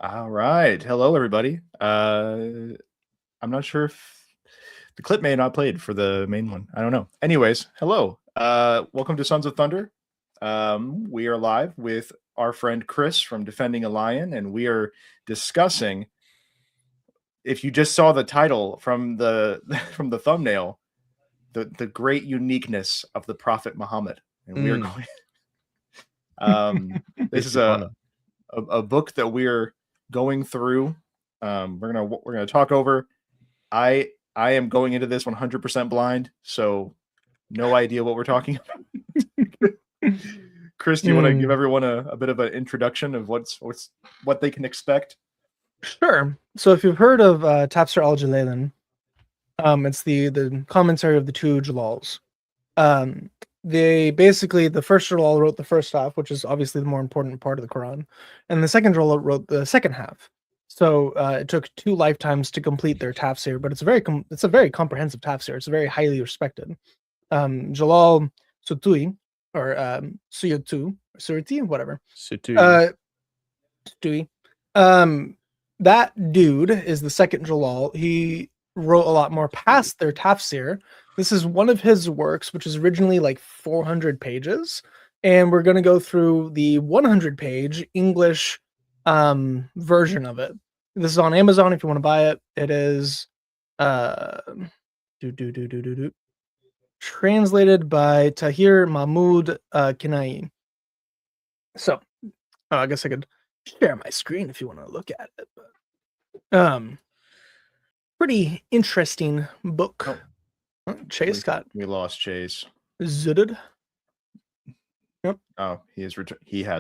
All right. Hello, everybody. I'm not sure if the clip may not played for the main one. I don't know. Anyways, hello. Welcome to Sons of Thunder. We are live with our friend Chris from Defending a Lion, and we are discussing. If you just saw the title from the from the thumbnail, the great uniqueness of the Prophet Muhammad, and we are going. This is a book that we're going through. We're gonna talk over. I am going into this 100% blind, so no idea what we're talking about. Chris, do you want to give everyone a bit of an introduction of what they can expect? Sure. So if you've heard of Tafsir al-Jalalain, it's the commentary of the two Jalals. They basically, the first Jalal wrote the first half, which is obviously the more important part of the Quran, and the second Jalal wrote the second half. So it took 2 lifetimes to complete their tafsir, but it's a very comprehensive tafsir. It's very highly respected. Jalal Sutui, or Suyuti, whatever. Sutui. That dude is the second Jalal. He wrote a lot more past their tafsir. This is one of his works, which is originally like 400 pages. And we're going to go through the 100-page English version of it. This is on Amazon if you want to buy it. It is translated by Tahir Mahmoud Kinai. So, I guess I could share my screen if you want to look at it. But, pretty interesting book. Chase we lost Chase. Zooted. Yep. Oh, he has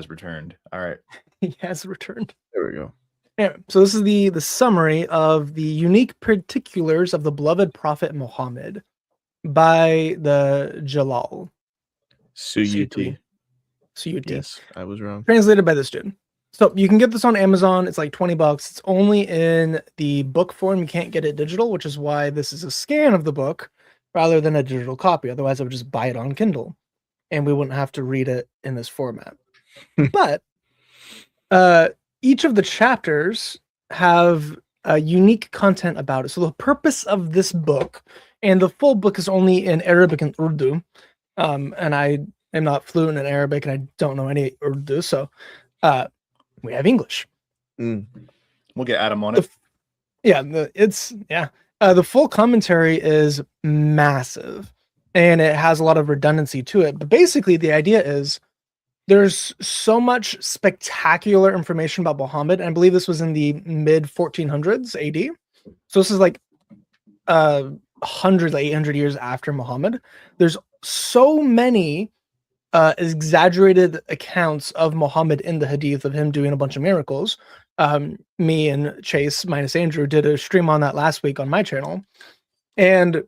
returned. All right. He has returned. There we go. Yeah, so this is the summary of the unique particulars of the beloved Prophet Muhammad by the Jalal. Suyuti. Yes, I was wrong. Translated by this dude. So you can get this on Amazon. It's like $20. It's only in the book form. You can't get it digital, which is why this is a scan of the book rather than a digital copy. Otherwise, I would just buy it on Kindle, and we wouldn't have to read it in this format. But each of the chapters have unique content about it. So the purpose of this book, and the full book is only in Arabic and Urdu, and I am not fluent in Arabic, and I don't know any Urdu, so we have English. We'll get Adam on it. The full commentary is massive, and it has a lot of redundancy to it. But basically, the idea is there's so much spectacular information about Muhammad, and I believe this was in the mid 1400s AD. So this is like 800 years after Muhammad. There's so many exaggerated accounts of Muhammad in the hadith of him doing a bunch of miracles. Me and Chase minus Andrew did a stream on that last week on my channel. And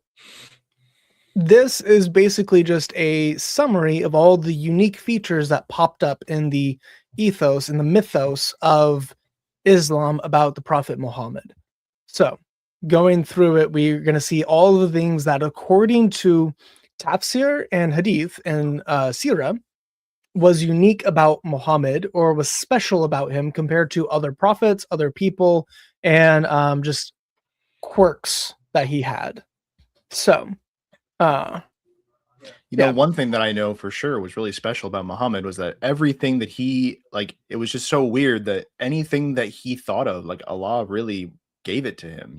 this is basically just a summary of all the unique features that popped up in the ethos and the mythos of Islam about the Prophet Muhammad. So going through it, we're going to see all the things that according to Tafsir and Hadith and Sirah was unique about Muhammad, or was special about him compared to other prophets, other people, and just quirks that he had. So, one thing that I know for sure was really special about Muhammad was that everything that he, it was just so weird that anything that he thought of, Allah really gave it to him,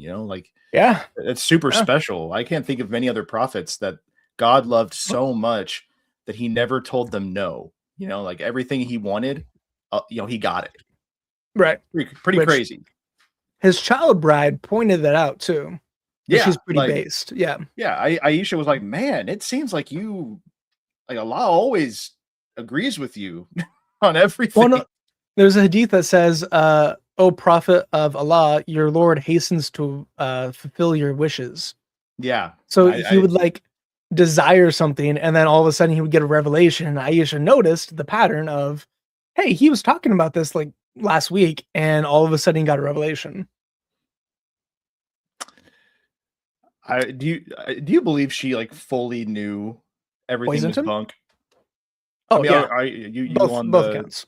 it's super special. I can't think of many other prophets that God loved so much that he never told them no. Everything he wanted, he got it. Right. Pretty crazy. His child bride pointed that out too. Yeah. She's pretty based. Yeah. Yeah. Aisha was like, man, it seems like you, Allah always agrees with you on everything. Well, no, there's a hadith that says, O Prophet of Allah, your Lord hastens to fulfill your wishes. Yeah. So he would desire something, and then all of a sudden he would get a revelation, and Aisha noticed the pattern of, hey, he was talking about this last week, and all of a sudden he got a revelation. Do you believe she fully knew everything was bunk? Oh, you both on both counts.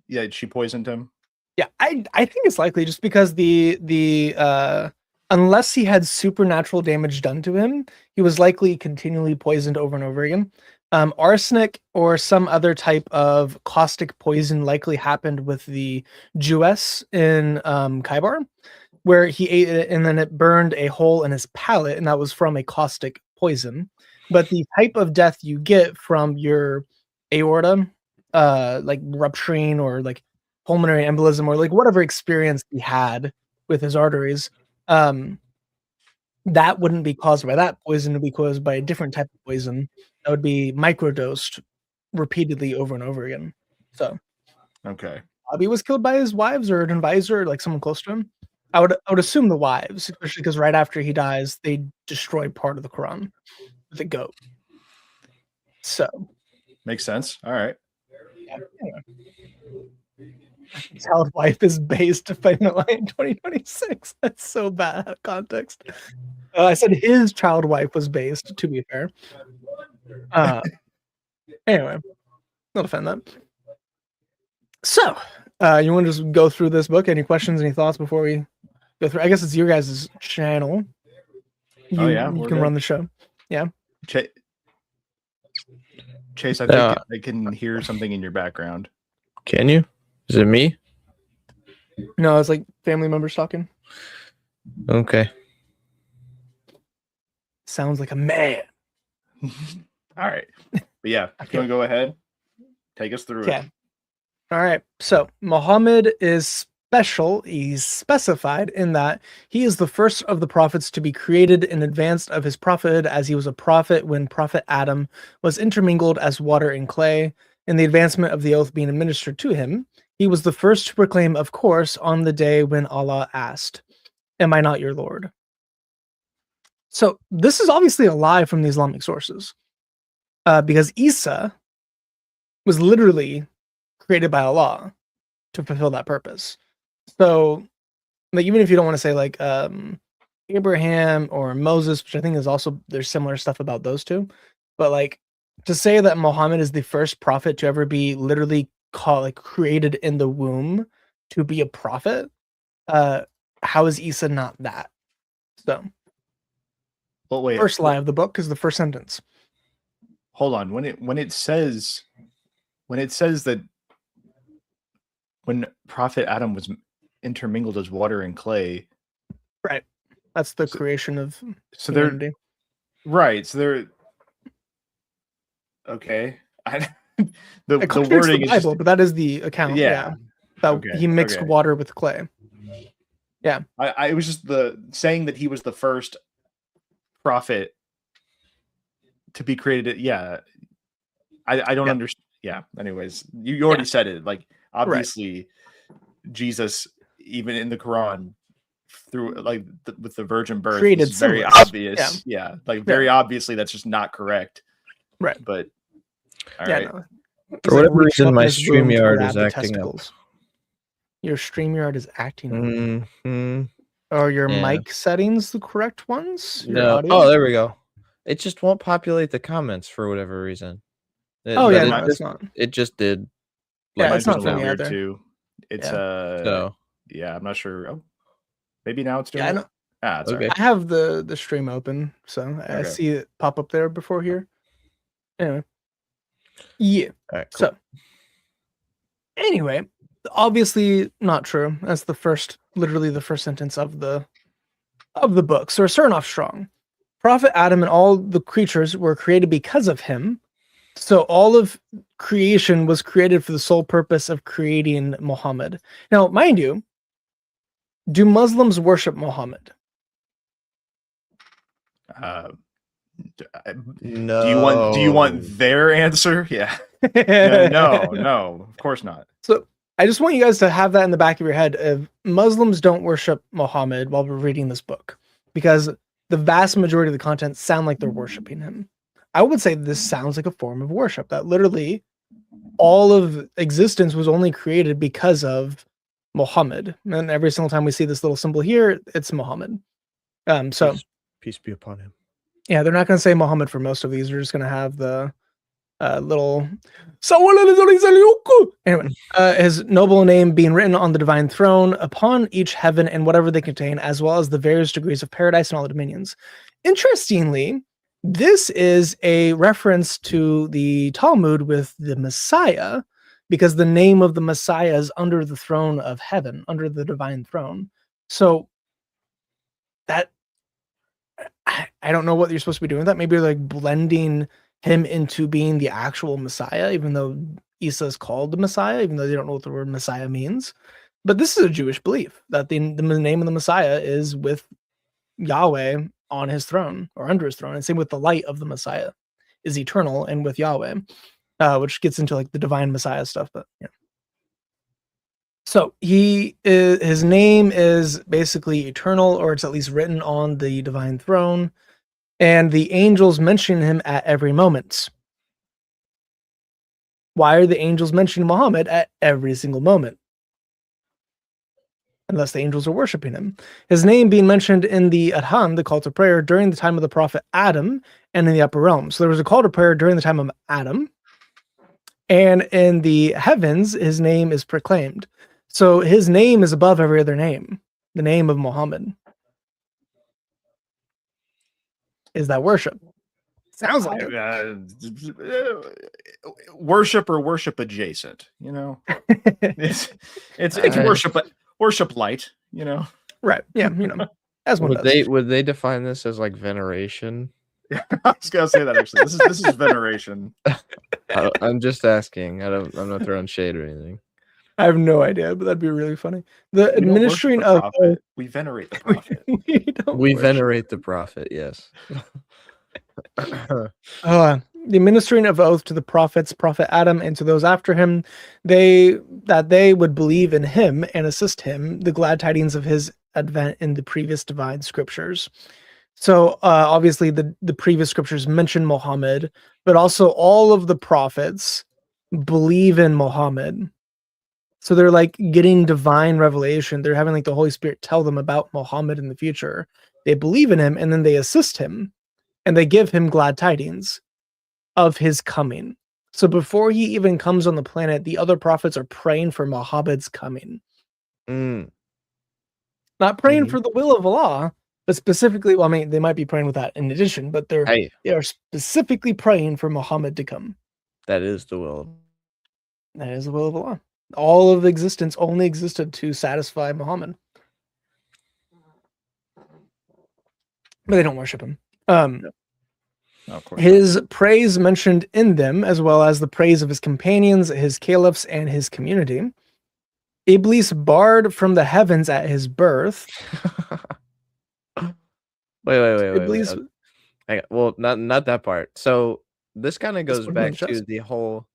Yeah, she poisoned him. Yeah, I think it's likely just because the unless he had supernatural damage done to him, he was likely continually poisoned over and over again. Arsenic or some other type of caustic poison likely happened with the Jewess in Kaibar, where he ate it and then it burned a hole in his palate, and that was from a caustic poison. But the type of death you get from your aorta, like rupturing or like pulmonary embolism or like whatever experience he had with his arteries, that wouldn't be caused by that poison. It would be caused by a different type of poison that would be microdosed repeatedly over and over again. So Okay. Bobby was killed by his wives or an advisor, or like someone close to him. I would assume the wives, especially because right after he dies, they destroy part of the Quran with a goat. So Makes sense. All right. yeah, his child wife is based to fight in in 2026. That's so bad out of context. I said his child wife was based, to be fair. Anyway, not offend that. So, you want to just go through this book? Any questions, any thoughts before we go through? I guess it's your guys' channel. You we're can good. run the show. Yeah. Chase, I think I can hear something in your background. Can you? Is it me? No, it's like family members talking. Okay. Sounds like a man. All right. But yeah, if you want to go ahead, take us through it. All right. So Muhammad is special. He's specified in that he is the first of the prophets to be created in advance of his prophethood, as he was a prophet when Prophet Adam was intermingled as water and clay. In the advancement of the oath being administered to him, he was the first to proclaim, of course, on the day when Allah asked, "Am I not your Lord?" So this is obviously a lie from the Islamic sources, because Isa was literally created by Allah to fulfill that purpose. So, like, even if you don't want to say like Abraham or Moses, which I think is also there's similar stuff about those two, but like to say that Muhammad is the first prophet to ever be literally created in the womb to be a prophet, how is Isa not that? So, well, wait. First lie of the book is the first sentence. Hold on. When it says that when Prophet Adam was intermingled as water and clay, right? That's the creation of so humanity. Okay. The wording is Bible, but that is the account. Yeah. He mixed water with clay. Yeah. I was just saying that he was the first prophet to be created. Yeah. I don't understand. Yeah. Anyways, you already said it. Like, obviously, Jesus, even in the Quran, through with the virgin birth, created very obvious. Yeah. Very obviously, that's just not correct. Right. But all right. No. For whatever reason, my StreamYard is acting up. Your StreamYard is acting up. Mm-hmm. Are your mic settings the correct ones? No. Oh, there we go. It just won't populate the comments for whatever reason. It just did. Yeah, it's not for me either. Too. It's yeah, I'm not sure. Oh, maybe now it's doing. Yeah, I know. It's okay. I have the stream open, so I see it pop up there before here. Anyway, yeah. All right, cool. So anyway, obviously not true. That's literally the first sentence of the book. So we're starting off strong. Prophet Adam and all the creatures were created because of him. So all of creation was created for the sole purpose of creating Muhammad. Now, mind you, do Muslims worship Muhammad? No. Do you want their answer? Yeah. No, of course not. So I just want you guys to have that in the back of your head. Muslims don't worship Muhammad while we're reading this book, because the vast majority of the content sound like they're worshiping him. I would say this sounds like a form of worship, that literally all of existence was only created because of Muhammad. And every single time we see this little symbol here, it's Muhammad. So peace be upon him. Yeah, they're not going to say Muhammad for most of these. They're just going to have the little anyway, his noble name being written on the divine throne upon each heaven and whatever they contain, as well as the various degrees of paradise and all the dominions. Interestingly, this is a reference to the Talmud with the Messiah, because the name of the Messiah is under the throne of heaven, under the divine throne. So that I don't know what you're supposed to be doing with that. Maybe like blending him into being the actual Messiah, even though Isa is called the Messiah, even though they don't know what the word Messiah means. But this is a Jewish belief that the name of the Messiah is with Yahweh on his throne or under his throne. And same with the light of the Messiah is eternal and with Yahweh, which gets into like the divine Messiah stuff. But yeah. So his name is basically eternal, or it's at least written on the divine throne, and the angels mention him at every moment. Why are the angels mentioning Muhammad at every single moment? Unless the angels are worshiping him. His name being mentioned in the Adhan, the call to prayer, during the time of the prophet Adam and in the upper realm. So there was a call to prayer during the time of Adam, and in the heavens, his name is proclaimed. So his name is above every other name. The name of Muhammad. Is that worship? Sounds like worship or worship adjacent, you know. it's worship light, you know. Right. Yeah, you know. As one would they define this as like veneration? I was gonna say that actually. This is veneration. I'm just asking. I'm not throwing shade or anything. I have no idea, but that'd be really funny. The administering of we venerate the prophet. we venerate the prophet, yes. The administering of oath to the prophets, Prophet Adam, and to those after him, they would believe in him and assist him, the glad tidings of his advent in the previous divine scriptures. So obviously the previous scriptures mention Muhammad, but also all of the prophets believe in Muhammad. So they're like getting divine revelation. They're having like the Holy Spirit tell them about Muhammad in the future. They believe in him, and then they assist him, and they give him glad tidings of his coming. So before he even comes on the planet, the other prophets are praying for Muhammad's coming. Not praying for the will of Allah, but specifically, well, I mean, they might be praying with that in addition, but they are specifically praying for Muhammad to come. That is the will. That is the will of Allah. All of existence only existed to satisfy Muhammad. But they don't worship him. His praise mentioned in them, as well as the praise of his companions, his caliphs, and his community. Iblis barred from the heavens at his birth. Wait. Well, not that part. So this kind of goes back to the whole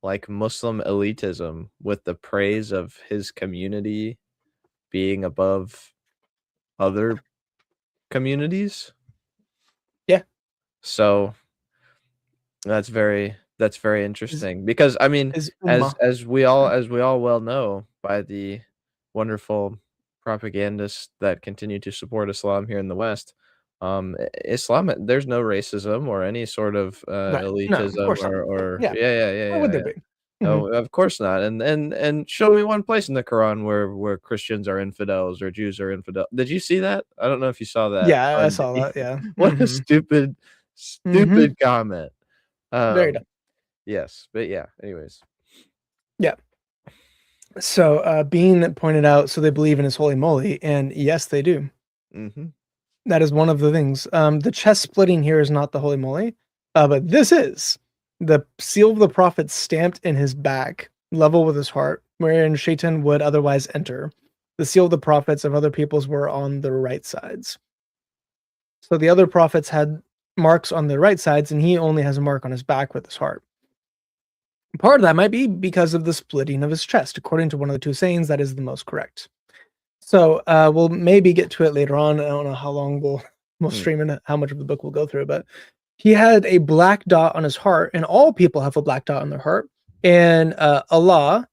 like Muslim elitism with the praise of his community being above other communities. Yeah. So that's very interesting, because I mean, as we all well know by the wonderful propagandists that continue to support Islam here in the West, Islam, there's no racism or any sort of elitism yeah. Why would there be? No, of course not. And show me one place in the Quran where Christians are infidels or Jews are infidels. Did you see that? I don't know if you saw that. Yeah, I saw that. Yeah. What a stupid comment. Very dumb. Yes, but yeah. Anyways. Yeah. So being pointed out, so they believe in his holy moly, and yes, they do. That is one of the things. The chest splitting here is not the holy moly, but this is the seal of the prophet stamped in his back, level with his heart, wherein Shaitan would otherwise enter. The seal of the prophets of other peoples were on the right sides. So the other prophets had marks on the right sides, and he only has a mark on his back with his heart. Part of that might be because of the splitting of his chest. According to one of the two sayings, that is the most correct. So we'll maybe get to it later on. I don't know how long we'll stream and how much of the book we'll go through, but he had a black dot on his heart, and all people have a black dot on their heart. And Allah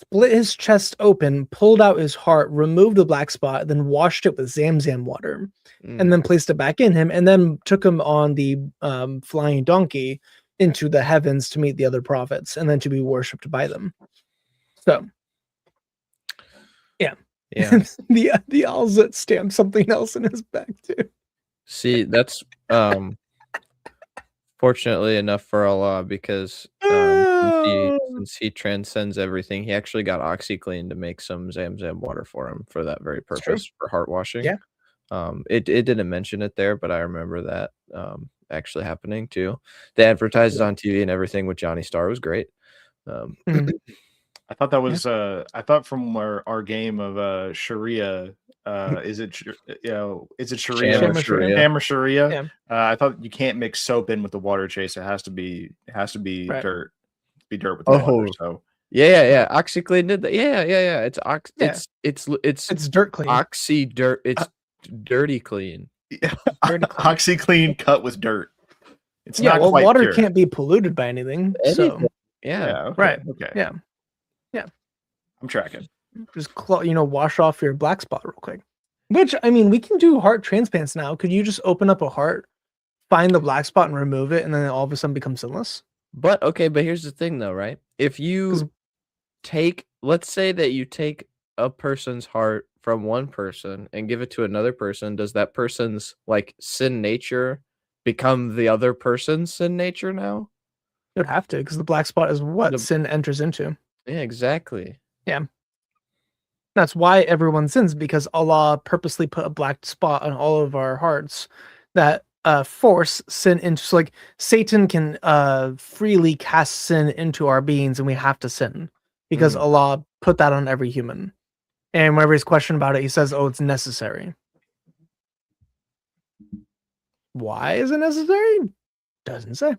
split his chest open, pulled out his heart, removed the black spot, then washed it with Zamzam water, and then placed it back in him, and then took him on the flying donkey into the heavens to meet the other prophets, and then to be worshipped by them. So, yeah. the Alzit stamped something else in his back too. See, that's fortunately enough for Allah, because since he transcends everything, he actually got OxyClean to make some Zamzam water for him for that very purpose, for heart washing. Yeah. It didn't mention it there, but I remember that actually happening too. They advertised it on TV and everything with Johnny Starr. It was great. I thought that was I thought from our game of Sharia, is it Sharia? Hammer Sharia. Yeah. I thought you can't mix soap in with the water chase. It has to be right. dirt. Be dirt with the water. So yeah. OxyClean did that. Yeah. It's dirt clean. Oxy dirt. It's dirty clean. OxyClean cut with dirt. It's not quite water pure. Can't be polluted by anything. So okay. Right. Okay. Yeah. I'm tracking. Just wash off your black spot real quick. Which, I mean, we can do heart transplants now. Could you just open up a heart, find the black spot, and remove it, and then all of a sudden become sinless? But here's the thing, though, right? If you let's say that you take a person's heart from one person and give it to another person, does that person's sin nature become the other person's sin nature now? It would have to, because the black spot is what sin enters into. Yeah, exactly. Yeah. That's why everyone sins, because Allah purposely put a black spot on all of our hearts that force sin into. So Satan can freely cast sin into our beings, and we have to sin because Allah put that on every human. And whenever he's questioned about it, he says, "Oh, it's necessary." Why is it necessary? Doesn't say.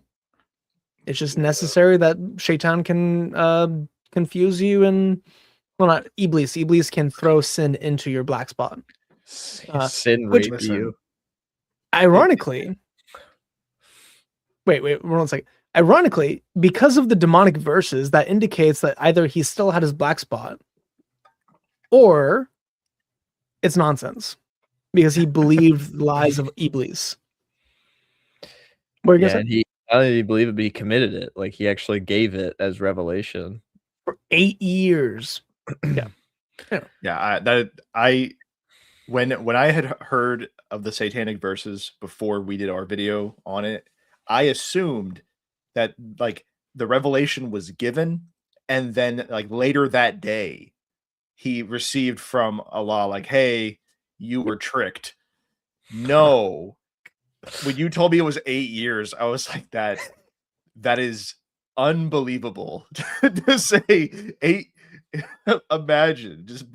It's just necessary that Shaitan can confuse you, and not Iblis. Iblis can throw sin into your black spot. Sin rape you. Ironically, wait, 1 second. Ironically, because of the demonic verses, that indicates that either he still had his black spot, or it's nonsense because he believed lies of Iblis. What are you gonna say? He not only believed it, but he committed it. He actually gave it as revelation for 8 years. When I had heard of the satanic verses before we did our video on it, I assumed that the revelation was given, and then later that day he received from Allah hey, you were tricked. No. When you told me it was 8 years, I was like, that is unbelievable to say 8. Imagine just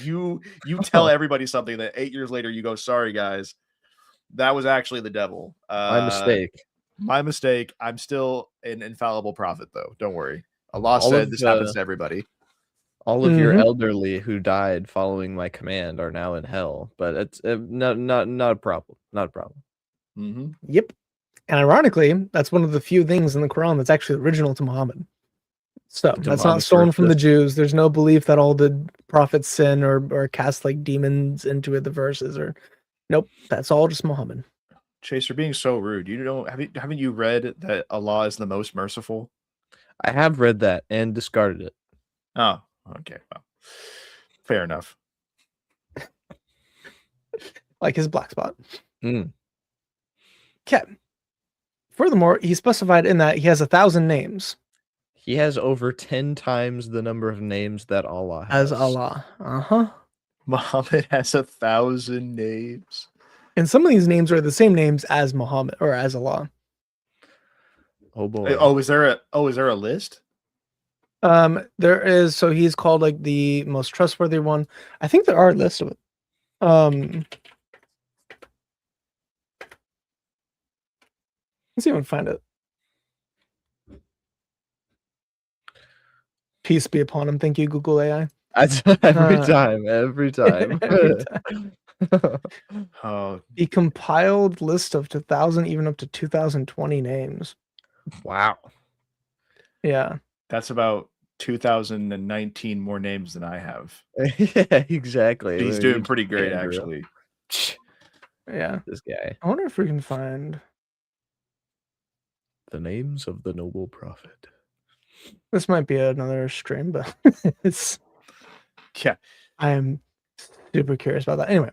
you tell everybody something that 8 years later you go, sorry guys, that was actually the devil. My mistake. I'm still an infallible prophet, though. Don't worry. Allah said this happens to everybody. All of your elderly who died following my command are now in hell, but it's not a problem. Not a problem. Yep. And ironically, that's one of the few things in the Quran that's actually original to Muhammad. So that's not stolen from the Jews. There's no belief that all the prophets sin or cast demons into it, the verses, or nope. That's all just Muhammad. Chase, you're being so rude. Haven't you read that Allah is the most merciful? I have read that and discarded it. Oh, okay. Well, fair enough. His black spot. Okay. Furthermore, he specified in that he has 1,000 names. He has over 10 times the number of names that Allah has. As Allah. Muhammad has 1,000 names. And some of these names are the same names as Muhammad or as Allah. Oh boy. Is there a list? There is. So he's called the most trustworthy one. I think there are a list of it. Let's see if I can find it. Peace be upon him. Thank you, Google AI. Every time. The compiled list of 2,000, even up to 2,020 names. Wow. Yeah. That's about 2019 more names than I have. Yeah, exactly. He's doing pretty great, actually. Yeah. This guy. I wonder if we can find the names of the noble prophet. This might be another stream, but it's yeah. I am super curious about that. Anyway,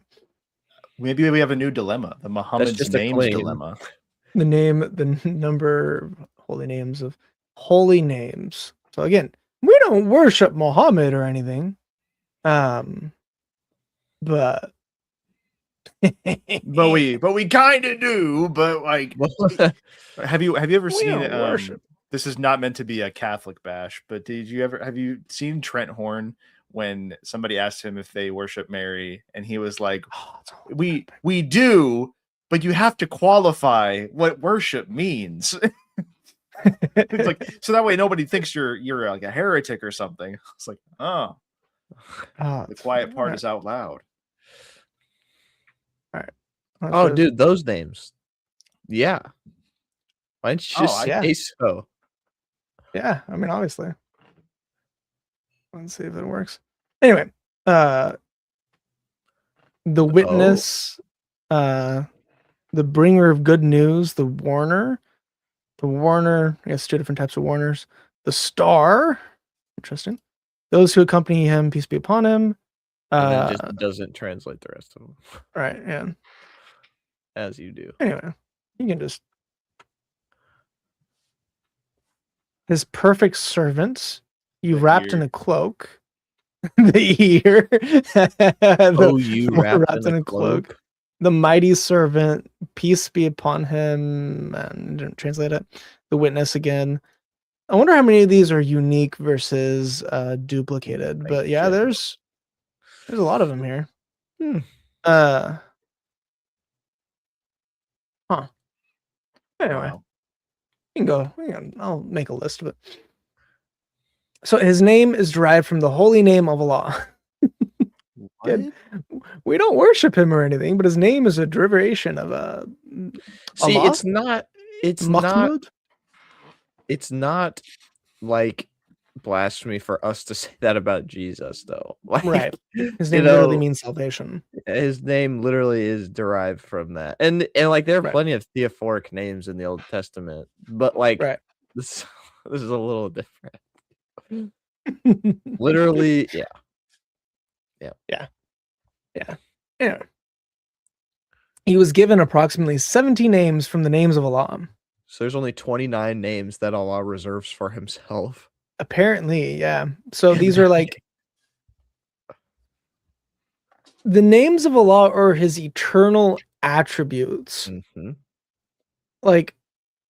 maybe we have a new dilemma: the Muhammad's names dilemma. The number of holy names of holy names. So again, we don't worship Muhammad or anything, but we kind of do. But like, have you ever seen? This is not meant to be a Catholic bash, but have you seen Trent Horn when somebody asked him if they worship Mary, and he was like, "We do, but you have to qualify what worship means." It's like, so that way nobody thinks you're like a heretic or something. It's like, the quiet part is out loud. All right. Oh, dude, those names. Yeah. Why don't you just say so? Yeah, I mean, obviously. Let's see if it works. Anyway, the witness, the bringer of good news, the warner. The warner, I guess 2 different types of warners. The star, interesting. Those who accompany him, peace be upon him. And then just doesn't translate the rest of them. Right, yeah. As you do. Anyway, you can just... His perfect servants, you wrapped in a cloak. The ear. You wrapped in a cloak. The mighty servant, peace be upon him, and didn't translate it. The witness again. I wonder how many of these are unique versus duplicated. But yeah, there's a lot of them here. Anyway, I'll make a list of it. So his name is derived from the holy name of Allah. Good. We don't worship him or anything, but his name is a derivation of See, Allah? it's not like blasphemy for us to say that about Jesus, though. Like, right. His name literally means salvation. His name literally is derived from that. And like there are plenty of theophoric names in the Old Testament, but like this is a little different. Literally, yeah. Anyway, he was given approximately 70 names from the names of Allah. So there's only 29 names that Allah reserves for himself. Apparently, yeah. So these are like the names of Allah are his eternal attributes. Mm-hmm. Like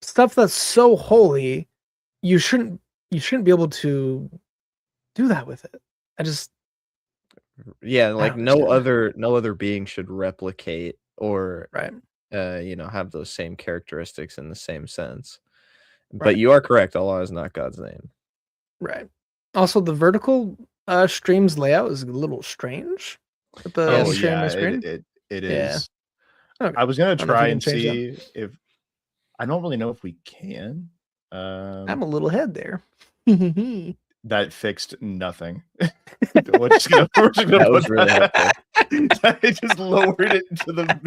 stuff that's so holy, you shouldn't be able to do that with it. Like no other being should replicate or have those same characteristics in the same sense. But you are correct, Allah is not God's name. Right. Also, the vertical stream's layout is a little strange. It is. Okay. I was gonna try and see if I don't really know if we can. I'm a little ahead there. That fixed nothing. We're just gonna that was really helpful. I just lowered it into the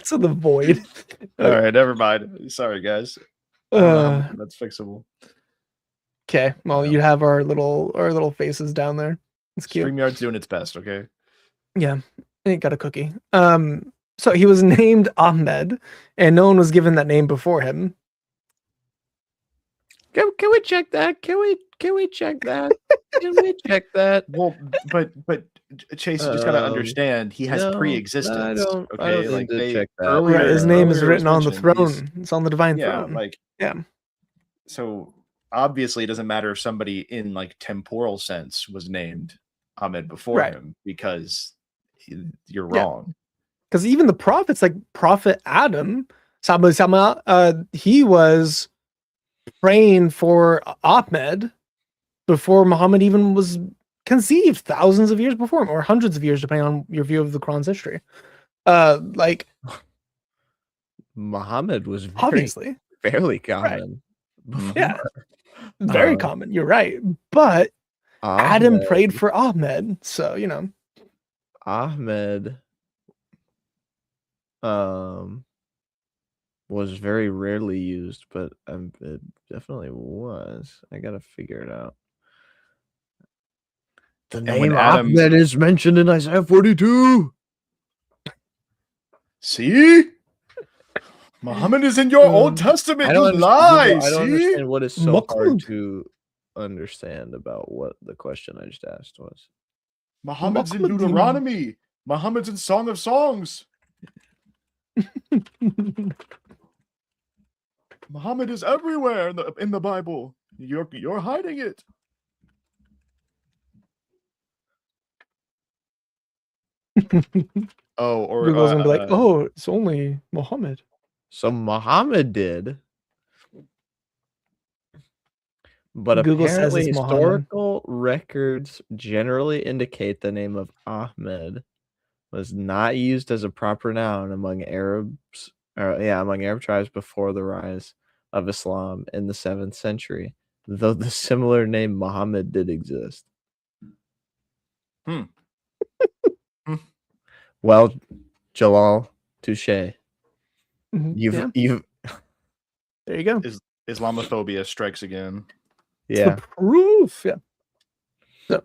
to the void. All right, never mind. Sorry, guys. That's fixable. Okay, well, you have our little faces down there. It's cute. StreamYard's doing its best. Okay. Yeah, it got a cookie. So he was named Ahmed, and no one was given that name before him. Can we check that? Can we check that? Can we check that? Well, but Chase, you just gotta understand he has pre-existence. I don't like need to check that. Earlier, his name is written on the throne. It's on the divine throne. So obviously, it doesn't matter if somebody in like temporal sense was named Ahmed before him, because you're wrong. Because even the prophets, like Prophet Adam, he was praying for Ahmed before Muhammad even was conceived, thousands of years before him, or hundreds of years, depending on your view of the Quran's history. Like Muhammad was obviously fairly common. Yeah. Very common. You're right. But Adam Ahmed. prayed for Ahmed. So, you know. Ahmed was very rarely used, but it definitely was. I gotta figure it out. The name Ahmed is mentioned in Isaiah 42. See? Muhammad is in your Old Testament. You lie. I don't understand what is so hard to understand about what the question I just asked was. Muhammad's in Deuteronomy. Muhammad's in Song of Songs. Muhammad is everywhere in the Bible. You're hiding it. Or Google's gonna be like, oh, it's only Muhammad. So Muhammad did. But Google apparently says it's historical records generally indicate the name of Ahmed was not used as a proper noun among Arabs, among Arab tribes before the rise of Islam in the 7th century, though the similar name Muhammad did exist. Well, Jalal, touche. You've there you go. Islamophobia strikes again. Yeah. It's the proof. Yeah. So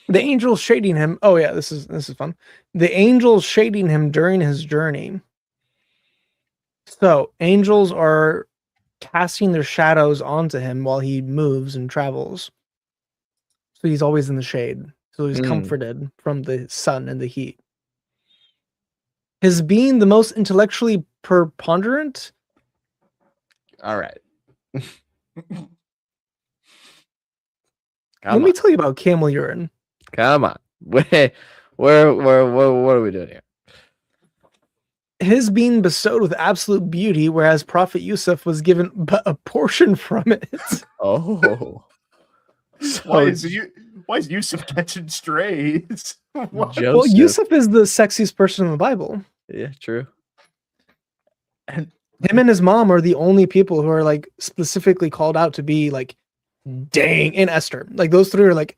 the angels shading him. Oh yeah, this is fun. The angels shading him during his journey. So angels are casting their shadows onto him while he moves and travels. So he's always in the shade. So he's comforted from the sun and the heat. His being the most intellectually preponderant. All right. Let me tell you about camel urine. Come on. Wait, what are we doing here? His being bestowed with absolute beauty, whereas Prophet Yusuf was given but a portion from it. Oh. Why is Yusuf catching strays? Well, Yusuf is the sexiest person in the Bible. Yeah, true. And him and his mom are the only people who are like specifically called out to be like dang in Esther. Like those three are like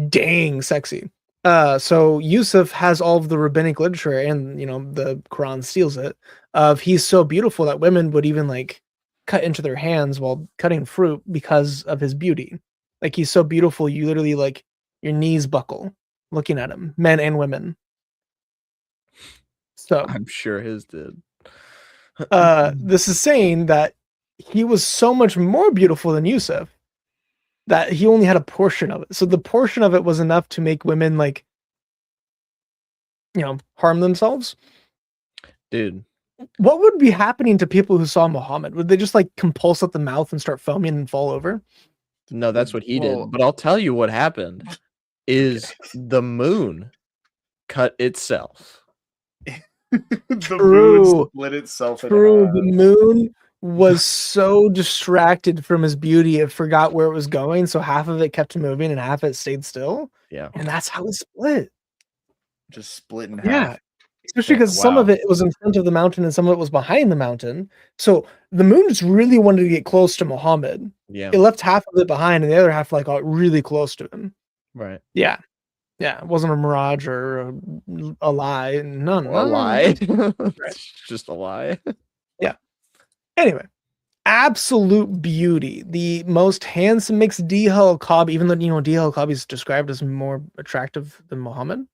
dang sexy. So Yusuf has all of the rabbinic literature and the Quran steals it of he's so beautiful that women would even like cut into their hands while cutting fruit because of his beauty. Like he's so beautiful you literally like your knees buckle looking at him, men and women. So I'm sure his did. This is saying that he was so much more beautiful than Yusuf that he only had a portion of it. So the portion of it was enough to make women like, harm themselves. Dude, what would be happening to people who saw Muhammad? Would they just like compulse at the mouth and start foaming and fall over? No, that's what he did. But I'll tell you what happened is the moon cut itself. The moon split itself in half. The moon was so distracted from his beauty it forgot where it was going, so half of it kept moving and half of it stayed still. Yeah, and that's how it split. Just split in half. Yeah, especially because some of it was in front of the mountain and some of it was behind the mountain. So the moon just really wanted to get close to Muhammad. Yeah, it left half of it behind and the other half like got really close to him. Right. Yeah. It wasn't a mirage or a lie. None. A lie. Just a lie. Yeah. Anyway, absolute beauty. The most handsome mixed D-Hul Qabi, even though D-Hul Qabi is described as more attractive than Muhammad.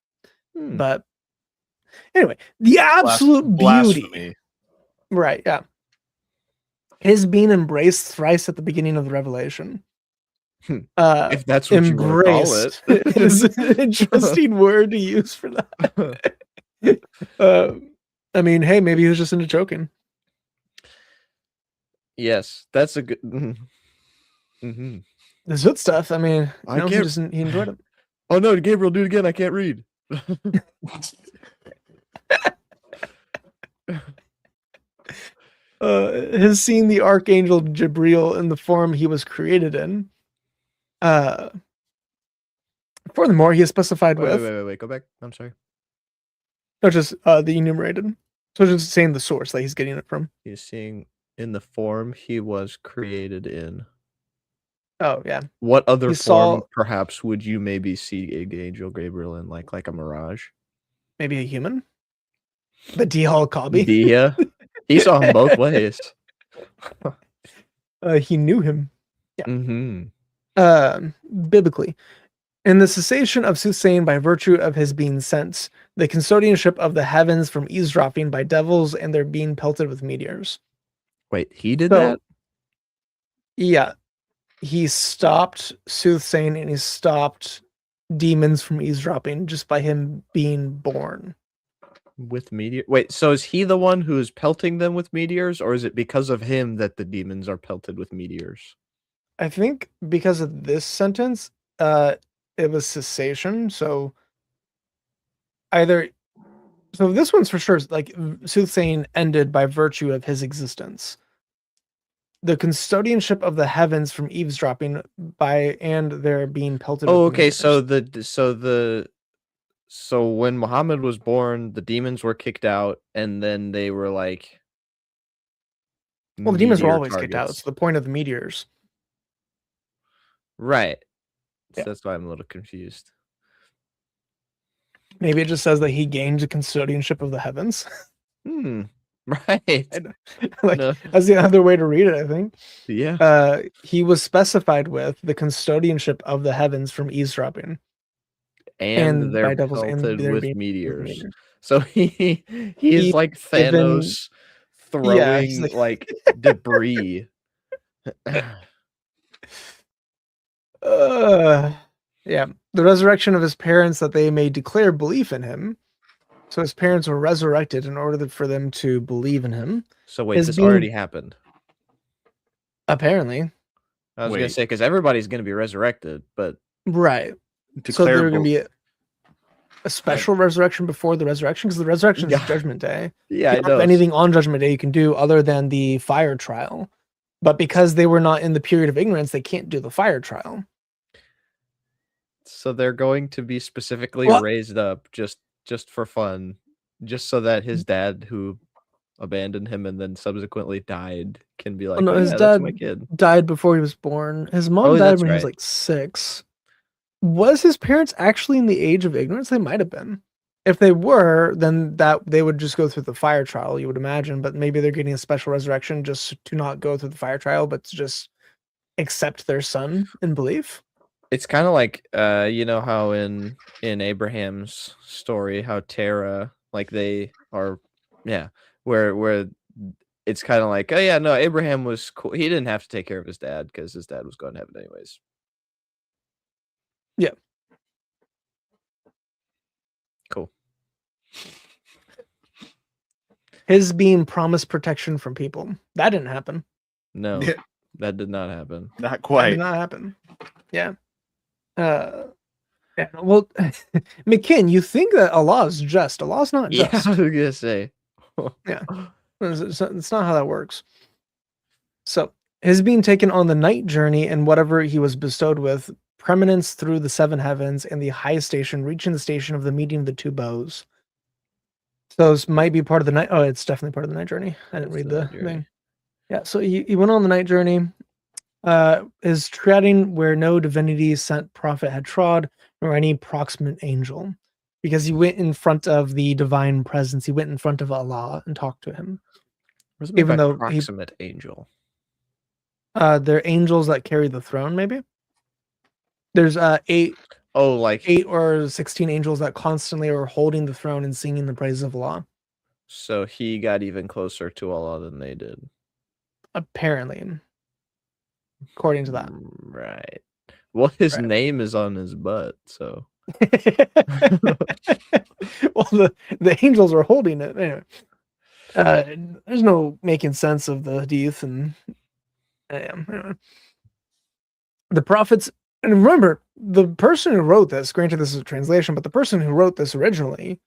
But anyway, the absolute beauty. Right, yeah. His being embraced thrice at the beginning of the Revelation. If that's what you want to call it. Is an interesting word to use for that. I mean, hey, maybe he was just into choking. Yes, that's a good. This good stuff. I mean, he enjoyed it. Oh no, Gabriel, do it again. I can't read. His seeing the archangel Jibril in the form he was created in. Furthermore, he is specified with. Wait, go back. I'm sorry. No, just the enumerated. So just saying the source that he's getting it from. He's seeing in the form he was created in. Oh yeah. What other He form, saw perhaps, would you maybe see Angel Gabriel in, like a mirage? maybe a human, the D Hall Cobby. Dia? He saw him both ways. He knew him. Yeah. Mm-hmm. Biblically, in the cessation of soothsaying by virtue of his being sent, the custodianship of the heavens from eavesdropping by devils and their being pelted with meteors. Wait, he did So, that? yeah, he stopped soothsaying and he stopped demons from eavesdropping just by him being born. With meteor? Wait, so is he the one who is pelting them with meteors, or is it because of him that the demons are pelted with meteors? I think because of this sentence, it was cessation. So this one's for sure like soothsaying ended by virtue of his existence. The custodianship of the heavens from eavesdropping by and their being pelted with okay. meteors. So when Muhammad was born, the demons were kicked out, and then they were like, well, the demons were meteor always kicked out. targets. It's the point of the meteors. Right. So Yeah. that's why I'm a little confused. Maybe it just says that he gained the custodianship of the heavens. Right. Like No. that's the other way to read it, I think. Yeah. He was specified with the custodianship of the heavens from eavesdropping. And they're by devils and pelted they're with being meteors. So he is He's like given Thanos yeah, he's throwing like debris. Yeah, the resurrection of his parents that they may declare belief in him. So his parents were resurrected in order for them to believe in him. So wait, this already happened. Apparently. I was gonna say because everybody's gonna be resurrected, but right. So there's gonna be a special resurrection before the resurrection because the resurrection is Judgment Day. Yeah, you don't have anything on Judgment Day you can do other than the fire trial. But because they were not in the period of ignorance, they can't do the fire trial. So they're going to be specifically raised up just for fun, just so that his dad, who abandoned him and then subsequently died, can be like, no, his dad that's my kid. Died before he was born. His mom died when he was like 6. Was his parents actually in the age of ignorance? They might have been. If they were, then that they would just go through the fire trial, you would imagine. But maybe they're getting a special resurrection just to not go through the fire trial, but to just accept their son in belief. It's kind of like, you know how in Abraham's story, how Terah, like they are, where it's kind of like, oh yeah, no, Abraham was cool. He didn't have to take care of his dad because his dad was going to heaven anyways. Yeah. Cool. His being promised protection from people. That didn't happen. No, that did not happen. Not quite. That did not happen. Yeah. Yeah. Well, McKin, you think that Allah is just. Allah is not just. Yeah, I was gonna say. Yeah. It's not how that works. So his being taken on the night journey and whatever he was bestowed with, preeminence through the 7 heavens and the highest station, reaching the station of the meeting of the 2 bows. So this might be part of the night. Oh, it's definitely part of the night journey. I didn't read the thing. Yeah, so he went on the night journey. Is treading where no divinity sent prophet had trod, nor any proximate angel, because he went in front of the divine presence. He went in front of Allah and talked to him. Even though proximate angel, they're angels that carry the throne. Maybe there's 8 or 16 angels that constantly are holding the throne and singing the praises of Allah. So he got even closer to Allah than they did. Apparently. According to that. Right. Well, his name is on his butt, so. Well, the angels are holding it. Anyway. There's no making sense of the hadith and anyway. The prophets, and remember, the person who wrote this, granted this is a translation, but the person who wrote this originally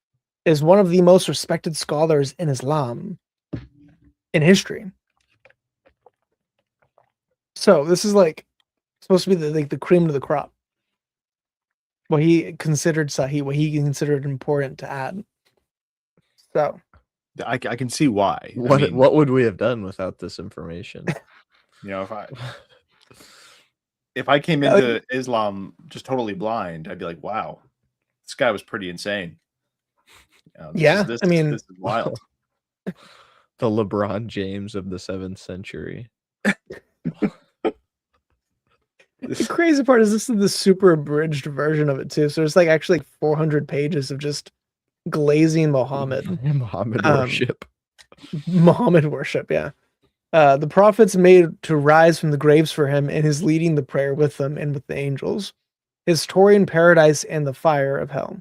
is one of the most respected scholars in Islam in history. So this is like supposed to be the cream of the crop. What he considered sahih, what he considered important to add. So I can see why. What would we have done without this information? You know, if I came into Islam just totally blind, I'd be like, wow, this guy was pretty insane. This is wild. The LeBron James of the 7th century. The crazy part is this is the super abridged version of it too. So it's like actually 400 pages of just glazing Muhammad. Muhammad worship. Muhammad worship, yeah. The prophets made to rise from the graves for him, and is leading the prayer with them and with the angels. His story in paradise and the fire of hell.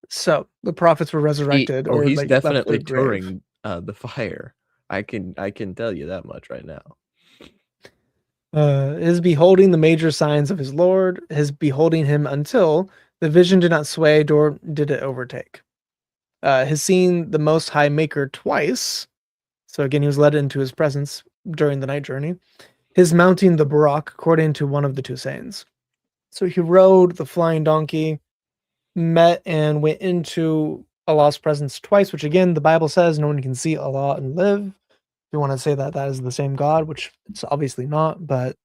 So the prophets were resurrected. He's definitely touring the fire. I can tell you that much right now. His beholding the major signs of his Lord, his beholding him until the vision did not sway, nor did it overtake. His seeing the Most High Maker twice. So again, he was led into his presence during the night journey. His mounting the Burak, according to one of the two sayings. So he rode the flying donkey, met and went into Allah's presence twice, which again, the Bible says no one can see Allah and live. If you want to say that that is the same God, which it's obviously not, but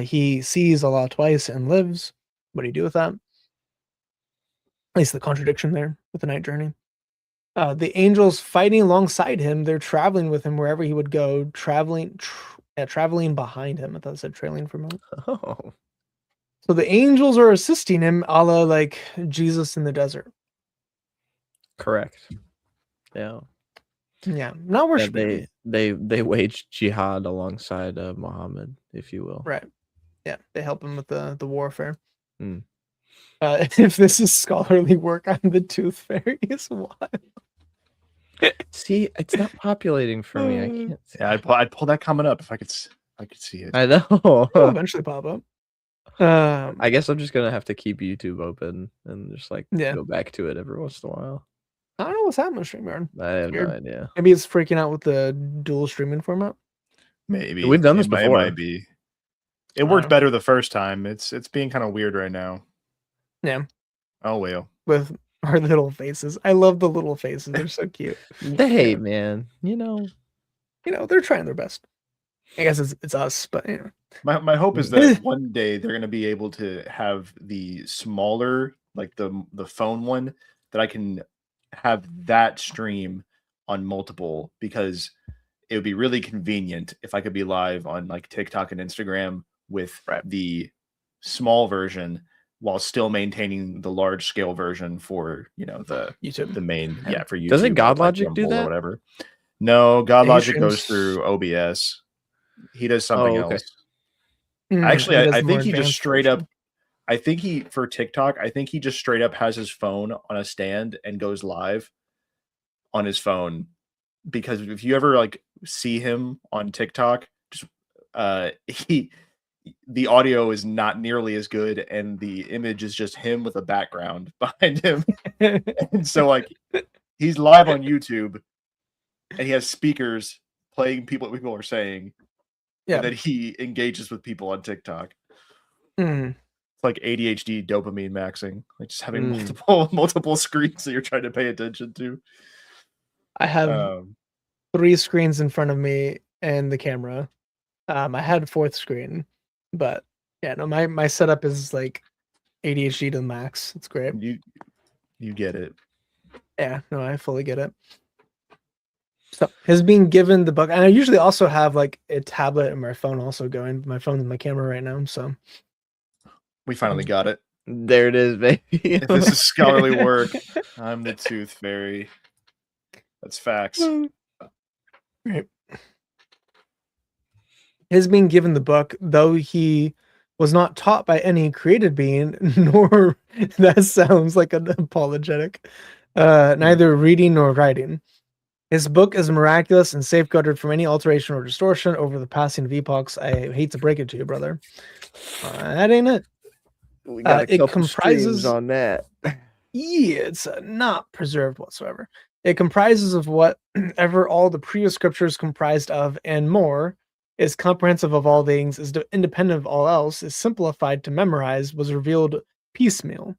he sees Allah twice and lives. What do you do with that? At least the contradiction there with the night journey. The angels fighting alongside him, they're traveling with him wherever he would go, traveling behind him. I thought it said trailing for a moment. Oh. So the angels are assisting him, a la like Jesus in the desert. Correct. Yeah. Yeah, not worshiping. They waged jihad alongside Muhammad, if you will. Right. Yeah, they help him with the warfare. Hmm. If this is scholarly work on the tooth fairy, is wild. See, it's not populating for me. I can't. Yeah, I'd pull that comment up if I could see it. I know. It'll eventually pop up. I guess I'm just gonna have to keep YouTube open and just like go back to it every once in a while. I don't know what's happening, StreamYard. I have no idea. Maybe it's freaking out with the dual streaming format. Maybe we've done this before. It might be. It worked better the first time. It's being kind of weird right now. Yeah. Oh well. With our little faces, I love the little faces. They're so cute. Hey, man, you know, they're trying their best. I guess it's us, but you know. My hope is that one day they're going to be able to have the smaller, like the phone one, that I can have that stream on multiple, because it would be really convenient if I could be live on like TikTok and Instagram with the small version while still maintaining the large scale version for, the YouTube, the main, for YouTube. Doesn't God Logic do that? Or whatever. No, God Logic goes through OBS. He does something else. Actually, I think he just straight up, for TikTok, I think he just straight up has his phone on a stand and goes live on his phone. Because if you ever like see him on TikTok, just the audio is not nearly as good, and the image is just him with a background behind him. And so like he's live on YouTube and he has speakers playing what people are saying. Yeah. And then he engages with people on TikTok. It's like ADHD dopamine maxing, like just having multiple screens that you're trying to pay attention to. I have 3 screens in front of me and the camera. I had a 4th screen, but yeah, no, my setup is like ADHD to the max. It's great. You get it. Yeah, no, I fully get it. So his being given the book, and I usually also have like a tablet and my phone also going. My phone's my camera right now, so we finally got it. There it is, baby. If this is scholarly work, I'm the tooth fairy. That's facts. Right. His being given the book, though he was not taught by any created being, nor that sounds like an apologetic, neither reading nor writing. His book is miraculous and safeguarded from any alteration or distortion over the passing of epochs. I hate to break it to you, brother. That ain't it. We got a couple streams on that. Yeah, it's not preserved whatsoever. It comprises of whatever all the previous scriptures comprised of, and more, is comprehensive of all things, is independent of all else, is simplified to memorize, was revealed piecemeal.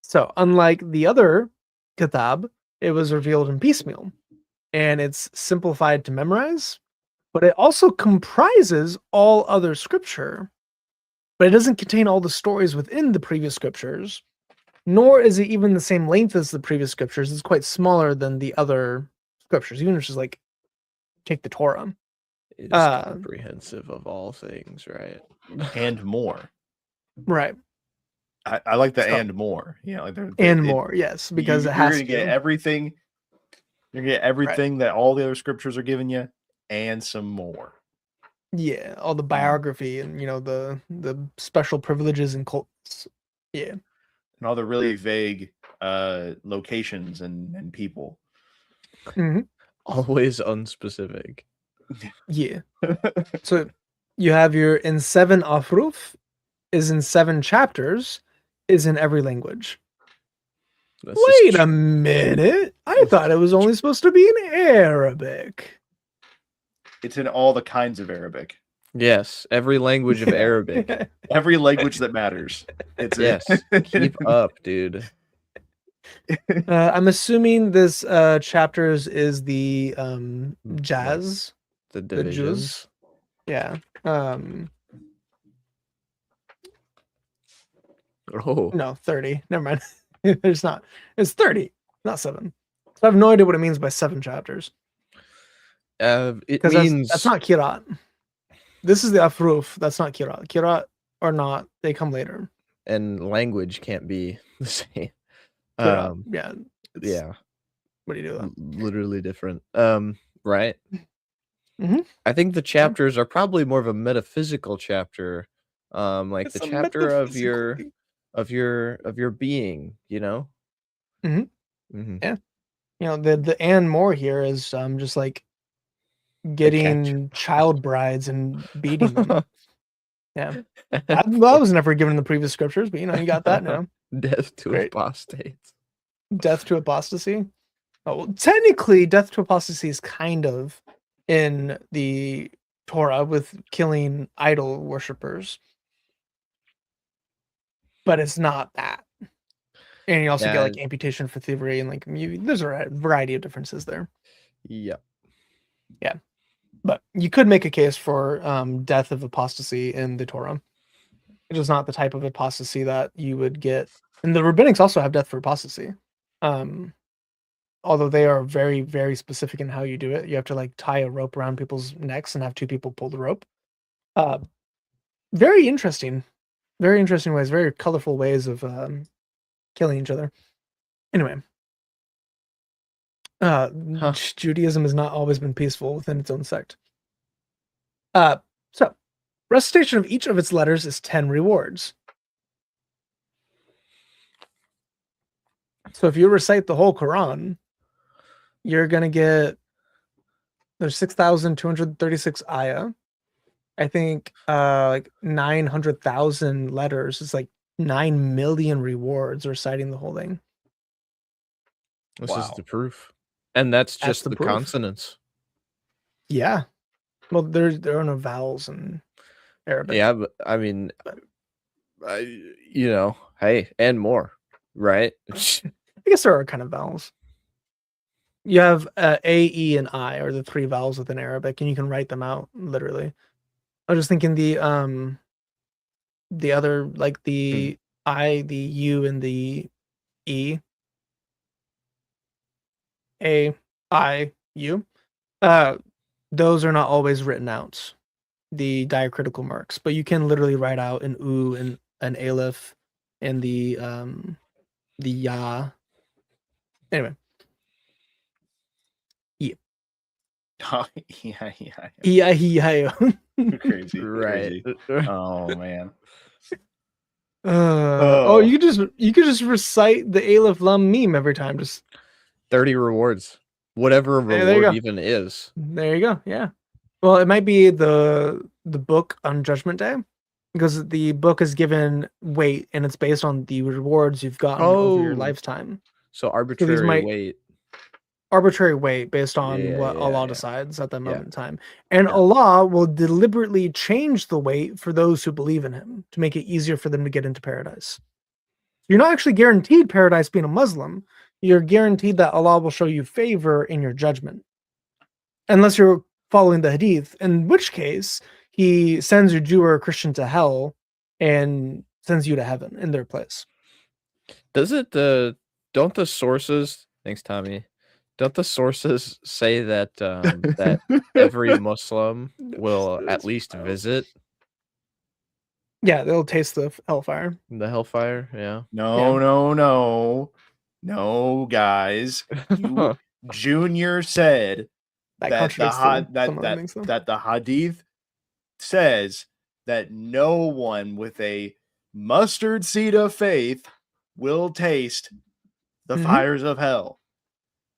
So, unlike the other kitab, it was revealed in piecemeal, and it's simplified to memorize. but it also comprises all other scripture. But it doesn't contain all the stories within the previous scriptures, nor is it even the same length as the previous scriptures. It's quite smaller than the other scriptures, even if it's just like take the Torah. It is comprehensive of all things, right? And more. Right. I like the and more. Yeah, like more, yes, because it has you're gonna get everything. You're gonna get everything that all the other scriptures are giving you, and some more. Yeah, all the biography and the special privileges and cults. Yeah. And all the really vague locations and people. Mm-hmm. Always unspecific. Yeah. So you have your in 7 afruf, is in 7 chapters, is in every language. Wait a minute. I thought it was only supposed to be in Arabic. It's in all the kinds of Arabic. Yes, every language of Arabic. Every language that matters. It's yes. Keep up, dude. I'm assuming this chapters is the jazz. The divisions. Yeah. Oh. No, 30. Never mind. There's not. It's 30, not 7. So I have no idea what it means by 7 chapters. It means that's not Kirat. This is the Afruf. That's not Kirat. Kirat or not, they come later. And language can't be the same. Yeah. Yeah. What do you do with that? Literally different. Right. Mm-hmm. I think the chapters are probably more of a metaphysical chapter. Like it's the chapter of your being, Mm-hmm. Mm-hmm. Yeah. The and more here is just like getting child brides and beating them. Yeah. That was never given in the previous scriptures, but you got that now. Death to apostates. Death to apostasy. Oh, well, technically, death to apostasy is kind of in the Torah with killing idol worshippers, but it's not that. And you also get like amputation for thievery, and like there's a variety of differences there. Yeah. But you could make a case for death of apostasy in the Torah. It is not the type of apostasy that you would get. And the rabbinics also have death for apostasy. Although they are very, very specific in how you do it. You have to like tie a rope around people's necks and have 2 people pull the rope. Very interesting. Very interesting ways, very colorful ways of killing each other. Anyway. Judaism has not always been peaceful within its own sect. So recitation of each of its letters is 10 rewards. So if you recite the whole Quran, you're gonna get there's 6,236 ayah. I think like 900,000 letters. It's like 9 million rewards reciting the whole thing. This is the proof. And that's just the consonants. Yeah. Well, there are no vowels in Arabic. Yeah, but I mean, hey, and more, right? I guess there are kind of vowels. You have A, E, and I are the 3 vowels within Arabic, and you can write them out literally. I was just thinking the other, like the I, the U, and the E. A, I, U. Those are not always written out, the diacritical marks, but you can literally write out an U and an aleph and the ya. Anyway. Yeah. Oh, yeah. Yeah. Crazy. Right. Crazy. Oh man. You could just recite the aleph lam meme every time. Just 30 rewards. Whatever a reward even is. There you go. Yeah. Well, it might be the book on Judgment Day, because the book is given weight and it's based on the rewards you've gotten over your lifetime. So arbitrary weight. Arbitrary weight based on what Allah decides at that moment in time. And Allah will deliberately change the weight for those who believe in him to make it easier for them to get into paradise. You're not actually guaranteed paradise being a Muslim. You're guaranteed that Allah will show you favor in your judgment. Unless you're following the hadith, in which case he sends a Jew or a Christian to hell and sends you to heaven in their place. Does it, don't the sources, thanks, Tommy, don't the sources say that, that every Muslim will at least visit Yeah, they'll taste the hellfire. the hellfire? Yeah. No, guys. You Junior said That that the contradicts that the hadith says that no one with a mustard seed of faith will taste the fires of hell.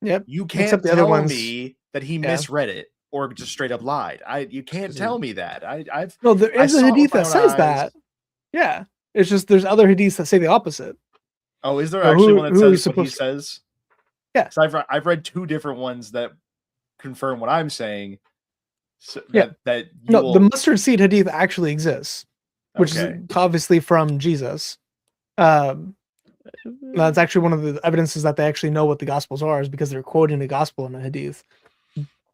Yep. You can't tell me that he misread it or just straight up lied. You can't tell me that. There is a hadith that says that. Yeah. It's just there's other hadiths that say the opposite. Oh, is there actually one that says what he says? Yeah. So I've read two different ones that confirm what I'm saying. So the mustard seed hadith actually exists, which is obviously from Jesus. That's actually one of the evidences that they actually know what the gospels are, is because they're quoting the gospel in the hadith.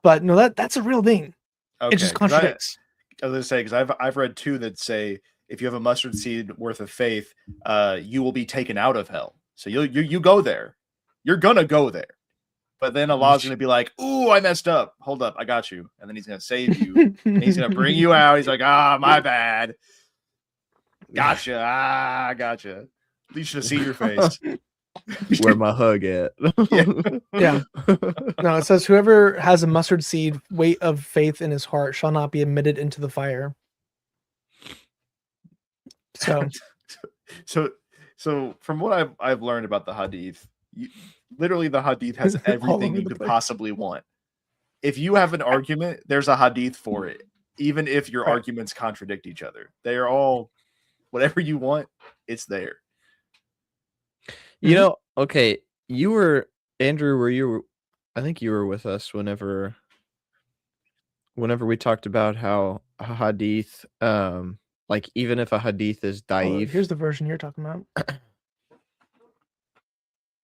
But no, that's a real thing. Okay. It just contradicts. I was gonna say, because I've read two that say if you have a mustard seed worth of faith, you will be taken out of hell. So you go there. You're gonna go there. But then Allah's going to be like, ooh, I messed up. Hold up, I got you. And then he's going to save you. And he's going to bring you out. He's like, my bad. Gotcha. Gotcha. You should have seen your face. Where my hug at? Yeah. No, it says whoever has a mustard seed weight of faith in his heart shall not be admitted into the fire. So from what I've learned about the hadith, literally the hadith has everything you could possibly want. If you have an argument, there's a hadith for it, even if your arguments contradict each other. They are all, whatever you want, it's there. You know, okay, you were, Andrew, I think you were with us whenever we talked about how a hadith, like even if a hadith is da'if. Here's the version you're talking about.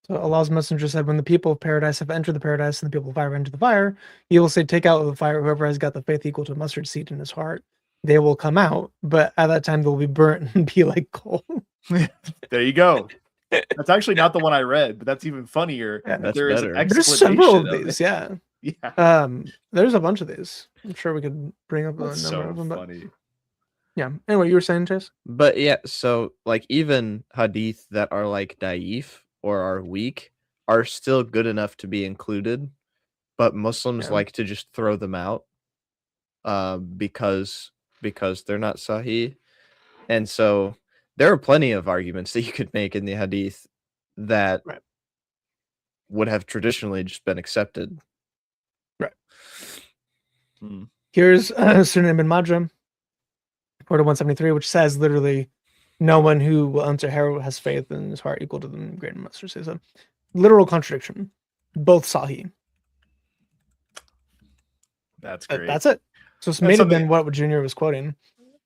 So Allah's messenger said, when the people of paradise have entered the paradise and the people of fire enter the fire, he will say, take out of the fire whoever has got the faith equal to a mustard seed in his heart. They will come out, but at that time they'll be burnt and be like coal. There you go. That's actually not the one I read, but that's even funnier. Yeah, that's there better. There's several of these, yeah. There's a bunch of these. I'm sure we could bring up a number of them. But funny. Yeah. Anyway, you were saying, Chase? But yeah, so like even hadith that are like da'if or are weak are still good enough to be included, but Muslims like to just throw them out because they're not sahih. And so there are plenty of arguments that you could make in the hadith that would have traditionally just been accepted. Right. Here's Sunan ibn Majah, Order 173, which says literally, no one who will enter hell has faith in his heart equal to the great mustard seed. So, literal contradiction. Both sahih. That's great. That's it. So it's may have been what Junior was quoting.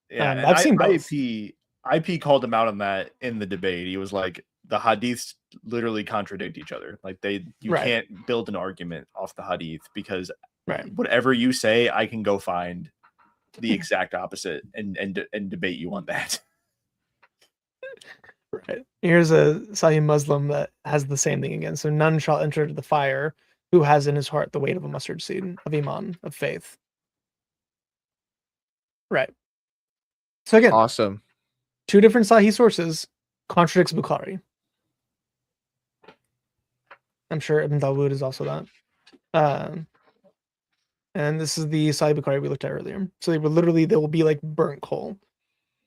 Yeah, I've seen both. IP called him out on that in the debate. He was like, the hadiths literally contradict each other. Like you can't build an argument off the hadith because whatever you say, I can go find the exact opposite and debate you on that. Right. Here's a Sahih Muslim that has the same thing again. So none shall enter the fire who has in his heart the weight of a mustard seed of iman, of faith. Right. So again, awesome. Two different Sahih sources contradicts Bukhari. I'm sure Ibn Dawood is also that. And this is the Sahih Bukhari we looked at earlier. So they will be like burnt coal.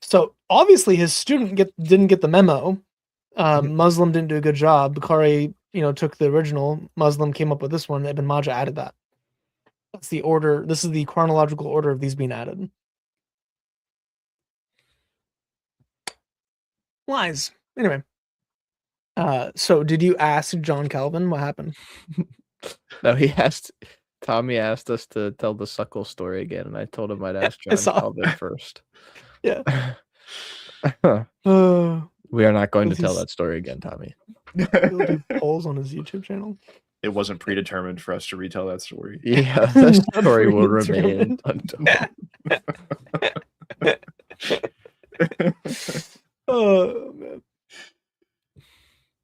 So obviously his student didn't get the memo. Muslim didn't do a good job. Bukhari, took the original. Muslim came up with this one. Ibn Majah added that. That's the order. This is the chronological order of these being added. Lies. Anyway. So did you ask John Calvin what happened? No, Tommy asked us to tell the suckle story again, and I told him I'd ask John Calvin first. Yeah. We are not going to tell that story again, Tommy. He'll do polls on his YouTube channel. it wasn't predetermined for us to retell that story. Yeah, the Not story will remain predetermined. untold. Oh man.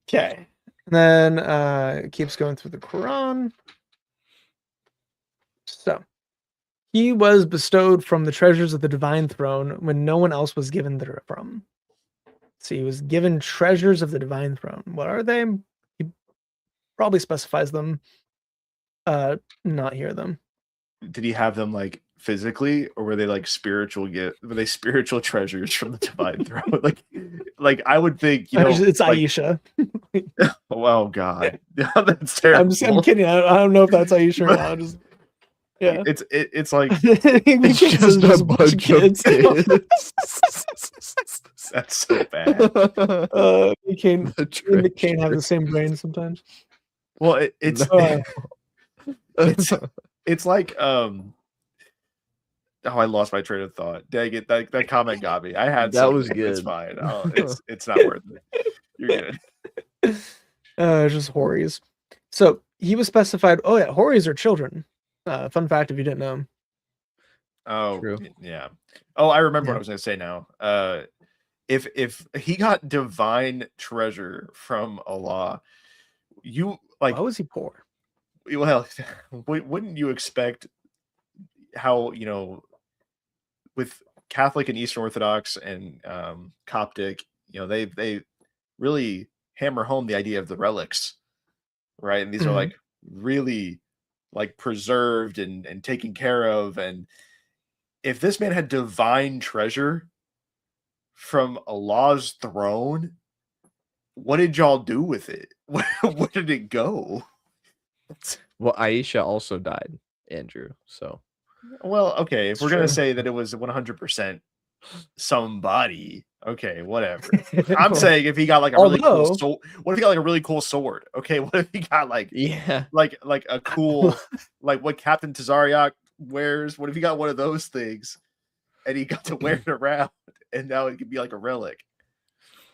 Okay. And then it keeps going through the Quran. So he was bestowed from the treasures of the divine throne when no one else was given therefrom. So he was given treasures of the divine throne. What are they? He probably specifies them. Not hear them. Did he have them like physically, or were they like spiritual were they spiritual treasures from the divine throne? like I would think, It's like, Aisha. oh god. That's terrible. I'm kidding. I don't know if that's Aisha or not. Yeah. It's like It's just a bunch of kids. That's so bad. McCain have the same brain sometimes. Well, it's like I lost my train of thought. Dang it, that comment got me. I had that was good. good. It's fine. Oh, it's not worth it. You're good. Just Horis. So he was specified. Oh yeah, Horis are children. Fun fact if you didn't know. Oh, true. Yeah. Oh, I remember what I was going to say now. If he got divine treasure from Allah, you like. Why was he poor? Well, wouldn't you expect how, with Catholic and Eastern Orthodox and Coptic, they really hammer home the idea of the relics, right? And these are like really like preserved and taken care of. And if this man had divine treasure from Allah's throne, what did y'all do with it? Where did it go? Well, Aisha also died, Andrew. So, well, okay, if we're true. gonna say that it was 100% somebody, okay, whatever. I'm saying if he got like a really cool sword, what if he got like a really cool sword? Okay, what if he got like like a cool like what Captain Tazariak wears? What if he got one of those things and he got to wear it around and now it could be like a relic?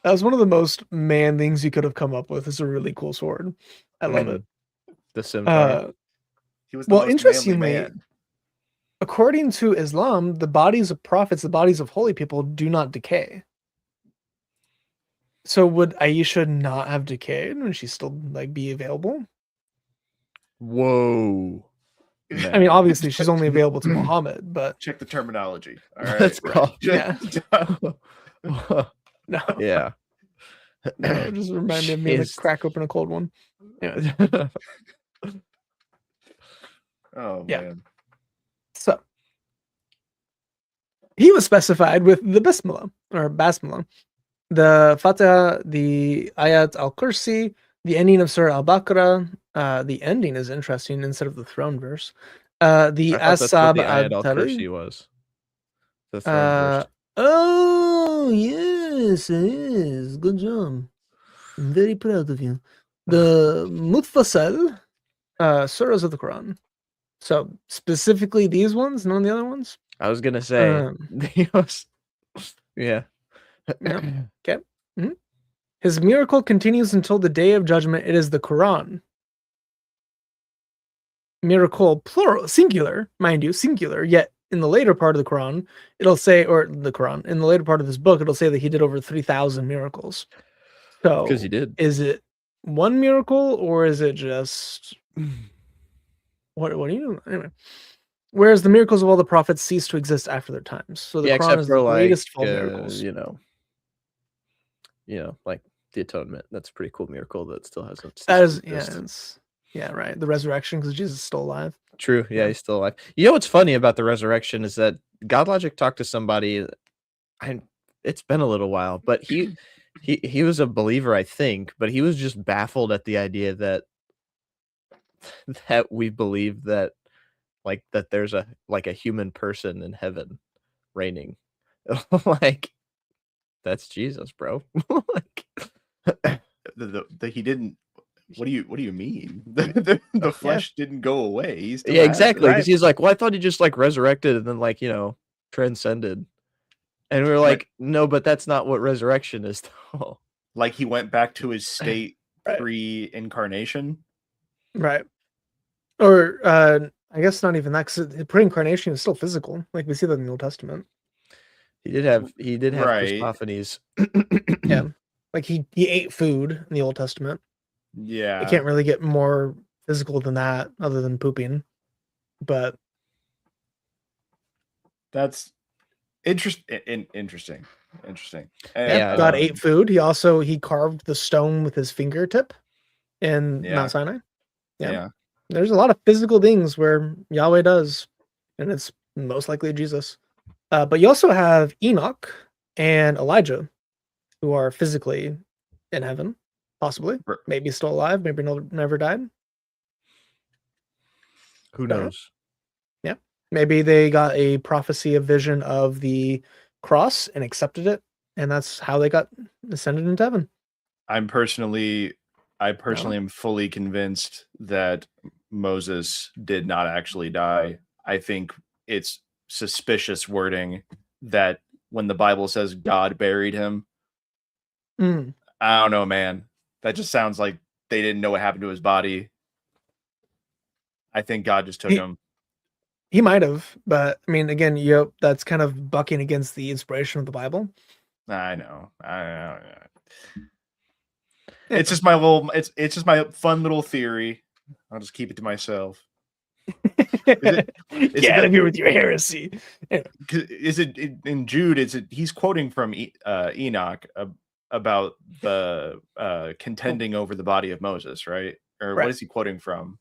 That was one of the most man things you could have come up with. Is a really cool sword. I love it. The scimitar. He was the most interestingly, manly man. According to Islam, the bodies of prophets, the bodies of holy people, do not decay. So would Aisha not have decayed when she still like be available? Whoa. I mean, obviously she's only available to Muhammad, but check the terminology. All right. Let's go. Yeah. No. Yeah. No, just remind me of me to crack open a cold one. Yeah. Oh yeah. Man. So he was specified with the Bismillah or Basmala, the Fatiha, the Ayat al-Kursi, the ending of Surah al-Baqarah. The ending is interesting instead of the throne verse. The Asab Ayat al-Kursi was. The throne verse. Oh yes, it is. Good job. I'm very proud of you. The Mutfasal surahs of the Quran. So specifically these ones, none of the other ones. I was gonna say, yeah. Okay. Mm-hmm. His miracle continues until the day of judgment. It is the Quran. Miracle, plural, singular, mind you, singular. Yet in the later part of the Quran, it'll say, or the Quran, in the later part of this book, it'll say that he did over 3,000 miracles. So, because he did. Is it one miracle or is it just what do you anyway? Whereas the miracles of all the prophets cease to exist after their times. So the Quran is the greatest of all miracles. You know, like the atonement. That's a pretty cool miracle that still hasn't. That is, right. The resurrection because Jesus is still alive. True. Yeah, he's still alive. You know what's funny about the resurrection is that GodLogic talked to somebody. It's been a little while, but he was a believer, I think, but he was just baffled at the idea that we believe that that there's a human person in heaven reigning. Like that's Jesus, bro. He didn't. What do you mean? The flesh didn't go away. He's still exactly. Because he's like, well, I thought he just resurrected and then transcended. And we were like, no, but that's not what resurrection is, though. Like he went back to his state pre-incarnation. Right. Or I guess not even that, because the pre-incarnation is still physical. Like we see that in the Old Testament. He did have Right. Christophanies. Yeah. Like he ate food in the Old Testament. Yeah. It can't really get more physical than that, other than pooping. But that's interesting. Interesting. yeah, God ate food. He carved the stone with his fingertip in Mount Sinai. Yeah. There's a lot of physical things where Yahweh does, and it's most likely Jesus. But you also have Enoch and Elijah, who are physically in heaven, possibly. Maybe still alive, maybe never died. Who knows? Yeah. Maybe they got a prophecy, a vision of the cross and accepted it, and that's how they got ascended into heaven. I personally am fully convinced that Moses did not actually die. I think it's suspicious wording that when the Bible says God buried him. I don't know, man. That just sounds like they didn't know what happened to his body. I think God just took him. He might have, but I mean, again, that's kind of bucking against the inspiration of the Bible. I know. It's just my little. It's just my fun little theory. I'll just keep it to myself. Get out of here with your heresy. Is it in Jude? He's quoting from Enoch about the contending over the body of Moses, right? Or what is he quoting from?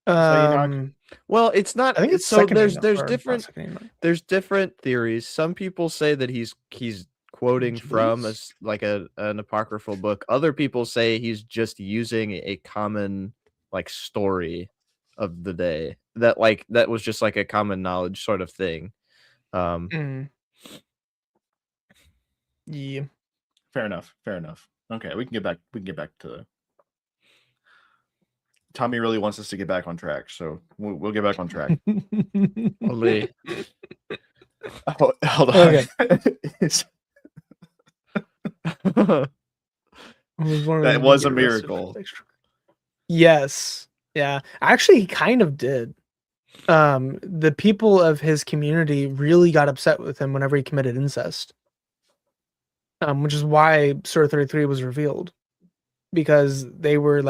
Well, it's not. I think it's so. There's different theories. Some people say that he's quoting from an apocryphal book. Other people say he's just using a common story of the day that was just like a common knowledge sort of thing. Yeah. Fair enough. Okay, we can get back to the. Tommy really wants us to get back on track, so we'll get back on track. Hold on. Okay. That was a miracle. Yes. Yeah. Actually, he kind of did. The people of his community really got upset with him whenever he committed incest. Which is why Surah 33 was revealed. Because they were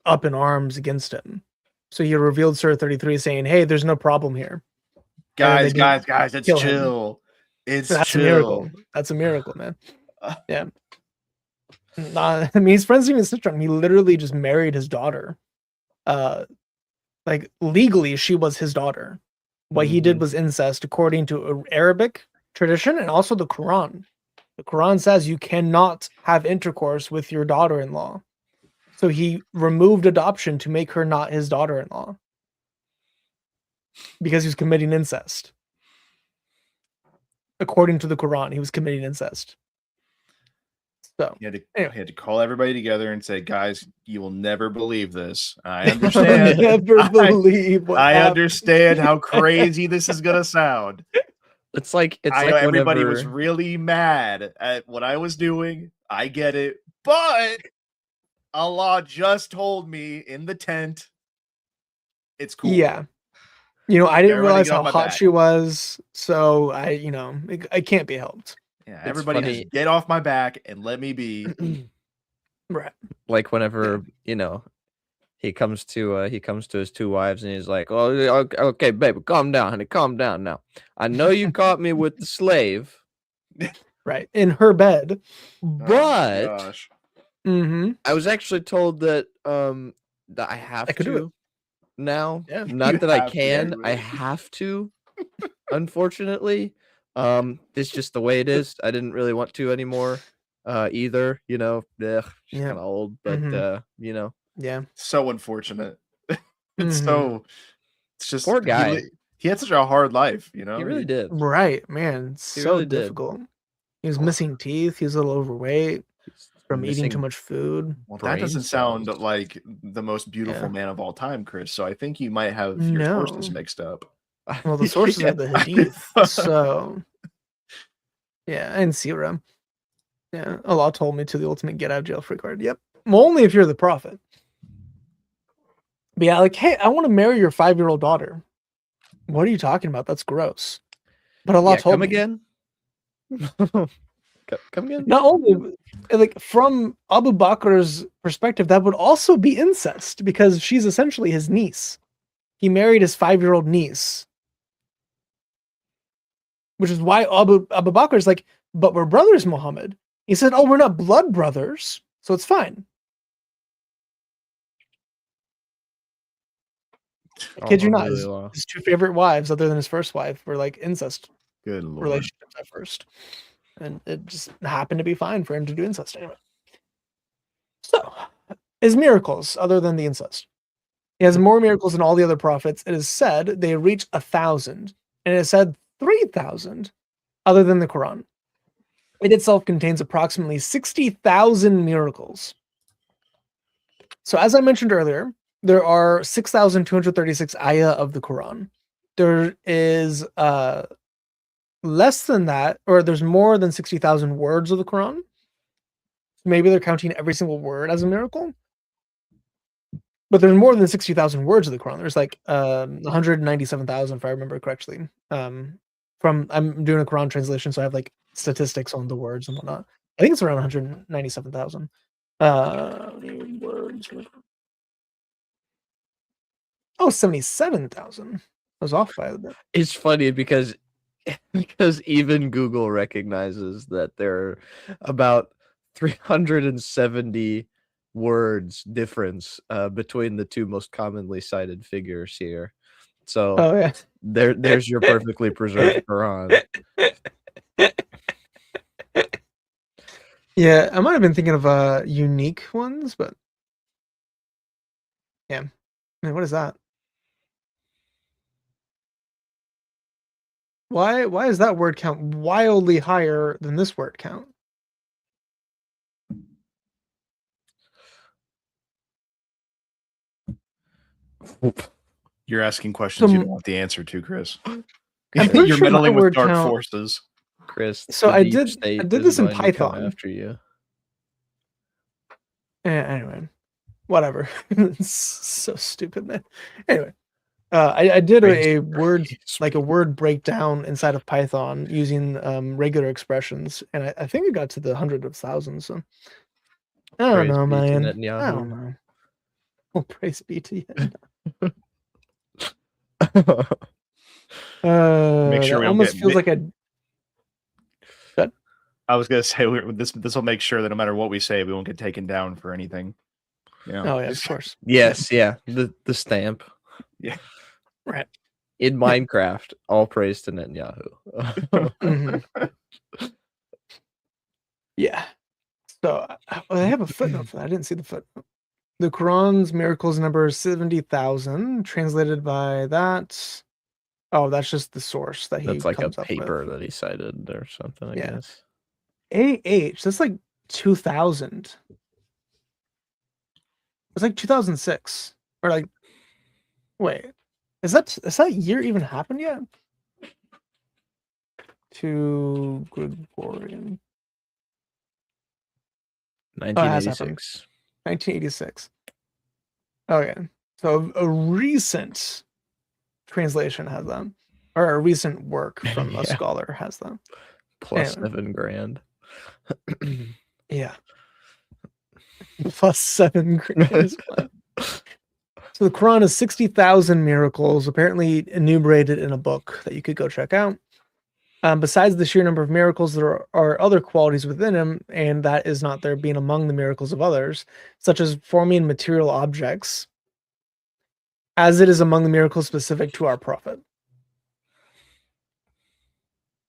up in arms against him. So he revealed Surah 33 saying, hey, there's no problem here. Guys, it's chill. That's chill. A miracle. That's a miracle, man. Yeah. I mean, his friends even snitched on him. He literally just married his daughter. Legally, she was his daughter. What he did was incest according to Arabic tradition and also the Quran. The Quran says you cannot have intercourse with your daughter-in-law. So he removed adoption to make her not his daughter-in-law. Because he was committing incest. According to the Quran, he was committing incest. So he had to call everybody together and say, guys, you will never believe this. I understand. I understand how crazy this is gonna sound. It's like everybody was really mad at what I was doing. I get it, but Allah just told me in the tent, it's cool. Yeah. I didn't realize how hot she was, so it can't be helped. Yeah, everybody just get off my back and let me be. Right. Like whenever, he comes to his two wives and he's like, "Oh, okay, baby, calm down, honey, calm down now. I know you caught me with the slave." Right. In her bed. But I was actually told that that I have to now. Yeah. Not that I can, I have to. Unfortunately. It's just the way it is. I didn't really want to anymore. Either, she's kind of old, but Yeah. So unfortunate. It's just poor guy. He had such a hard life, He really did. Right, man. It's so really difficult. He was missing teeth. He was a little overweight from eating too much food. Well, that doesn't sound like the most beautiful man of all time, Chris. So I think you might have your sources mixed up. Well, the sources are the Hadith. So, yeah, and Sirah. Yeah, Allah told me to the ultimate get out of jail free card. Yep. Well, only if you're the prophet. But yeah, like, hey, I want to marry your 5-year-old daughter. What are you talking about? That's gross. But Allah told come me. again. Come again. Not only like from Abu Bakr's perspective, that would also be incest because she's essentially his niece. He married his 5-year-old niece, which is why Abu Bakr is like, but we're brothers, Muhammad. He said, oh, we're not blood brothers, so it's fine. I kid you not, his 2 favorite wives, other than his first wife, were like incest relationships at first. And it just happened to be fine for him to do incest anyway. So, his miracles, other than the incest. He has more miracles than all the other prophets. It is said they reach 1,000, and it is said 3,000 other than the Quran. It itself contains approximately 60,000 miracles. So, as I mentioned earlier, there are 6,236 ayah of the Quran. There is less than that, or there's more than 60,000 words of the Quran. Maybe they're counting every single word as a miracle. But there's more than 60,000 words of the Quran. There's like 197,000, if I remember correctly. I'm doing a Quran translation, so I have like statistics on the words and whatnot. I think it's around 197,000 words. Oh, 77,000. I was off by a bit. It's funny because even Google recognizes that there are about 370 words difference between the two most commonly cited figures here. So yeah. there's your perfectly preserved Quran. Yeah, I might have been thinking of unique ones, but yeah. I mean, what is that? Why is that word count wildly higher than this word count? You're asking questions you don't want the answer to, Chris. You're sure meddling with dark forces, Chris. So I did this in Python. After you. Anyway, whatever. It's so stupid, man. Anyway, I did a word breakdown inside of Python using regular expressions, and I think it got to the hundred of thousands. So I don't know, man. I don't know. Well, praise be to you. Make sure we almost feels like a. I was gonna say this will make sure that no matter what we say, we won't get taken down for anything. Yeah. Oh yeah, of course. Yes, yeah. The stamp. Yeah. Right. In Minecraft, all praise to Netanyahu. Mm-hmm. Yeah. So I have a footnote for that. I didn't see the footnote. The Quran's miracles number 70,000, translated by that. Oh, that's just the source that he. That's like comes a paper up with. that he cited or something. I guess. That's like 2000. It's like 2006 or like. Wait, is that year even happened yet? To Gregorian. 1986. 1986. Okay, so a recent translation has them, or a recent work from a scholar has them. Plus $7,000. Yeah. Plus $7,000. So the Quran is 60,000 miracles, apparently enumerated in a book that you could go check out. Besides the sheer number of miracles, there are other qualities within him, and that is not there being among the miracles of others, such as forming material objects, as it is among the miracles specific to our prophet.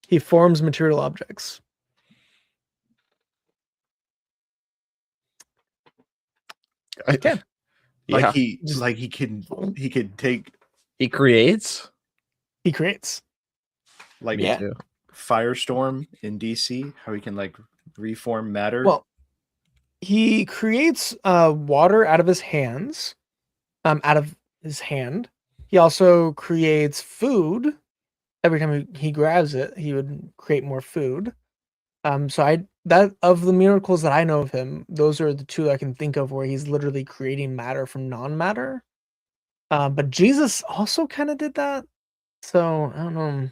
He forms material objects. Okay. Like he could take. He creates. He creates. Like Firestorm in DC, how he can like reform matter. Well, he creates water out of his hands, out of his hand. He also creates food. Every time he grabs it, he would create more food. So that of the miracles that I know of him, those are the two I can think of where he's literally creating matter from non-matter. But Jesus also kind of did that. So I don't know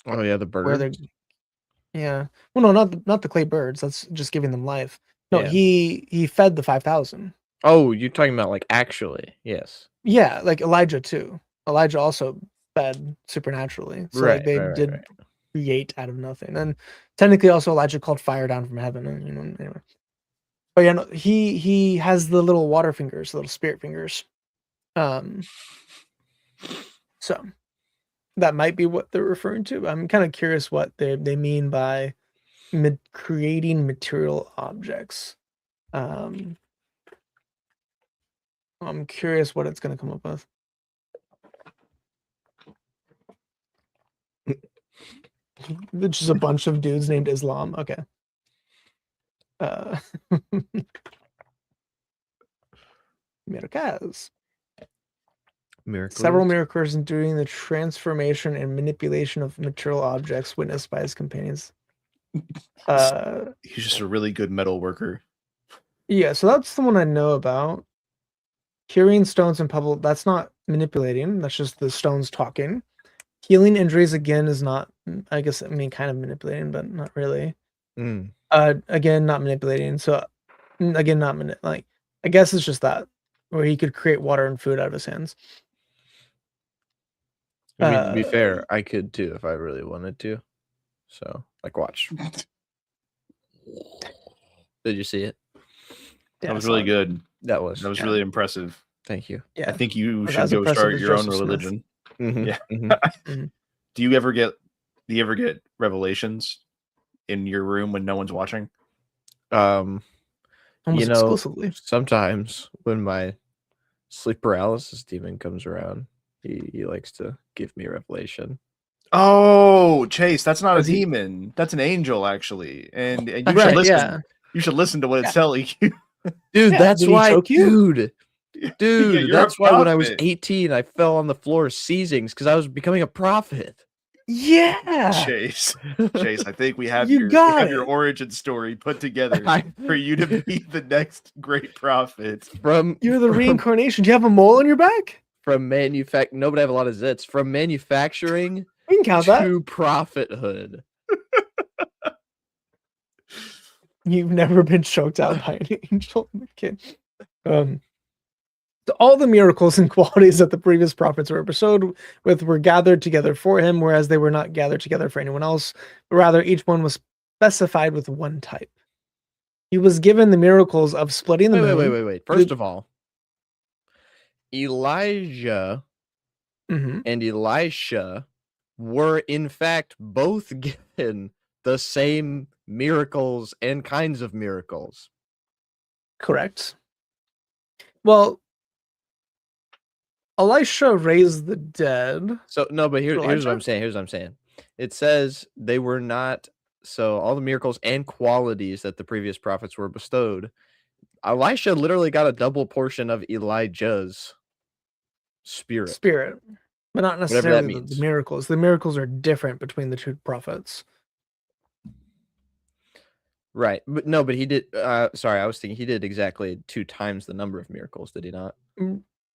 Oh yeah, the where they're. birds. Yeah. Well, no, not the clay birds. That's just giving them life. No, Yeah. he fed the 5,000. Oh, you're talking about like actually? Yes. Yeah, like Elijah too. Elijah also fed supernaturally. So like Right. they Right. Right. did Right. create out of nothing. And technically also Elijah called fire down from heaven. And, anyway. But yeah, no, he has the little water fingers, the little spirit fingers. So that might be what they're referring to. I'm kind of curious what they mean by creating material objects. I'm curious what it's going to come up with. It's just a bunch of dudes named Islam. Okay. Miracles. Several miracles in doing the transformation and manipulation of material objects witnessed by his companions. He's just a really good metal worker. Yeah, so that's the one I know about. Curing stones in public, that's not manipulating. That's just the stones talking. Healing injuries, again, is not, I guess, I mean, kind of manipulating, but not really. Again, not manipulating. So, again, not like, I guess it's just that, where he could create water and food out of his hands. I mean, to be fair, I could too if I really wanted to. So, like, watch. Did you see it? That was really good. That was really impressive. Thank you. Yeah. I think you should go start your own religion. Yeah. Do you ever get revelations in your room when no one's watching? Almost exclusively. Sometimes when my sleep paralysis demon comes around, he likes to give me a revelation. Oh, Chase, that's not a demon. That's an angel, actually. And you should listen. Yeah. You should listen to what it's telling you. Dude, that's why, dude, that's why when I was 18, I fell on the floor of because I was becoming a prophet. Yeah, Chase, I think we have your origin story put together for you to be the next great prophet. You're the reincarnation. Do you have a mole on your back? From no, but I have a lot of zits. From manufacturing we can count to prophethood. You've never been choked out by an angel, kid. So all the miracles and qualities that the previous prophets were bestowed with were gathered together for him, whereas they were not gathered together for anyone else, but rather each one was specified with one type. He was given the miracles of splitting the moon. Wait. First of all, Elijah and Elisha were in fact both given the same miracles and kinds of miracles. Correct. Well, Elisha raised the dead. So no, but here's what I'm saying. It says they were not, so all the miracles and qualities that the previous prophets were bestowed, Elisha literally got a double portion of Elijah's spirit, but not necessarily the miracles. The miracles are different between the two prophets. Right. But no, but he did, sorry, I was thinking he did exactly 2 times the number of miracles, did he not?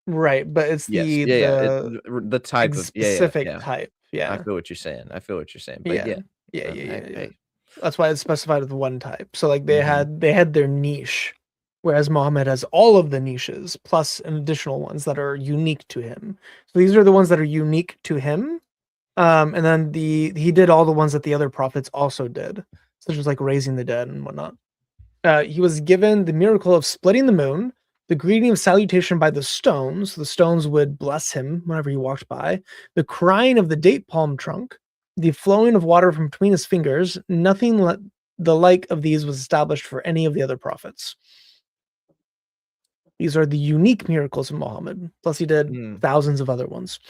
Right, but it's the type of specific type. Yeah, I feel what you're saying. But yeah. That's why it's specified with one type. So like they had their niche, whereas Muhammad has all of the niches plus an additional ones that are unique to him. So these are the ones that are unique to him, and then he did all the ones that the other prophets also did, such as like raising the dead and whatnot. He was given the miracle of splitting the moon, the greeting of salutation by the stones. The stones would bless him whenever he walked by. The crying of the date palm trunk, the flowing of water from between his fingers. Nothing the like of these was established for any of the other prophets. These are the unique miracles of Muhammad. Plus he did thousands of other ones.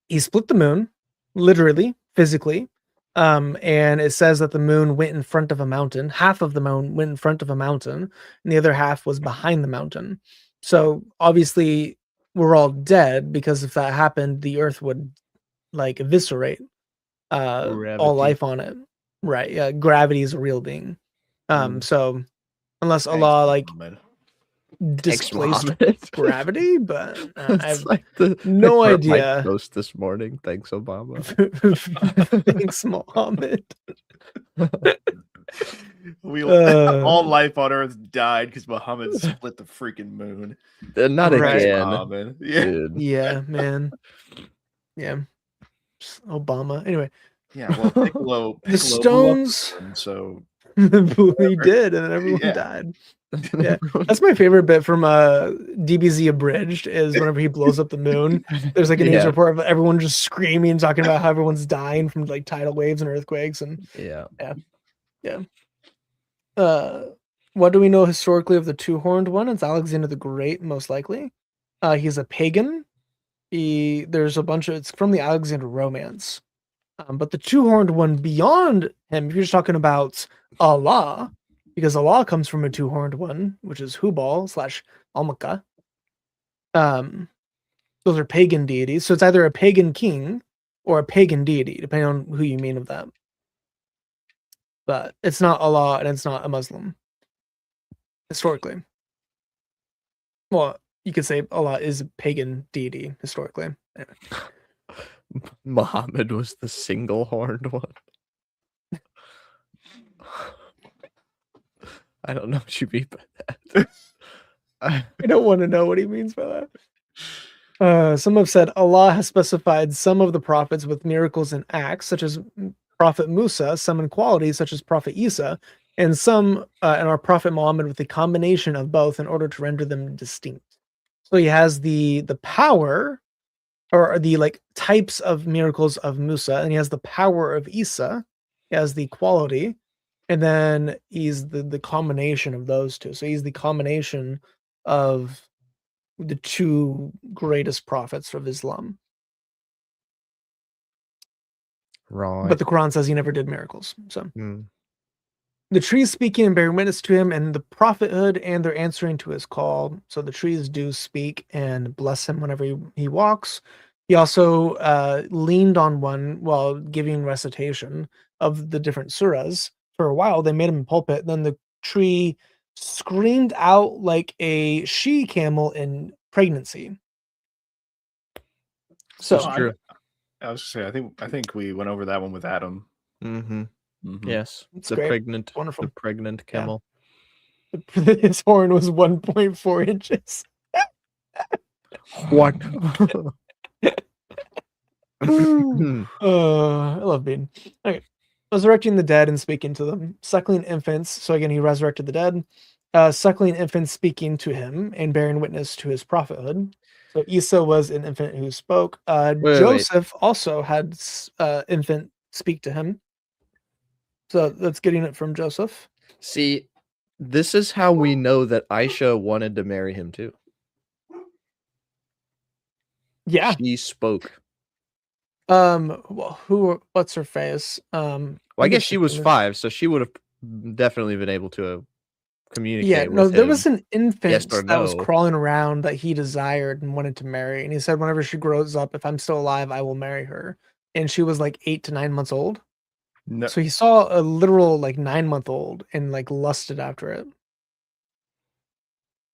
He split the moon, literally, physically. And it says that the moon went in front of a mountain. Half of the moon went in front of a mountain, and the other half was behind the mountain. So obviously, we're all dead because if that happened, the earth would like eviscerate all life on it. Right? Yeah, gravity is a real being. So unless Allah displaced Mohammed. gravity, but I It's have like the no current Mike idea. post this morning. Thanks, Obama. Thanks, Mohammed. All life on Earth died because Muhammad split the freaking moon. Not Right. again, Muhammad. Yeah. dude. Yeah, man. Yeah. Obama. Anyway, Yeah. Well, Piccolo the blew up the stones. moon, so He did, and then everyone Yeah. died. Yeah, that's my favorite bit from DBZ Abridged is whenever he blows up the moon. There's like a news report of everyone just screaming, talking about how everyone's dying from like tidal waves and earthquakes, and Yeah. What do we know historically of the two-horned one? It's Alexander the Great, most likely. He's a pagan. There's a bunch of it's from the Alexander Romance. But the two-horned one beyond him, if you're just talking about Allah, because Allah comes from a two-horned one, which is Hubal / Almaka. Those are pagan deities. So it's either a pagan king or a pagan deity, depending on who you mean of that. But it's not Allah and it's not a Muslim. Historically. Well, you could say Allah is a pagan deity, historically. Anyway. Muhammad was the single-horned one. I don't know what you mean by that. I don't want to know what he means by that. Some have said Allah has specified some of the prophets with miracles and acts, such as Prophet Musa, some in qualities, such as Prophet Isa, and some and our Prophet Muhammad with a combination of both in order to render them distinct. So he has the power, or the like types of miracles of Musa, and he has the power of Isa. He has the quality, and then he's the combination of those two. So he's the combination of the two greatest prophets of Islam. Right. But the Quran says he never did miracles. So the trees speaking and bearing witness to him, and the prophethood, and they're answering to his call. So the trees do speak and bless him whenever he walks. He also leaned on one while giving recitation of the different surahs. For a while, they made him pulpit. Then the tree screamed out like a she camel in pregnancy. So That's true. I was gonna say, I think we went over that one with Adam. Yes, it's the great. pregnant, Wonderful. the pregnant camel. Yeah. His horn was 1.4 inches. What? I love Bean. Okay. Resurrecting the dead and speaking to them. Suckling infants. So again, he resurrected the dead. Suckling infants speaking to him and bearing witness to his prophethood. So Isa was an infant who spoke. Joseph also had infant speak to him. So that's getting it from Joseph. See, this is how we know that Aisha wanted to marry him too. Yeah. She spoke. Well, what's her face? Well, I guess she was 5, so she would have definitely been able to communicate. Yeah, no, with there him. was an infant Yes or that was no. crawling around that he desired and wanted to marry, and he said, "Whenever she grows up, if I'm still alive, I will marry her." And she was like 8 to 9 months old. No, So he saw a literal like 9-month-old and like lusted after it.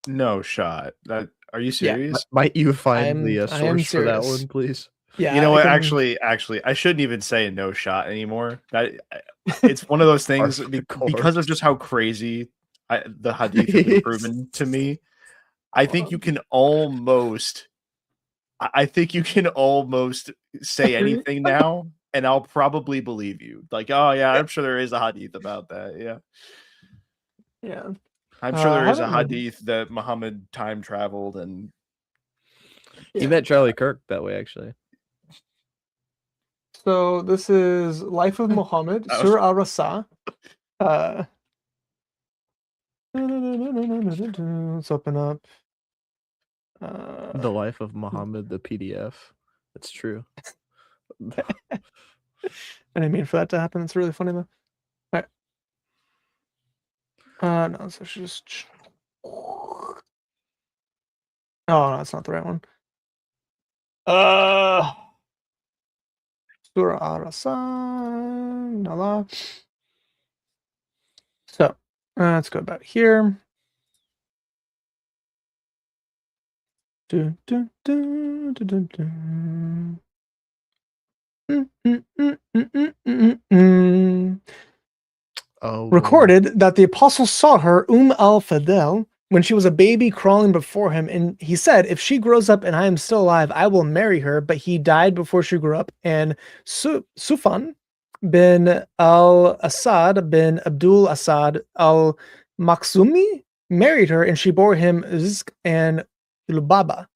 no shot. That are you Yeah. serious? Might you find I the am source for that serious. one, please? Yeah, You know what? I can- Actually, I shouldn't even say no shot anymore. It's one of those things because of just how crazy the hadith have been proven to me. I think you can almost. I think you can almost say anything now, and I'll probably believe you. Like, oh yeah, I'm sure there is a hadith about that. Yeah, yeah. I'm sure there is a haven't- hadith that Muhammad time traveled and He met Charlie Kirk that way, actually. So this is Life of Muhammad, Surah Al-Rasa. Let's open up. The Life of Muhammad, the PDF. That's true. I didn't mean for that to happen. It's really funny though. All right. No, so she just. Oh no, that's not the right one. Surah Al-Rasa. So let's go back here. Dun, dun, dun, dun, dun, dun. Mm, mm, mm, mm, mm, mm, mm. Oh, Recorded that the apostle saw her, al-Fadl, when she was a baby crawling before him, and he said, if she grows up and I am still alive, I will marry her, but he died before she grew up, and Sufan bin al-Assad bin Abdul Assad al-Maksumi married her, and she bore him Rizq and Lubaba.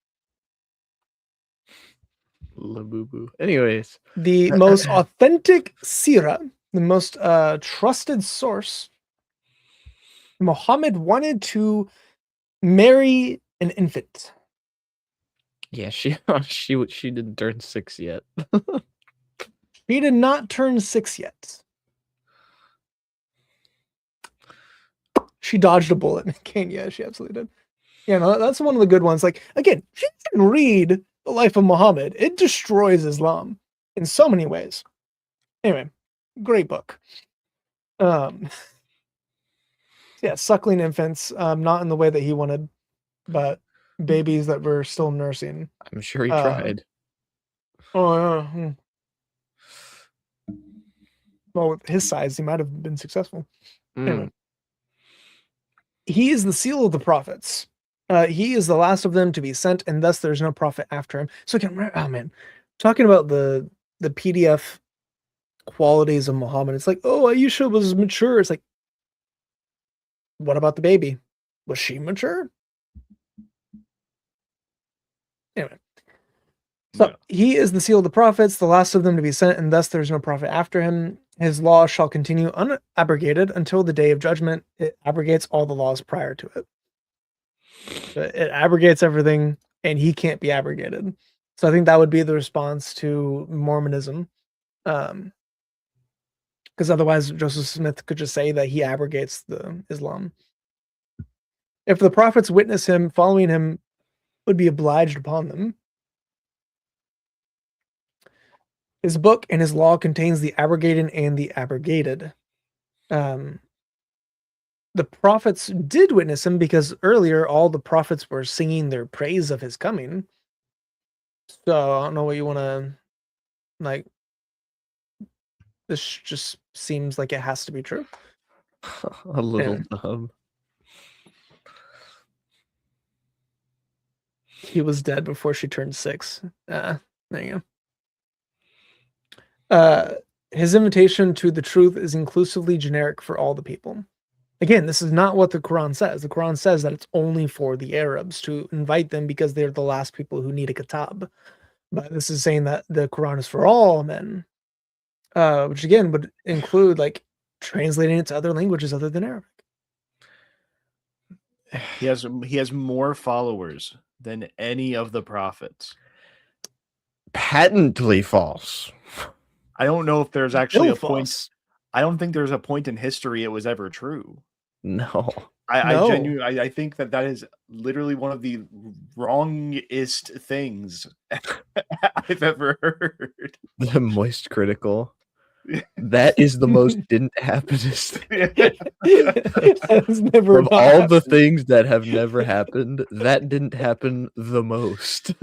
Labubu. Anyways, The most authentic seerah, the most trusted source, Muhammad wanted to marry an infant. yeah, she didn't turn 6 yet. She did not turn 6 yet. She dodged a bullet in Kenya. She absolutely did. Yeah, no, that's one of the good ones. Like, again, you can read The Life of Muhammad. It destroys Islam in so many ways. Anyway, great book. Yeah, suckling infants, not in the way that he wanted, but babies that were still nursing. I'm sure he tried. Oh, yeah. Well, with his size, he might have been successful. Anyway. He is the seal of the prophets. He is the last of them to be sent, and thus there's no prophet after him. So again, oh man, talking about the PDF qualities of Muhammad, it's like, oh, Aisha was mature. It's like, what about the baby? Was she mature? Anyway. So he is the seal of the prophets, the last of them to be sent, and thus there's no prophet after him. His law shall continue unabrogated until the day of judgment. It abrogates all the laws prior to it. But it abrogates everything, and he can't be abrogated. So I think that would be the response to Mormonism. Because otherwise Joseph Smith could just say that he abrogates the Islam. If the prophets witness him, following him would be obliged upon them. His book and his law contains the abrogated and the abrogated. The prophets did witness him because earlier all the prophets were singing their praise of his coming. So I don't know what you want to like. This just seems like it has to be true. A little dumb. He was dead before she turned 6. There you go. His invitation to the truth is inclusively generic for all the people. Again, this is not what the Quran says. The Quran says that it's only for the Arabs to invite them because they're the last people who need a kitab. But this is saying that the Quran is for all men, which again would include like translating it to other languages other than Arabic. He has more followers than any of the prophets. Patently false. I don't know if there's actually a point. I don't think there's a point in history it was ever true. No. I think that is literally one of the wrongest things I've ever heard. The moist critical. That is the most didn't happenest. Of all the things that have never happened, that didn't happen the most.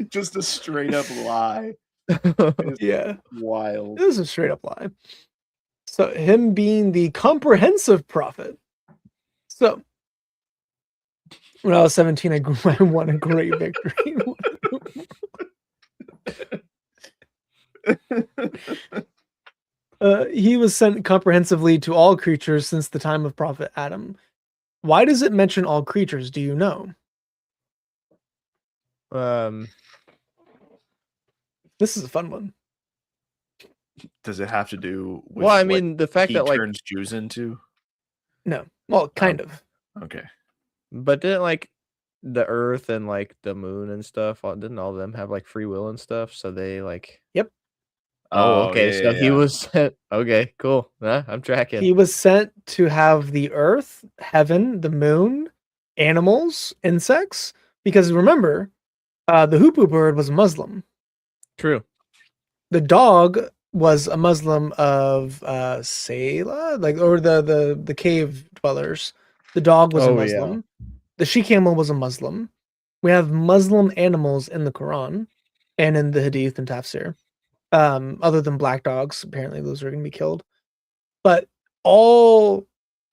Just a straight up lie. Yeah. Wild. This is a straight up lie. So him being the comprehensive prophet. So when I was 17, I won a great victory. He was sent comprehensively to all creatures since the time of Prophet Adam. Why does it mention all creatures? Do you know? This is a fun one. Does it have to do with well, I mean, the fact that like turns Jews into? No. Well, kind of. Okay. But didn't like the earth and like the moon and stuff, didn't all of them have like free will and stuff? So they like Yep. Oh, okay. So he was sent. Okay, cool. I'm tracking. He was sent to have the earth, heaven, the moon, animals, insects. Because remember, the hoopoe bird was a Muslim. True. The dog was a Muslim of Sayla, like, or the cave dwellers. The dog was a Muslim. the she-camel was a Muslim. We have Muslim animals in the Quran and in the Hadith and Tafsir. Other than black dogs, apparently those are going to be killed. But all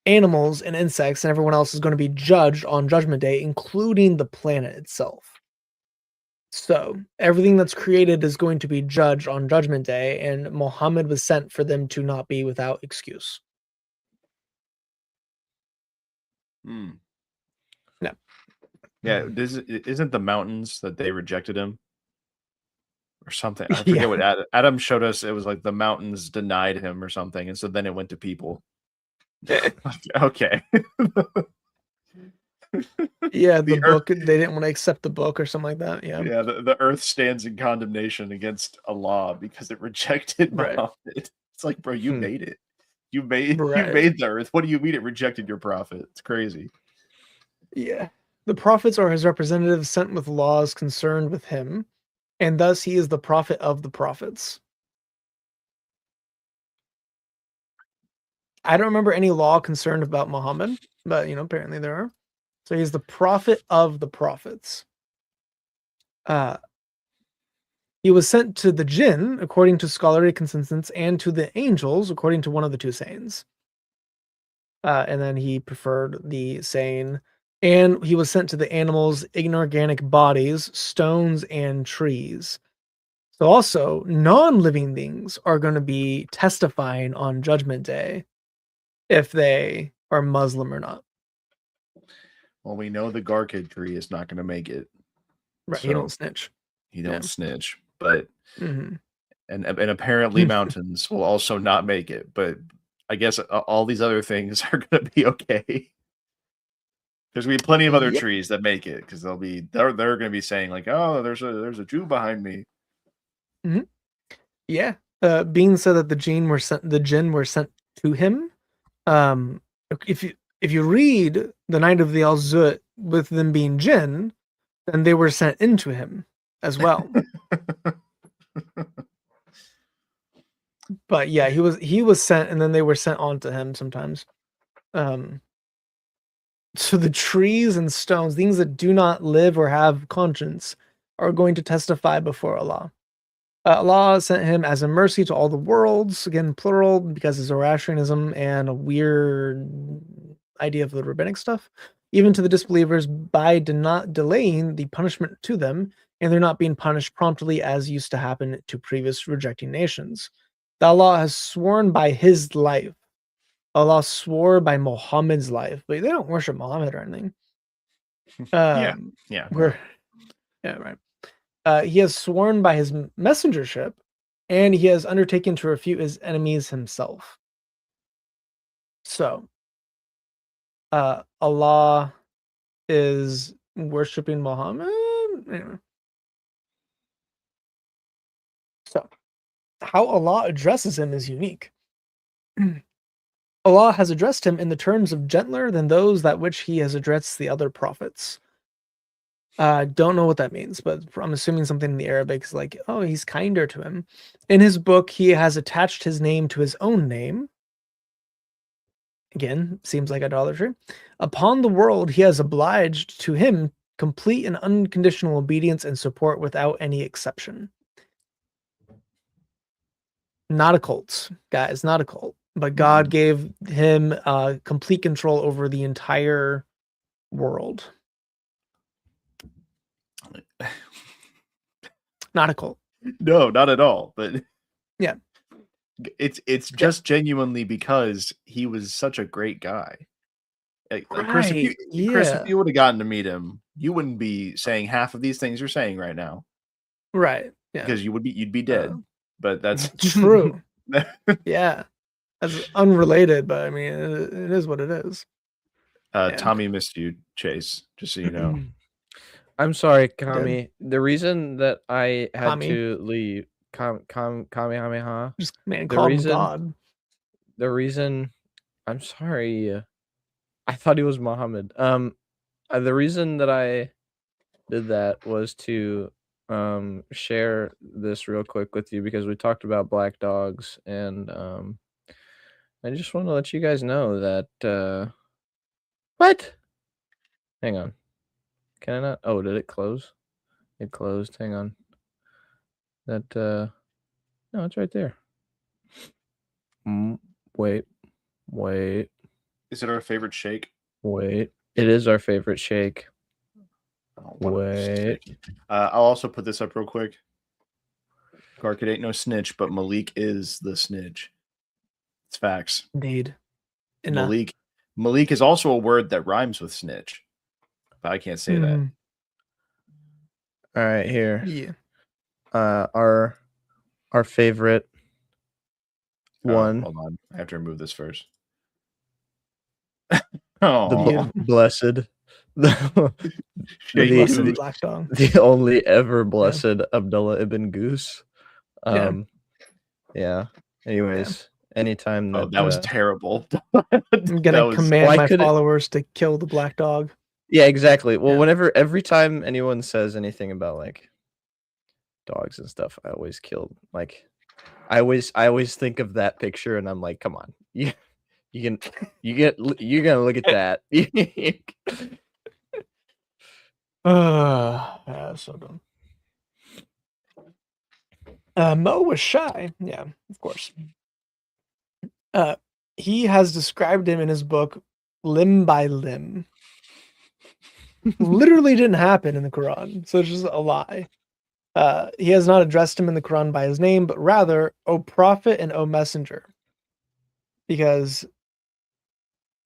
animals and insects and everyone else is going to be judged on Judgment Day, including the planet itself. So everything that's created is going to be judged on Judgment Day, and Muhammad was sent for them to not be without excuse. Hmm. No. Yeah, isn't the mountains that they rejected him or something? I forget what Adam showed us. It was like the mountains denied him or something, and so then it went to people. Okay. Yeah, the book, they didn't want to accept the book or something like that. Yeah. Yeah, the earth stands in condemnation against Allah because it rejected Muhammad. It's like, bro, you made it. You made the earth. What do you mean it rejected your prophet? It's crazy. Yeah. The prophets are his representatives sent with laws concerned with him, and thus he is the prophet of the prophets. I don't remember any law concerned about Muhammad, but apparently there are. So he's the prophet of the prophets. He was sent to the jinn, according to scholarly consensus, and to the angels, according to one of the two sayings. And then he preferred the saying, and he was sent to the animals, inorganic bodies, stones, and trees. So also, non-living things are going to be testifying on Judgment Day if they are Muslim or not. Well, we know the Garkid tree is not going to make it. Right, so he don't snitch. He don't snitch, but and apparently mountains will also not make it. But I guess all these other things are going to be okay. There's going to be plenty of other trees that make it because they're going to be saying like, oh, there's a Jew behind me. Mm-hmm. Yeah, being said that the jinn were sent to him. If you read the Night of the Al-Zut with them being jinn, then they were sent into him as well. But yeah, he was sent, and then they were sent on to him sometimes. So the trees and stones, things that do not live or have conscience, are going to testify before Allah. Allah sent him as a mercy to all the worlds, again plural because of Zoroastrianism and a weird idea of the rabbinic stuff, even to the disbelievers by not delaying the punishment to them, and they're not being punished promptly as used to happen to previous rejecting nations. The Allah has sworn by his life. Allah swore by Muhammad's life, but they don't worship Muhammad or anything. Yeah, right. He has sworn by his messengership, and he has undertaken to refute his enemies himself. So, Allah is worshiping Muhammad. Anyway. So, how Allah addresses him is unique. Allah has addressed him in the terms of gentler than those that which he has addressed the other prophets. Don't know what that means, but I'm assuming something in the Arabic is like, oh, he's kinder to him. In his book, he has attached his name to his own name. Again, seems like idolatry. Upon the world, he has obliged to him complete and unconditional obedience and support without any exception. Not a cult, guys, not a cult. But God gave him complete control over the entire world. Not a cult. No, not at all. But yeah, it's just genuinely because he was such a great guy. Like, Chris, if you would have gotten to meet him, you wouldn't be saying half of these things you're saying right now. Right. Yeah. Because you'd be dead. But that's true. Yeah. That's unrelated, but I mean, it is what it is. Tommy missed you, Chase, just so you know. I'm sorry, Kami. The reason that I had to leave, Kamehameha. Just call him God. The reason, I'm sorry. I thought he was Muhammad. The reason that I did that was to share this real quick with you because we talked about black dogs, and I just want to let you guys know that what? Hang on. Can I not? Oh, did it close? It closed. Hang on. That no, it's right there. Wait. Is it our favorite shake? Wait. It is our favorite shake. Oh, wait. I'll also put this up real quick. Garkit ain't no snitch, but Malik is the snitch. It's facts. Indeed. Malik is also a word that rhymes with snitch. But I can't say that. All right, here. Yeah. Our favorite one. Hold on. I have to remove this first. The blessed. The Black Dog. The only ever blessed Abdullah ibn Goose. Yeah. Anyways, anytime that that was terrible. I'm gonna command my followers to kill the black dog. Yeah, exactly. Well, every time anyone says anything about like dogs and stuff, I always kill. Like, I always think of that picture, and I'm like, come on, you're gonna look at that. So dumb. Mo was shy. Yeah, of course. He has described him in his book limb by limb. Literally didn't happen in the Quran, so it's just a lie. He has not addressed him in the Quran by his name, but rather, O Prophet and O Messenger. Because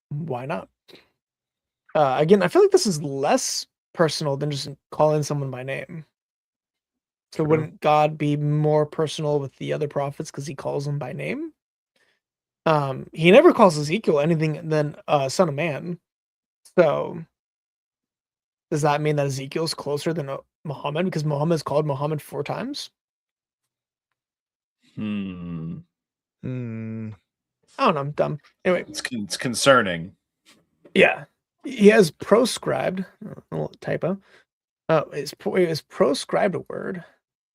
why not? Again, I feel like this is less personal than just calling someone by name. So wouldn't God be more personal with the other prophets because he calls them by name? He never calls Ezekiel anything than son of man. So does that mean that Ezekiel's closer than Muhammad because Muhammad is called Muhammad 4 times? I don't know. I'm dumb. Anyway, it's concerning. Yeah, he has proscribed. A little typo. Oh, is proscribed a word?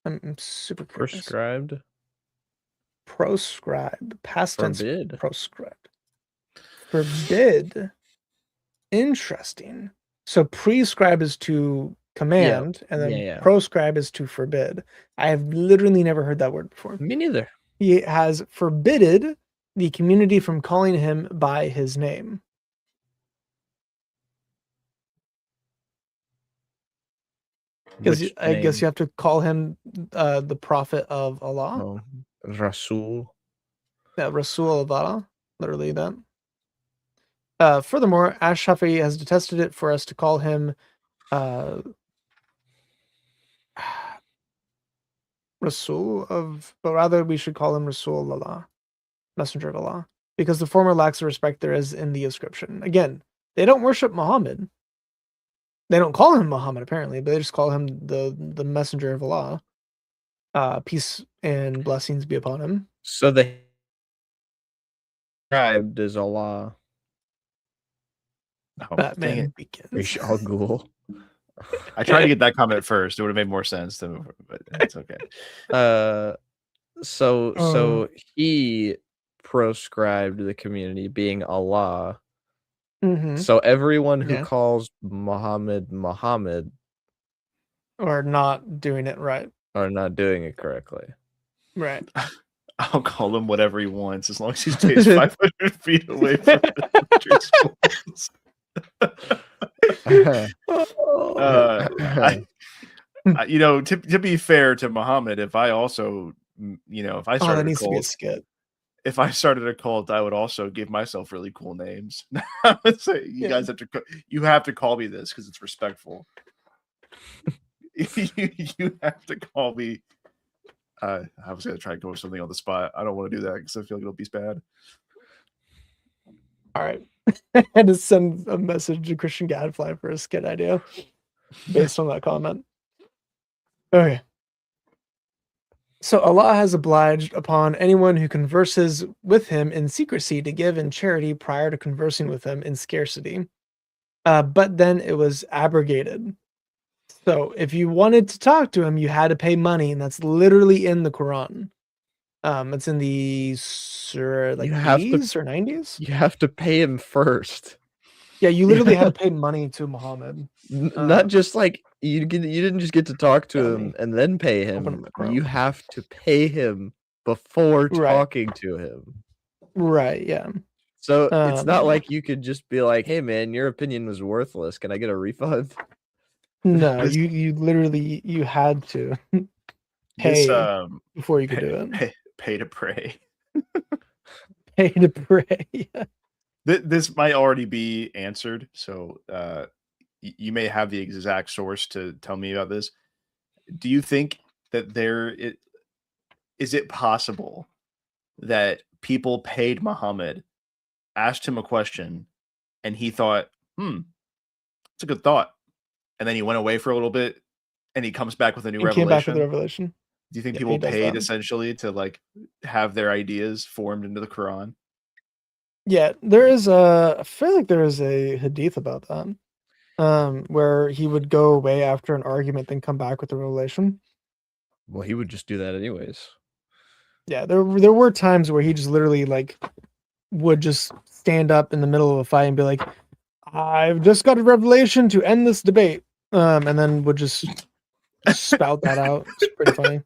I'm super curious. Prescribed. Proscribe. Past tense. Forbid. Proscribed. Forbid. Interesting. So prescribe is to command, and then proscribe is to forbid. I have literally never heard that word before. Me neither. He has forbidded the community from calling him by his name. Because I guess you have to call him the Prophet of Allah. Oh, Rasul. Yeah, Rasul of Allah. Literally that. Furthermore, Ash-Shafi'i has detested it for us to call him Rasul of, but rather we should call him Rasul Allah, Messenger of Allah, because the former lacks the respect there is in the ascription. Again, they don't worship Muhammad. They don't call him Muhammad apparently, but they just call him the Messenger of Allah. Peace and blessings be upon him. So the described as Allah. Oh, Batman begins. I'll Google. I tried to get that comment first. It would have made more sense to, but it's okay. So he proscribed the community being Allah. Mm-hmm. So everyone who calls Muhammad are not doing it right. Are not doing it correctly. Right. I'll call him whatever he wants as long as he stays 500 feet away from the schools. To be fair to Muhammad, if I also, if I started a cult, if I started a cult, I would also give myself really cool names. I would say you guys have to call me this because it's respectful. you have to call me. I was gonna try to go with something on the spot. I don't want to do that because I feel like it'll be bad. All right. I had to send a message to Christian Gadfly for a skit idea based on that comment. Okay. So Allah has obliged upon anyone who converses with him in secrecy to give in charity prior to conversing with him in scarcity. But then it was abrogated. So if you wanted to talk to him, you had to pay money, and that's literally in the Quran. It's in the 80s or 90s. You have to pay him first. Yeah, you literally had to pay money to Muhammad. Not just like you didn't just get to talk to him and then pay him. You have to pay him before talking to him. Right, yeah. So it's not like you could just be like, "Hey man, your opinion was worthless. Can I get a refund?" No, you literally you had to pay before you could do it. Pay to pray. Pay to pray. Yeah. This might already be answered, so you may have the exact source to tell me about this. Do you think that is it possible that people paid Muhammad, asked him a question, and he thought, it's a good thought, and then he went away for a little bit, and he comes back with a new revelation? Came back with a revelation. Do you think people paid essentially to like have their ideas formed into the Quran? Yeah, I feel like there is a hadith about that, where he would go away after an argument, then come back with a revelation. Well, he would just do that anyways. Yeah, there were times where he just literally like would just stand up in the middle of a fight and be like, "I've just got a revelation to end this debate," and then would just spout that out. It's pretty funny.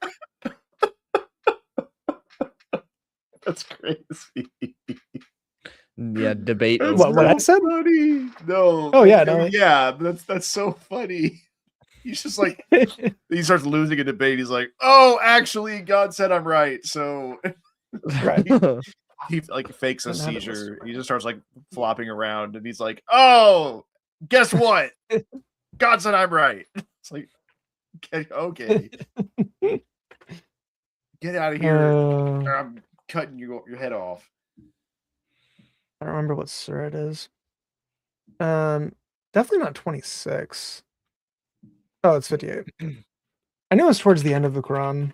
That's crazy. Yeah, debate. That's what I said? Funny. No. Oh yeah, no. Yeah, that's so funny. He's just like he starts losing a debate. He's like, "Oh, actually, God said I'm right." So right. he like fakes a seizure. He just starts like flopping around, and he's like, "Oh, guess what? God said I'm right." It's like, okay, get out of here! Or I'm cutting your head off. I don't remember what surah it is. Definitely not 26. Oh, it's 58. I knew it was towards the end of the Quran.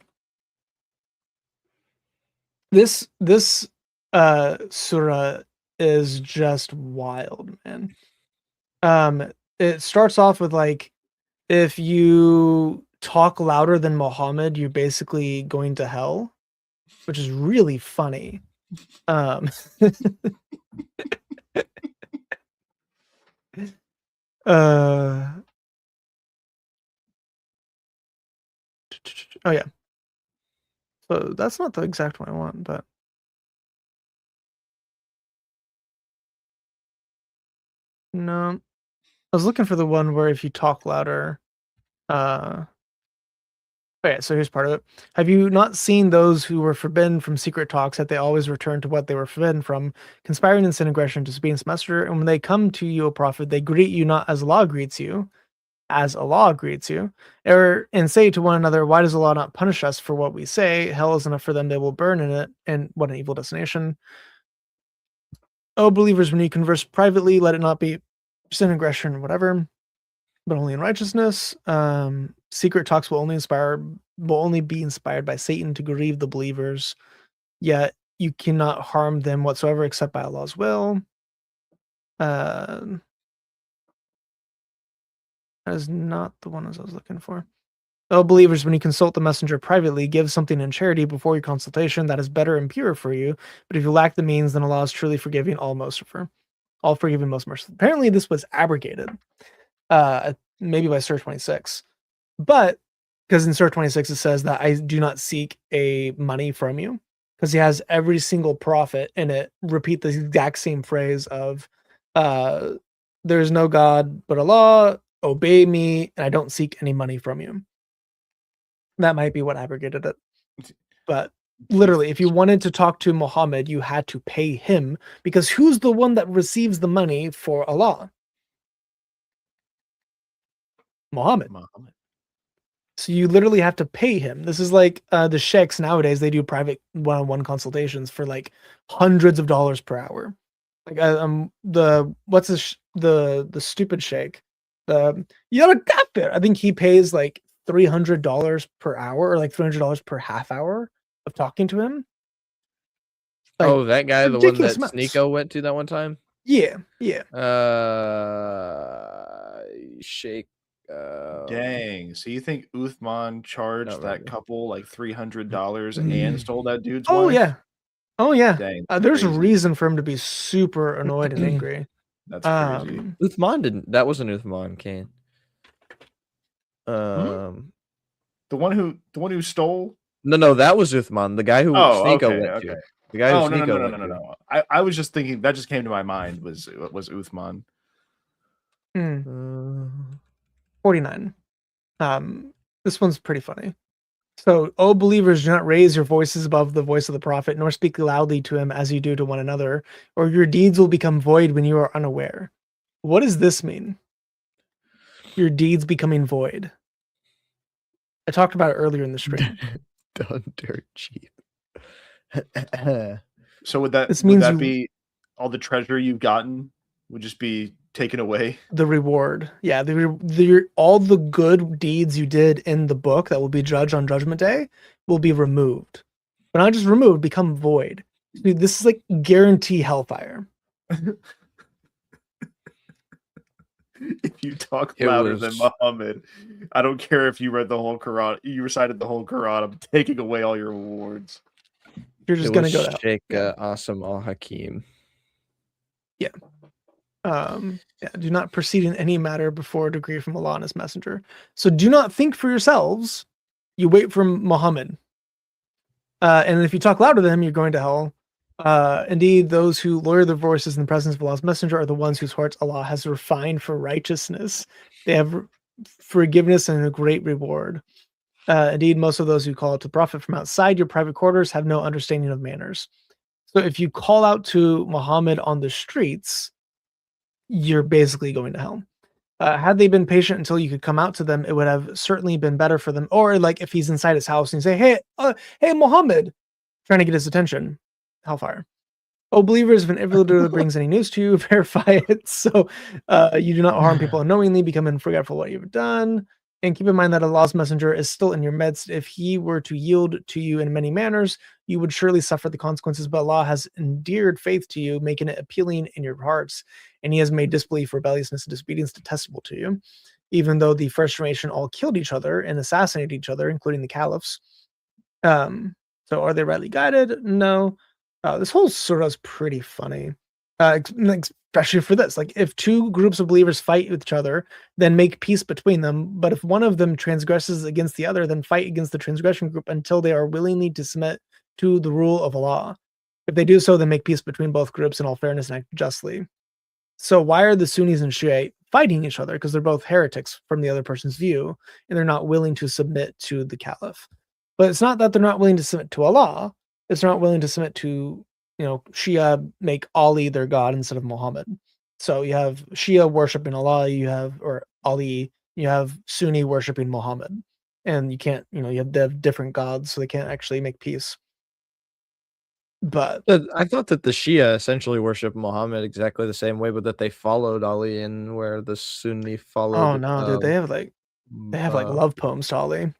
This surah is just wild, man. It starts off with like, if you talk louder than Muhammad, you're basically going to hell, which is really funny. Oh yeah. So that's not the exact one I want, but no. I was looking for the one where if you talk louder, okay, so here's part of it. Have you not seen those who were forbidden from secret talks, that they always return to what they were forbidden from, conspiring in sin, aggression, disobedience, messenger? And when they come to you, O Prophet, they greet you not as Allah greets you, and say to one another, why does Allah not punish us for what we say? Hell is enough for them, they will burn in it, and what an evil destination. O believers, when you converse privately, let it not be sin, aggression, whatever, but only in righteousness. Secret talks will only be inspired by Satan to grieve the believers, yet you cannot harm them whatsoever except by Allah's will. That is not the one as I was looking for. Oh, believers, when you consult the messenger privately, give something in charity before your consultation that is better and purer for you. But if you lack the means, then Allah is truly forgiving, all forgiving, most merciful. Apparently, this was abrogated, maybe by Surah 26. But because in Surah 26 it says that I do not seek a money from you, because he has every single prophet in it repeat the exact same phrase of there is no God but Allah, obey me, and I don't seek any money from you. That might be what abrogated it. But literally, if you wanted to talk to Muhammad, you had to pay him, because who's the one that receives the money for Allah? Muhammad. So you literally have to pay him. This is like the sheikhs nowadays. They do private one-on-one consultations for like hundreds of dollars per hour. Like the stupid sheikh, you're a kafir. I think he pays like $300 per hour, or like $300 per half hour of talking to him. Like, oh, that guy, the one that Sneeko went to that one time. Yeah. Sheikh. Dang. So you think Uthman charged that couple like $300 and stole that dude's wife? Oh yeah. Dang, There's a reason for him to be super annoyed and angry. That's crazy. Uthman didn't. That wasn't Uthman Kane. The one who stole. No, that was Uthman, the guy who Sneeko went to. The guy who Sneeko went to. No. I was just thinking that just came to my mind was Uthman. 49. This one's pretty funny. So, O believers, do not raise your voices above the voice of the prophet, nor speak loudly to him as you do to one another, or your deeds will become void when you are unaware. What does this mean? Your deeds becoming void. I talked about it earlier in the stream. Done dirt cheap. So would that be all the treasure you've gotten would just be taken away? The reward. Yeah, all the good deeds you did in the book that will be judged on Judgment Day will be removed. But not just removed, become void. Dude, this is like guarantee hellfire. If you talk louder than Muhammad, I don't care if you read the whole Quran, you recited the whole Quran, I'm taking away all your rewards. You're just going to go to Sheikh Asim al-Hakim. Yeah. Do not proceed in any matter before a decree from Allah and his messenger. So do not think for yourselves. You wait for Muhammad. And if you talk louder than him, you're going to hell. Indeed, those who lower their voices in the presence of Allah's messenger are the ones whose hearts Allah has refined for righteousness. They have forgiveness and a great reward. Indeed, most of those who call out to the prophet from outside your private quarters have no understanding of manners. So if you call out to Muhammad on the streets, you're basically going to hell. Had they been patient until you could come out to them, it would have certainly been better for them. Or like if he's inside his house and you say, hey, Muhammad, trying to get his attention, hellfire. Oh, believers, if an evildoer brings any news to you, verify it. So you do not harm people unknowingly, become forgetful what you've done. And keep in mind that Allah's messenger is still in your midst. If he were to yield to you in many manners, you would surely suffer the consequences. But Allah has endeared faith to you, making it appealing in your hearts. And he has made disbelief, rebelliousness, and disobedience detestable to you. Even though the first generation all killed each other and assassinated each other, including the caliphs. So are they rightly guided? No. This whole surah is pretty funny. Especially for this, like if two groups of believers fight with each other, then make peace between them. But if one of them transgresses against the other, then fight against the transgression group until they are willingly to submit to the rule of Allah. If they do so, then make peace between both groups in all fairness and act justly. So why are the Sunnis and Shiite fighting each other? Because they're both heretics from the other person's view, and they're not willing to submit to the caliph. But it's not that they're not willing to submit to Allah. It's not willing to submit to, Shia make Ali their god instead of Muhammad. So you have Shia worshiping Allah, or Ali, you have Sunni worshiping Muhammad. And you can't, you have different gods, so they can't actually make peace. But I thought that the Shia essentially worship Muhammad exactly the same way, but that they followed Ali, and where the Sunni followed. Oh no, dude, they have like love poems to Ali.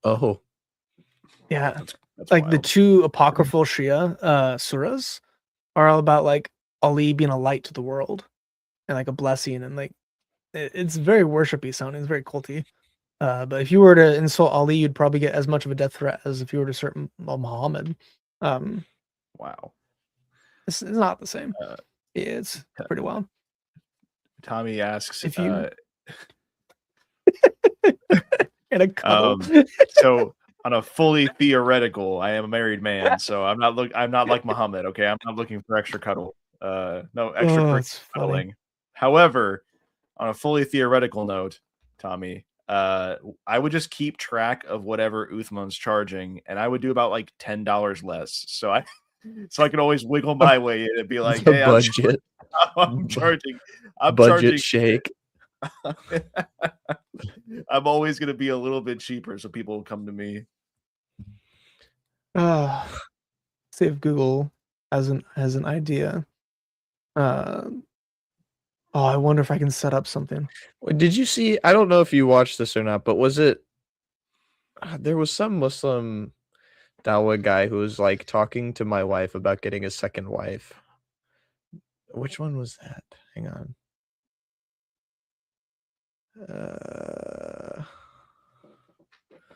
Oh. Yeah. That's like wild. The two apocryphal Shia surahs are all about like Ali being a light to the world and like a blessing, and like it's very worshipy sounding, it's very culty. But if you were to insult Ali, you'd probably get as much of a death threat as if you were to insult Muhammad. Wow. It's not the same. It's pretty wild. Tommy asks if you and a cuddle. So on a fully theoretical, I am a married man, so I'm not like Muhammad, okay? I'm not looking for extra cuddle. No extra cuddling. However, on a fully theoretical note, Tommy, I would just keep track of whatever Uthman's charging, and I would do about like $10 less. So I can always wiggle my way in and be like, hey, budget. I'm charging shake. I'm always gonna be a little bit cheaper, so people will come to me. See if Google has an idea. I wonder if I can set up something. Did you see? I don't know if you watched this or not, but was it? There was some Muslim Dawa guy who was like talking to my wife about getting a second wife. Which one was that? Hang on.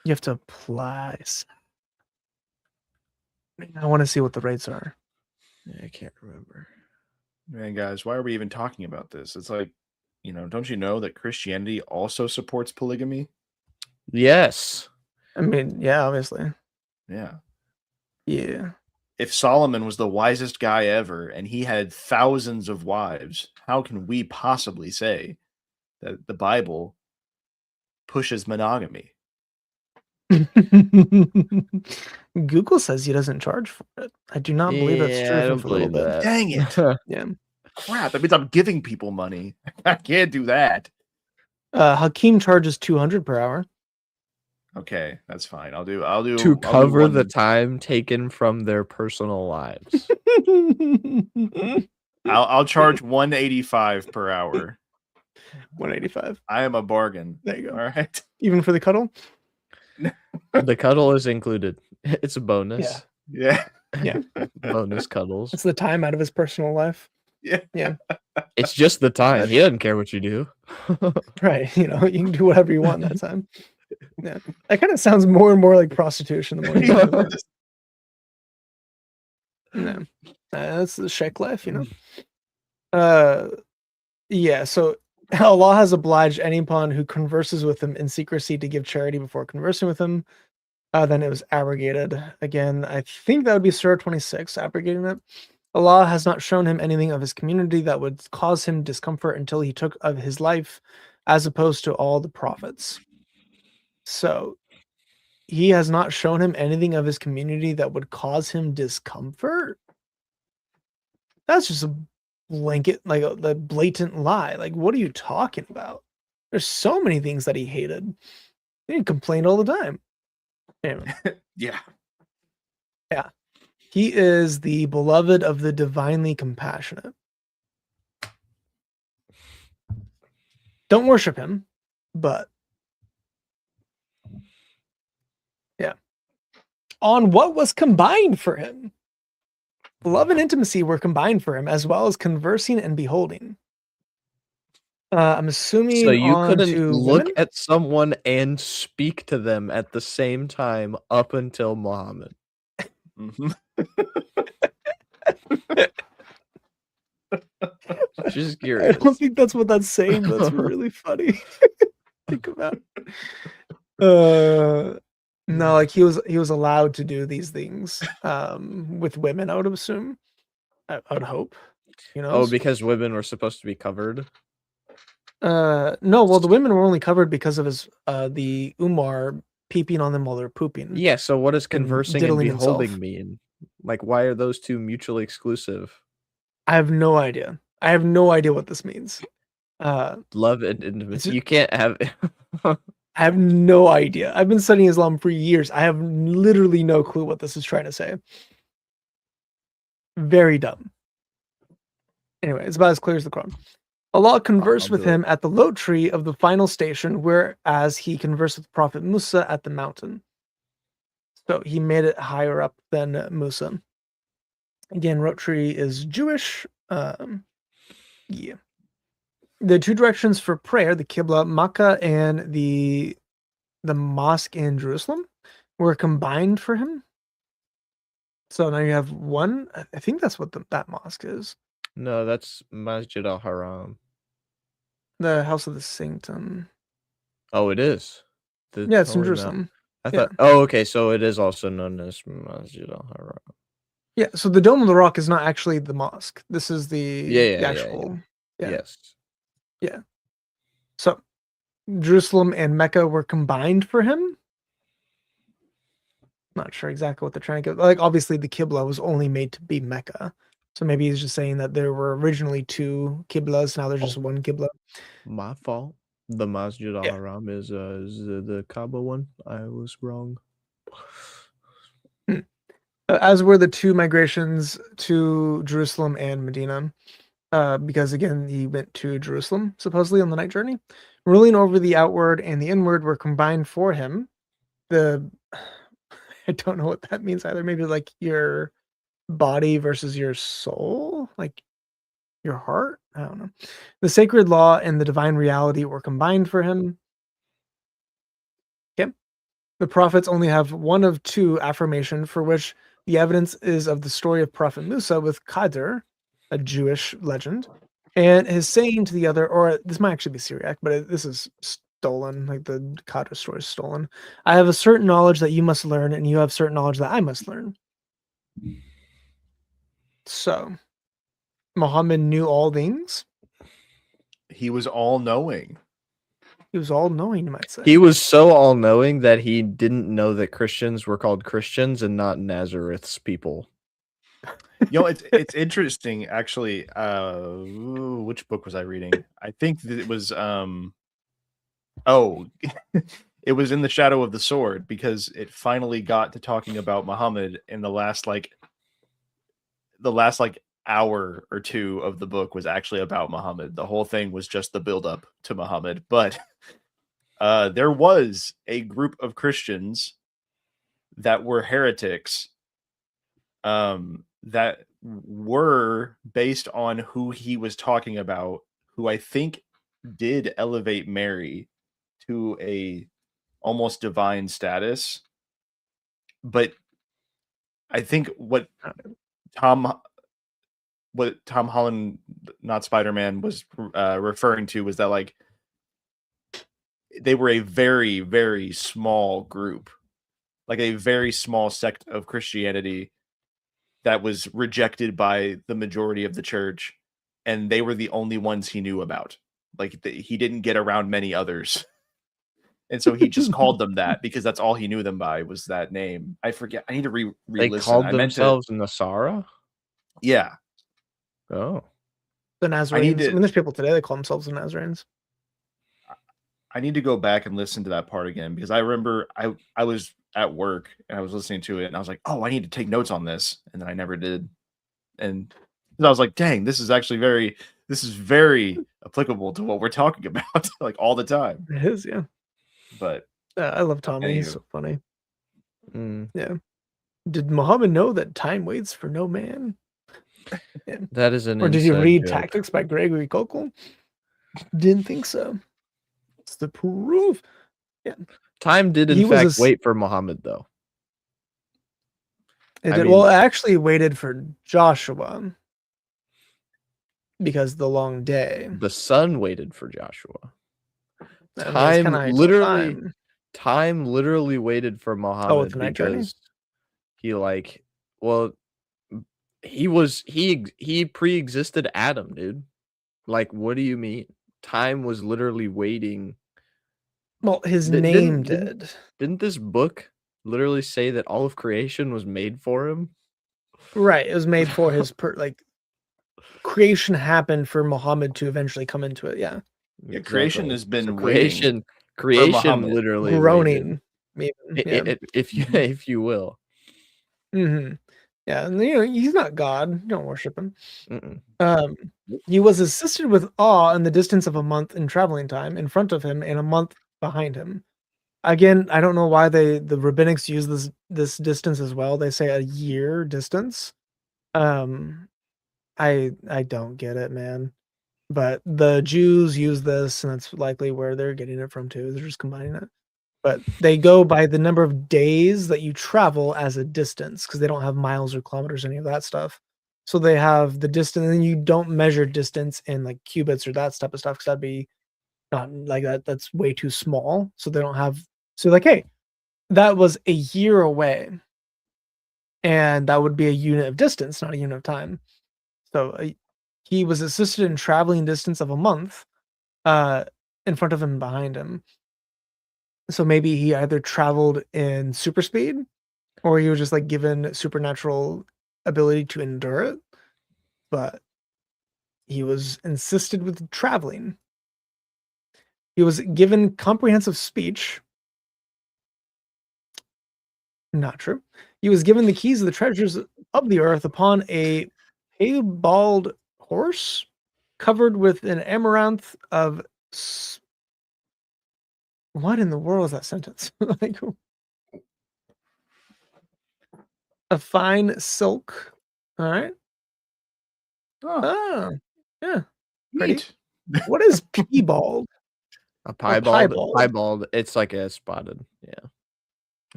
You have to apply. I want to see what the rates are. I can't remember. Man, guys, why are we even talking about this? It's like, don't you know that Christianity also supports polygamy? Yes. I mean, yeah, obviously. Yeah. Yeah. If Solomon was the wisest guy ever and he had thousands of wives, how can we possibly say that the Bible pushes monogamy? Google says he doesn't charge for it. I do not believe that's true I for don't a little believe bit. that. Dang it. Yeah. Crap. That means I'm giving people money. I can't do that. Hakeem charges 200 per hour. Okay, that's fine. I'll do To cover the one. time taken from their personal lives. I'll charge 185 per hour. 185. I am a bargain. There you go. All right. Even for the cuddle? The cuddle is included. It's a bonus. Yeah. Yeah. Bonus cuddles. It's the time out of his personal life. Yeah. Yeah. It's just the time. He doesn't care what you do. Right. You can do whatever you want that time. Yeah. That kind of sounds more and more like prostitution the more you think about it. No. That's the Sheikh life, Yeah, so Allah has obliged anyone who converses with him in secrecy to give charity before conversing with him. Then it was abrogated. Again, I think that would be Surah 26, abrogating it. Allah has not shown him anything of his community that would cause him discomfort until he took of his life, as opposed to all the prophets. So, he has not shown him anything of his community that would cause him discomfort? That's just a blanket, like a blatant lie. Like, what are you talking about? There's so many things that he hated. He complained all the time. Anyway. Yeah. Yeah. He is the beloved of the divinely compassionate. Don't worship him, but yeah. On what was combined for him? Love and intimacy were combined for him, as well as conversing and beholding. I'm assuming so you couldn't look women? at someone and speak to them at the same time up until Muhammad. Mm-hmm. Just I curious. don't think that's what that's saying. That's really funny. Think about it. No, like he was allowed to do these things with women, I would assume. I would hope. Oh, because women were supposed to be covered? No, well, the women were only covered because of his the Umar peeping on them while they're pooping. Yeah, so what does conversing and beholding himself. mean? Like, why are those two mutually exclusive? I have no idea. I have no idea what this means. Love and intimacy. You can't have I have no idea. I've been studying Islam for years. I have literally no clue what this is trying to say. Very dumb. Anyway, it's about as clear as the Quran. Allah conversed with him at the lote tree of the final station, whereas he conversed with Prophet Musa at the mountain. So he made it higher up than Musa. Again, rote tree is Jewish. Yeah. The two directions for prayer, the Qibla, Makkah, and the mosque in Jerusalem, were combined for him. So now you have one. I think that's what that mosque is. No, that's Masjid al-Haram. The House of the Sanctum. Oh, it is? Yeah, it's in Jerusalem. I thought, oh, okay, so it is also known as Masjid al-Haram. Yeah, so the Dome of the Rock is not actually the mosque. This is the actual... Yeah. Yes. Yeah. So, Jerusalem and Mecca were combined for him. Not sure exactly what they're trying to get. Like, obviously, the Qibla was only made to be Mecca. So maybe he's just saying that there were originally two Qiblas, now there's just one Qibla. My fault. The Masjid al-Haram is the Kaaba one. I was wrong. As were the two migrations to Jerusalem and Medina. Because again, he went to Jerusalem, supposedly on the night journey. Ruling over the outward and the inward were combined for him. I don't know what that means either. Maybe like your body versus your soul, like your heart. I don't know. The sacred law and the divine reality were combined for him. Okay. The prophets only have one of two affirmation, for which the evidence is of the story of Prophet Musa with Qadr. a Jewish legend, and his saying to the other, or this might actually be Syriac, but this is stolen, like the Khadra story is stolen. I have a certain knowledge that you must learn, and you have certain knowledge that I must learn. So, Muhammad knew all things. He was all-knowing. He was all-knowing, you might say. He was so all-knowing that he didn't know that Christians were called Christians and not Nazareth's people. You know, it's interesting actually. Which book was I reading? I think that it was it was In the Shadow of the Sword, because it finally got to talking about Muhammad in the last hour or two of the book was actually about Muhammad. The whole thing was just the build up to Muhammad, but there was a group of Christians that were heretics that were based on who he was talking about, who I think did elevate Mary to a almost divine status. But I think what Tom Holland, not Spider-Man, was referring to was that, like, they were a very, very small group, like a very small sect of Christianity that was rejected by the majority of the church, and they were the only ones he knew about. Like, he didn't get around many others. And so he just called them that because that's all he knew them by, was that name. I forget. I need to re-listen. They called themselves Nasara? Yeah. Oh. The Nazarenes. I mean, there's people today that call themselves the Nazarenes. I need to go back and listen to that part again, because I remember I was at work and I was listening to it and I was like, oh, I need to take notes on this. And then I never did. And I was like, dang, this is very applicable to what we're talking about, like, all the time. It is, yeah. But I love Tommy. He's so funny. Mm. Yeah. Did Muhammad know that time waits for no man? Yeah. That is an Or did you read joke. Tactics by Gregory Kokel? Didn't think so. It's the proof. Yeah. Time did in fact wait for Muhammad, though. It did. Well, it actually waited for Joshua because the long day. The sun waited for Joshua. Time literally waited for Muhammad because he pre-existed Adam, dude. Like, what do you mean? Time was literally waiting. Well, his name did. Didn't this book literally say that all of creation was made for him? Right. It was made for his creation happened for Muhammad to eventually come into it. Yeah. Yeah, creation has been creation literally groaning, maybe, if you will. Mm-hmm. Yeah, and he's not God. You don't worship him. He was assisted with awe in the distance of a month in traveling time in front of him and a month behind him. Again, I don't know why the rabbinics use this distance as well. They say a year distance. I don't get it, man. But the Jews use this, and that's likely where they're getting it from too. They're just combining it. But they go by the number of days that you travel as a distance, because they don't have miles or kilometers, any of that stuff. So they have the distance, and you don't measure distance in like cubits or that type of stuff, because that'd be not like that. That's way too small. So they don't have. So like, hey, that was a year away, and that would be a unit of distance, not a unit of time. So he was assisted in traveling distance of a month in front of him and behind him. So maybe he either traveled in super speed, or he was just like given supernatural ability to endure it. But he was insisted with traveling. He was given comprehensive speech. Not true. He was given the keys of the treasures of the earth upon a piebald horse covered with an amaranth of what in the world is that sentence? Like, a fine silk. All right. Oh, yeah. Pretty. What is piebald? A piebald. It's like a spotted.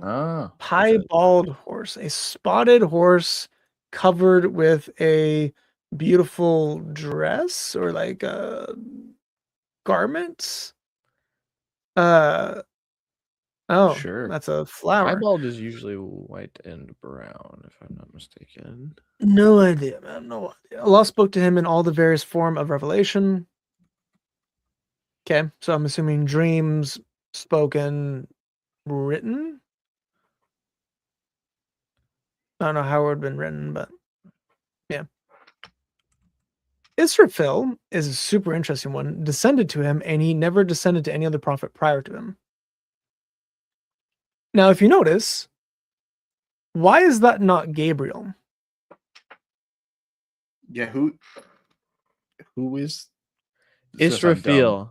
Yeah. Piebald horse. A spotted horse covered with a beautiful dress or like garments. Oh, Sure. that's a flower. Piebald is usually white and brown, if I'm not mistaken. No idea, man. No idea. Allah spoke to him in all the various form of revelation. Okay, so I'm assuming dreams, spoken, written. I don't know how it would have been written, but yeah. Israfil is a super interesting one. Descended to him, and he never descended to any other prophet prior to him. Now, if you notice, why is that not Gabriel? Yeah, who is Israfil?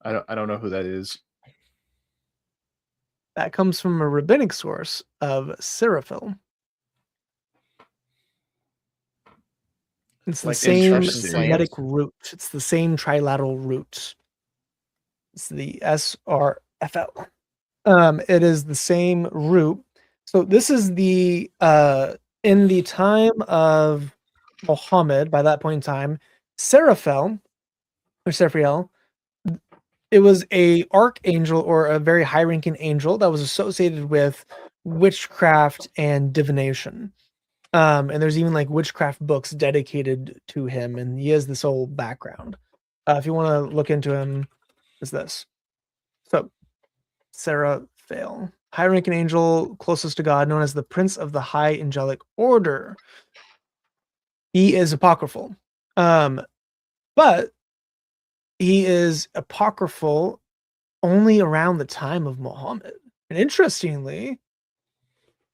I don't know who that is. That comes from a rabbinic source of Seraphil. It's the Like same interesting. Semitic root. It's the same trilateral root. It's the SRFL. It is the same root. So this is the in the time of Muhammad, by that point in time, Seraphel or Seraphel, it was a archangel or a very high-ranking angel that was associated with witchcraft and divination. And there's even like witchcraft books dedicated to him, and he has this whole background. If you want to look into him, is this. So, Seraphel, high-ranking angel closest to God, known as the Prince of the High Angelic Order. He is apocryphal, but he is apocryphal only around the time of Muhammad. And interestingly,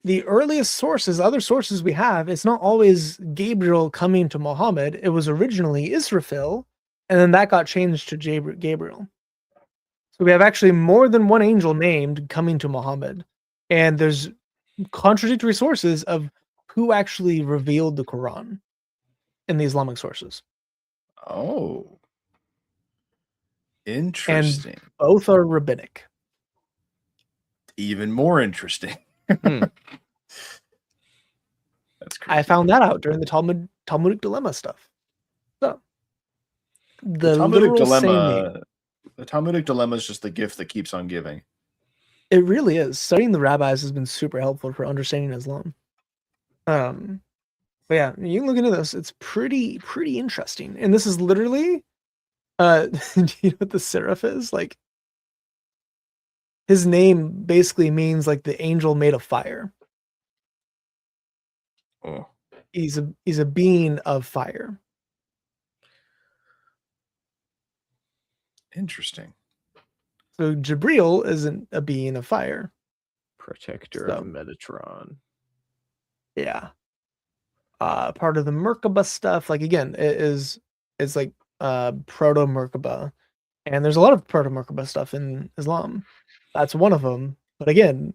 the earliest sources, other sources we have, it's not always Gabriel coming to Muhammad. It was originally Israfil, and then that got changed to Gabriel. So we have actually more than one angel named coming to Muhammad. And there's contradictory sources of who actually revealed the Quran in the Islamic sources. Oh. Interesting. And both are rabbinic. Even more interesting. That's crazy. I found that out during the Talmudic dilemma stuff. So the Talmudic dilemma is just the gift that keeps on giving. It really is. Studying the rabbis has been super helpful for understanding Islam. But yeah, you can look into this. It's pretty interesting. And this is literally do you know what the seraph is? Like, his name basically means like the angel made of fire. Oh. He's a being of fire. Interesting. So Jibril isn't a being of fire. Protector of Metatron. Yeah. Part of the Merkaba stuff. Like, again, it's like proto Merkaba, and there's a lot of proto Merkaba stuff in Islam. That's one of them. But again,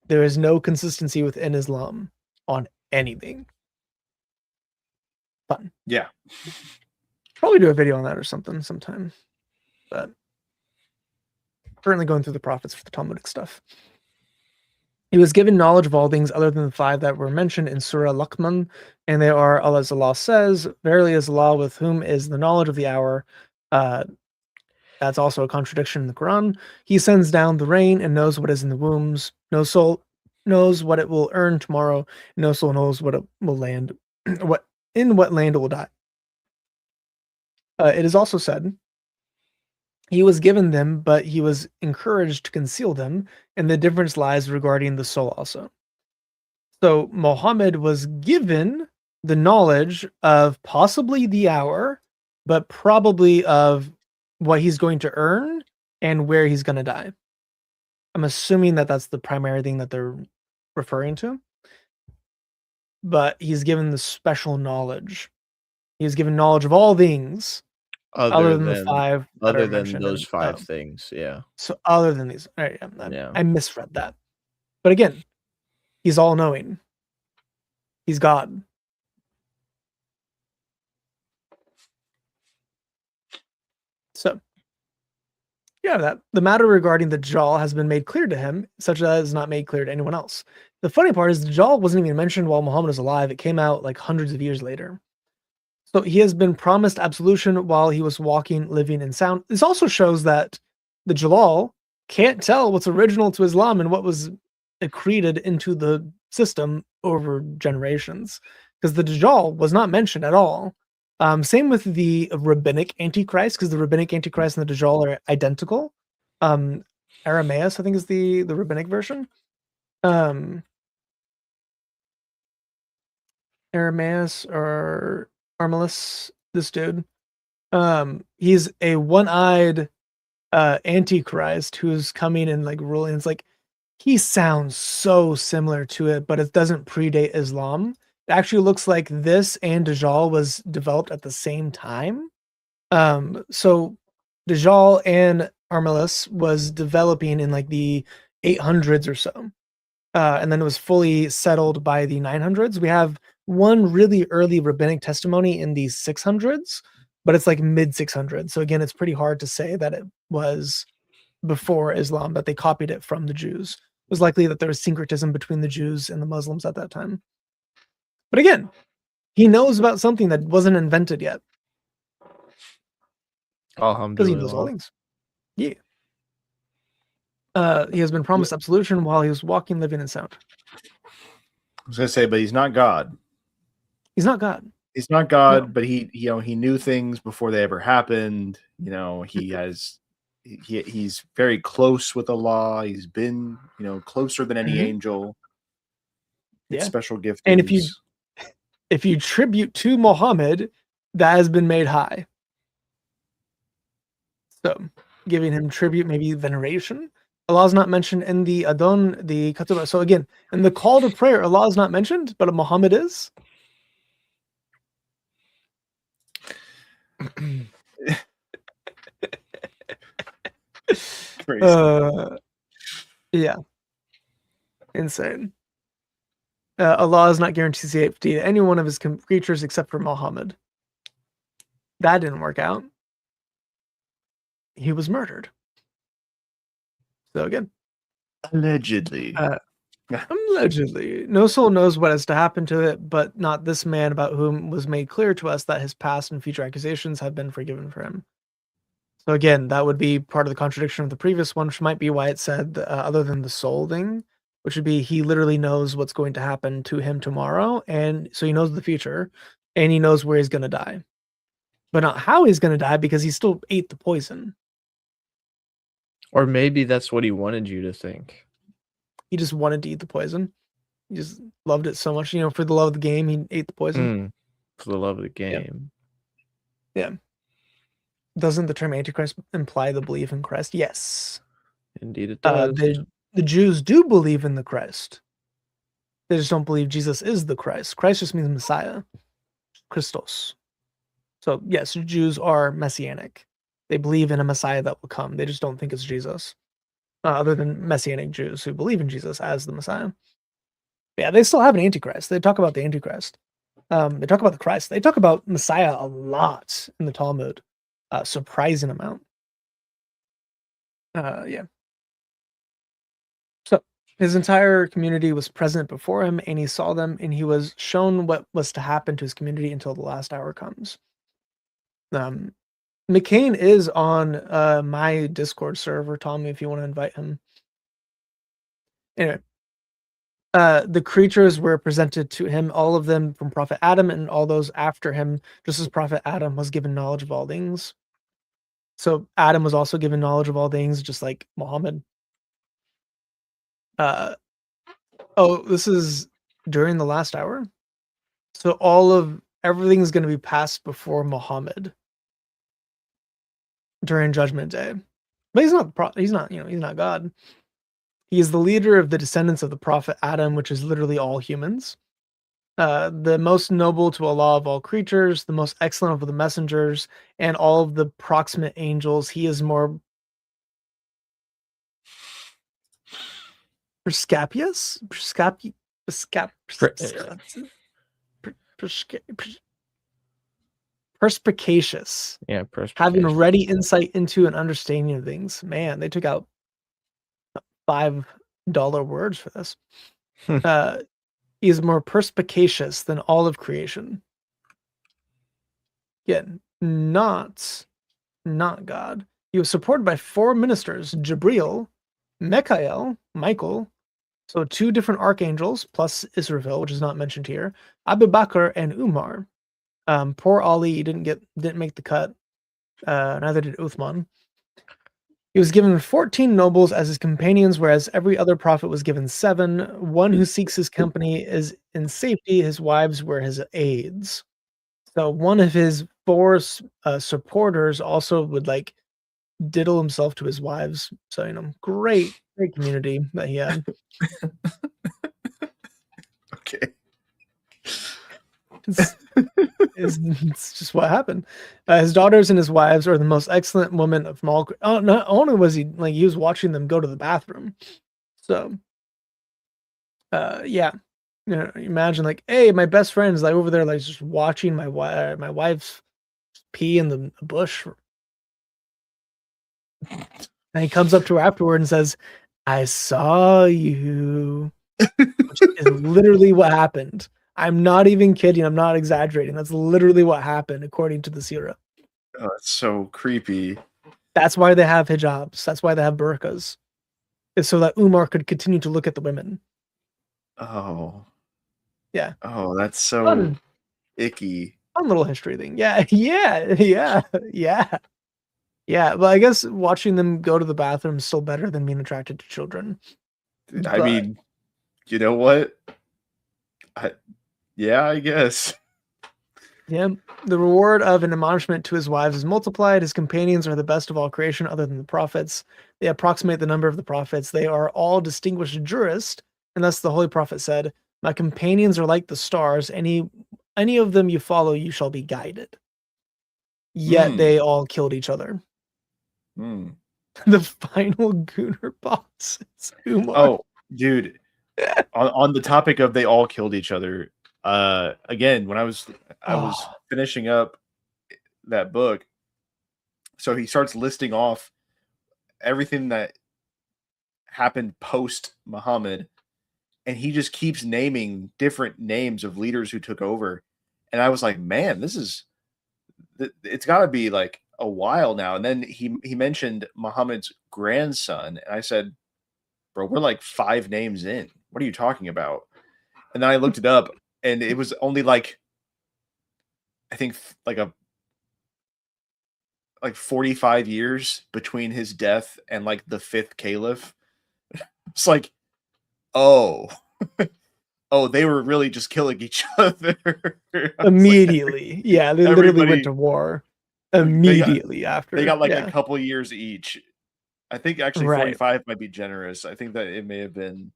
there is no consistency within Islam on anything. Fun. Yeah. Probably do a video on that or something sometime. But currently going through the prophets for the Talmudic stuff. He was given knowledge of all things other than the 5 that were mentioned in Surah Luqman, and they are, as Allah says, verily is Allah with whom is the knowledge of the hour. That's also a contradiction in the Quran. He sends down the rain and knows what is in the wombs. No soul knows what it will earn tomorrow. No soul knows what it will land, what land it will die. It is also said, he was given them, but he was encouraged to conceal them, and the difference lies regarding the soul also. So Muhammad was given the knowledge of possibly the hour, but probably of what he's going to earn and where he's going to die. I'm assuming that that's the primary thing that they're referring to. But he's given the special knowledge. He's given knowledge of all things. Other than the 5 other than those 5 things, yeah. So other than these, all right, I misread that. But again, he's all knowing. He's God. So yeah, that the matter regarding the Dajjal has been made clear to him, such as is not made clear to anyone else. The funny part is the Dajjal wasn't even mentioned while Muhammad was alive. It came out like hundreds of years later. So he has been promised absolution while he was walking, living in sound. This also shows that the Jalal can't tell what's original to Islam and what was accreted into the system over generations, because the Dajjal was not mentioned at all. Same with the rabbinic Antichrist, because the rabbinic Antichrist and the Dajjal are identical. Aramaeus, I think, is the rabbinic version. Aramaeus or Armalus, this dude. He's a one-eyed Antichrist who's coming and like ruling. It's like he sounds so similar to it, but it doesn't predate Islam. It actually looks like this and Dajjal was developed at the same time. So Dajjal and Armalus was developing in like the 800s or so. And then it was fully settled by the 900s. We have one really early rabbinic testimony in the 600s, but it's like mid 600s. So again, it's pretty hard to say that it was before Islam, that they copied it from the Jews. It was likely that there was syncretism between the Jews and the Muslims at that time. But again, he knows about something that wasn't invented yet. Because he knows all things. Yeah. He has been promised absolution while he was walking, living in sound. I was gonna say, but he's not God. He's not God. He's not God, no. But he knew things before they ever happened. He's very close with Allah. He's been, closer than any angel. Yeah. Special gift. And if you tribute to Muhammad, that has been made high. So giving him tribute, maybe veneration. Allah is not mentioned in the Adon, the Ketubah. So again, in the call to prayer, Allah is not mentioned, but Muhammad is. Yeah. Insane. Allah is not guaranteed safety to any one of his creatures except for Muhammad. That didn't work out. He was murdered. So again, allegedly. Allegedly. No soul knows what has to happen to it, but not this man, about whom was made clear to us that his past and future accusations have been forgiven for him. So again, that would be part of the contradiction of the previous one, which might be why it said, other than the soul thing, which would be he literally knows what's going to happen to him tomorrow, and so he knows the future, and he knows where he's going to die. But not how he's going to die, because he still ate the poison. Or maybe that's what he wanted you to think. He just wanted to eat the poison. He just loved it so much. For the love of the game, he ate the poison. For the love of the game. Yeah. Doesn't the term Antichrist imply the belief in Christ? Yes. Indeed it does. The Jews do believe in the Christ. They just don't believe Jesus is the Christ. Christ just means Messiah. Christos. So yes, Jews are messianic. They believe in a Messiah that will come. They just don't think it's Jesus. Other than Messianic Jews who believe in Jesus as the Messiah. Yeah, they still have an Antichrist. They talk about the Antichrist. They talk about the Christ. They talk about Messiah a lot in the Talmud. Surprising amount. Yeah. So his entire community was present before him, and he saw them, and he was shown what was to happen to his community until the last hour comes. McCain is on my Discord server, Tommy, if you want to invite him. Anyway, the creatures were presented to him, all of them from Prophet Adam and all those after him, just as Prophet Adam was given knowledge of all things. So Adam was also given knowledge of all things, just like Muhammad. This is during the last hour. So everything's going to be passed before Muhammad during Judgment Day. But he's not God. He is the leader of the descendants of the Prophet Adam, which is literally all humans. The most noble to Allah of all creatures, the most excellent of the messengers, and all of the proximate angels. He is more perspicacious. Yeah, perspicacious. Having ready insight into an understanding of things. Man, they took out $5 words for this. He is more perspicacious than all of creation. Again, not God. He was supported by 4 ministers: Jibril, Michael, so 2 different archangels plus Israfil, which is not mentioned here, Abu Bakr and Umar. Poor Ali didn't make the cut. Neither did Uthman. He was given 14 nobles as his companions, whereas every other prophet was given 7. One who seeks his company is in safety. His wives were his aides. So one of his 4 supporters also would like diddle himself to his wives. So great community that he had. Okay. It's just what happened. His daughters and his wives are the most excellent women of all. Oh, not only was he was watching them go to the bathroom. So, yeah, imagine like, hey, my best friend is like over there, like just watching my wife's pee in the bush, and he comes up to her afterward and says, "I saw you," which is literally what happened. I'm not even kidding. I'm not exaggerating. That's literally what happened, according to the Sirah. Oh, it's so creepy. That's why they have hijabs. That's why they have burqas. Is so that Umar could continue to look at the women. Oh. Yeah. Oh, that's so icky. Fun little history thing. Yeah. But I guess watching them go to the bathroom is still better than being attracted to children. I mean, you know what? I guess. Yeah. The reward of an admonishment to his wives is multiplied. His companions are the best of all creation other than the prophets. They approximate the number of the prophets. They are all distinguished jurists. And thus the Holy Prophet said, my companions are like the stars. Any of them you follow, you shall be guided. Yet they all killed each other. The final Gunner boss is Umar. Oh, dude. on the topic of they all killed each other, again, when I was finishing up that book, so he starts listing off everything that happened post Muhammad, and he just keeps naming different names of leaders who took over, and I was like, man, it's got to be like a while now. And then he mentioned Muhammad's grandson, and I said, bro, we're like 5 names in. What are you talking about? And then I looked it up, and it was only like, I think like 45 years between his death and like the 5th caliph. It's like, oh, they were really just killing each other immediately. Like, yeah, they literally went to war immediately after. They got like a couple years each. I think actually 45 might be generous. I think that it may have been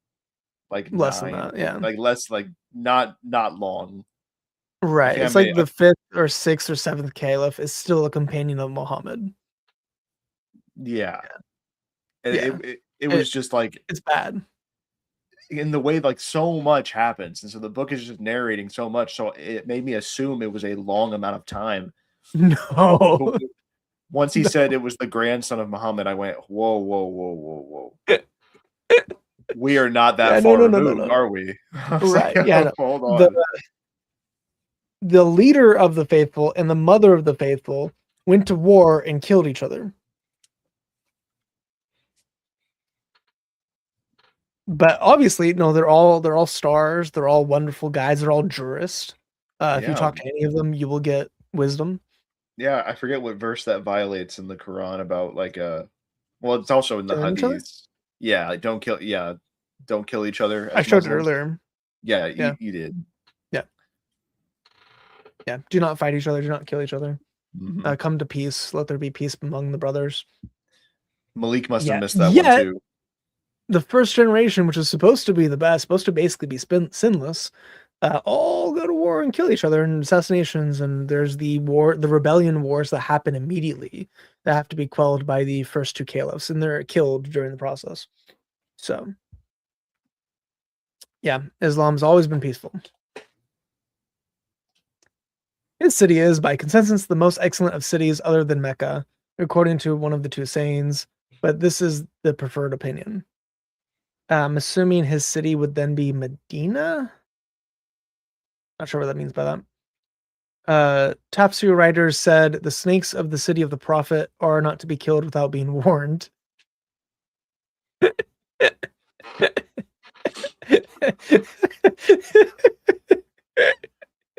like less 9, than that, yeah, like less, like not long. Right, it's like the 5th or 6th or 7th caliph is still a companion of Muhammad. Yeah. It was just like, it's bad in the way like so much happens, and so the book is just narrating so much, so it made me assume it was a long amount of time. No. Once he said it was the grandson of Muhammad, I went, whoa. We are not that far removed, are we? Right. Like, yeah. Hold on. The leader of the faithful and the mother of the faithful went to war and killed each other. But obviously, no, they're all stars. They're all wonderful guys. They're all jurists. If you talk to any of them, you will get wisdom. Yeah, I forget what verse that violates in the Quran about like well, it's also in the Hadiths. Yeah, like don't kill each other. I showed it earlier. Yeah, you did. Yeah. Do not fight each other. Do not kill each other. Mm-hmm. Come to peace. Let there be peace among the brothers. Malik must have missed that one too. The first generation, which is supposed to be the best, supposed to basically be sinless, all go to war and kill each other in assassinations. And there's the rebellion wars that happen immediately that have to be quelled by the first 2 caliphs, and they're killed during the process. So, yeah, Islam's always been peaceful. His city is, by consensus, the most excellent of cities other than Mecca, according to one of the 2 sayings, but this is the preferred opinion. I'm assuming his city would then be Medina. Not sure what that means by that. Tafsir writers said the snakes of the city of the Prophet are not to be killed without being warned.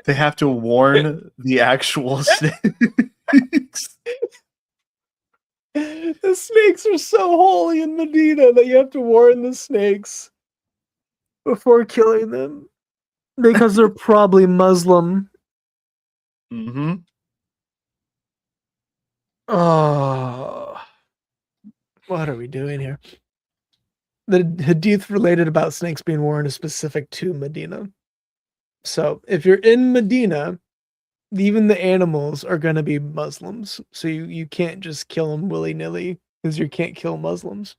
They have to warn the actual snakes. The snakes are so holy in Medina that you have to warn the snakes before killing them because they're probably Muslim. Mm-hmm. Oh, what are we doing here? The hadith related about snakes being warned is specific to Medina. So if you're in Medina, even the animals are going to be Muslims. So you can't just kill them willy-nilly because you can't kill Muslims.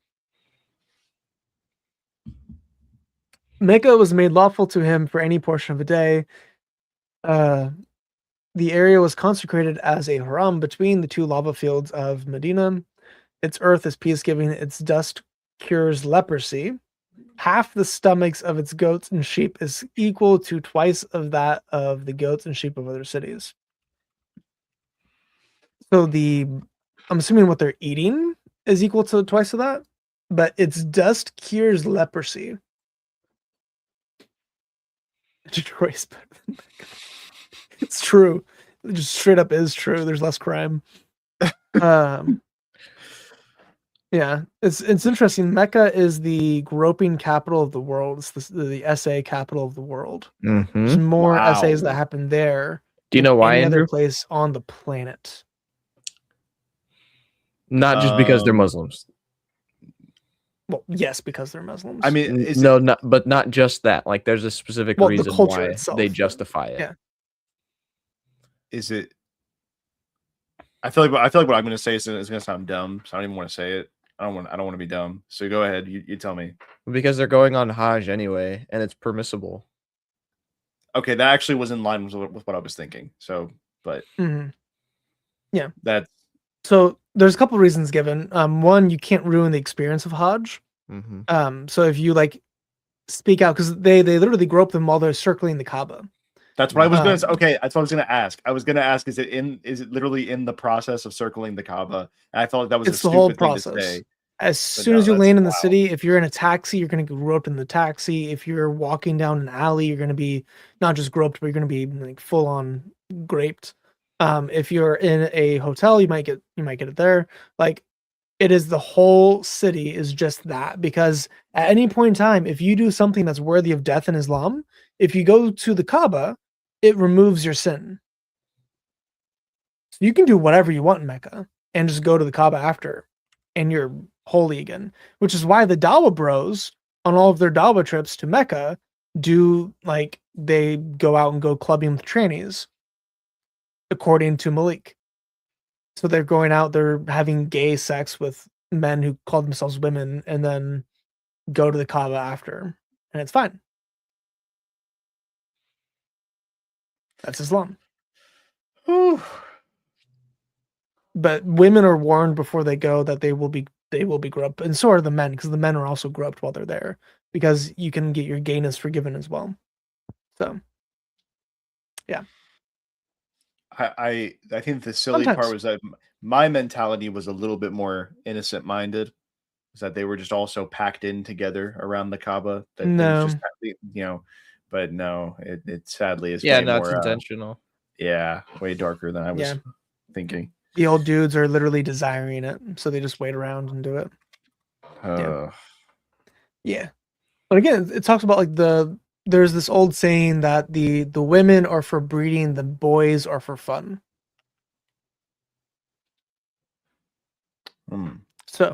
Mecca was made lawful to him for any portion of a day. The area was consecrated as a haram between the two lava fields of Medina. Its earth is peace-giving. Its dust cures leprosy. Half the stomachs of its goats and sheep is equal to twice of that of the goats and sheep of other cities. So I'm assuming what they're eating is equal to twice of that, but its dust cures leprosy. Detroit's better than Mecca. It's true. It just straight up is true. There's less crime. Yeah, it's interesting. Mecca is the groping capital of the world. It's the essay capital of the world. There's more essays that happen there. Do you know why, any Andrew? other place on the planet? Not just because they're Muslims. Well, yes, because they're Muslims. I mean, but not just that. Like, there's a specific reason the culture why itself, they justify it. Yeah. Is it? I feel like what I'm going to say is going to sound dumb, so I don't even want to say it. I don't want to be dumb. So go ahead. You tell me. Because they're going on Hajj anyway, and it's permissible. Okay, that actually was in line with what I was thinking. So, but yeah, that's so. There's a couple reasons given. One, you can't ruin the experience of Hajj. So if you like speak out, because they literally grope them while they're circling the Kaaba. That's what I was going to say. Okay, that's what I was going to ask. I was going to ask, is it literally in the process of circling the Kaaba? And I thought that was a stupid thing to say. As soon as you land in the city, if you're in a taxi, you're going to get groped in the taxi. If you're walking down an alley, you're going to be not just groped, but you're going to be like full on graped. If you're in a hotel, you might get it there. Like, it is the whole city is just that, because at any point in time, if you do something that's worthy of death in Islam, if you go to the Kaaba, it removes your sin. So you can do whatever you want in Mecca and just go to the Kaaba after, and you're holy again. Which is why the Dawah bros on all of their Dawah trips to Mecca they go out and go clubbing with trannies, according to Malik. So they're going out, they're having gay sex with men who call themselves women, and then go to the Kaaba after, and it's fine. That's Islam. Whew. But women are warned before they go that they will be groped, and so are the men, because the men are also groped while they're there, because you can get your gayness forgiven as well. So, yeah. I think the silly part was that my mentality was a little bit more innocent-minded, is that they were just also packed in together around the Kaaba. That no, just, but no, it sadly is. Yeah, way no, more, it's intentional. Yeah, way darker than I was thinking. The old dudes are literally desiring it, so they just wait around and do it. Yeah. But again, it talks about like there's this old saying that the women are for breeding, the boys are for fun. So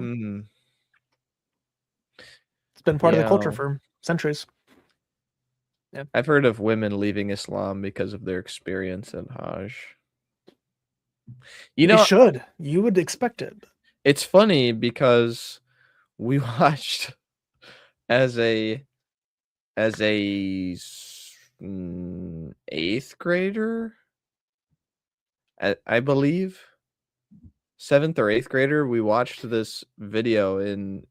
it's been part of the culture for centuries. Yeah. I've heard of women leaving Islam because of their experience in Hajj. You would expect it. It's funny because we watched as a 8th grader, I believe 7th or 8th grader, we watched this video in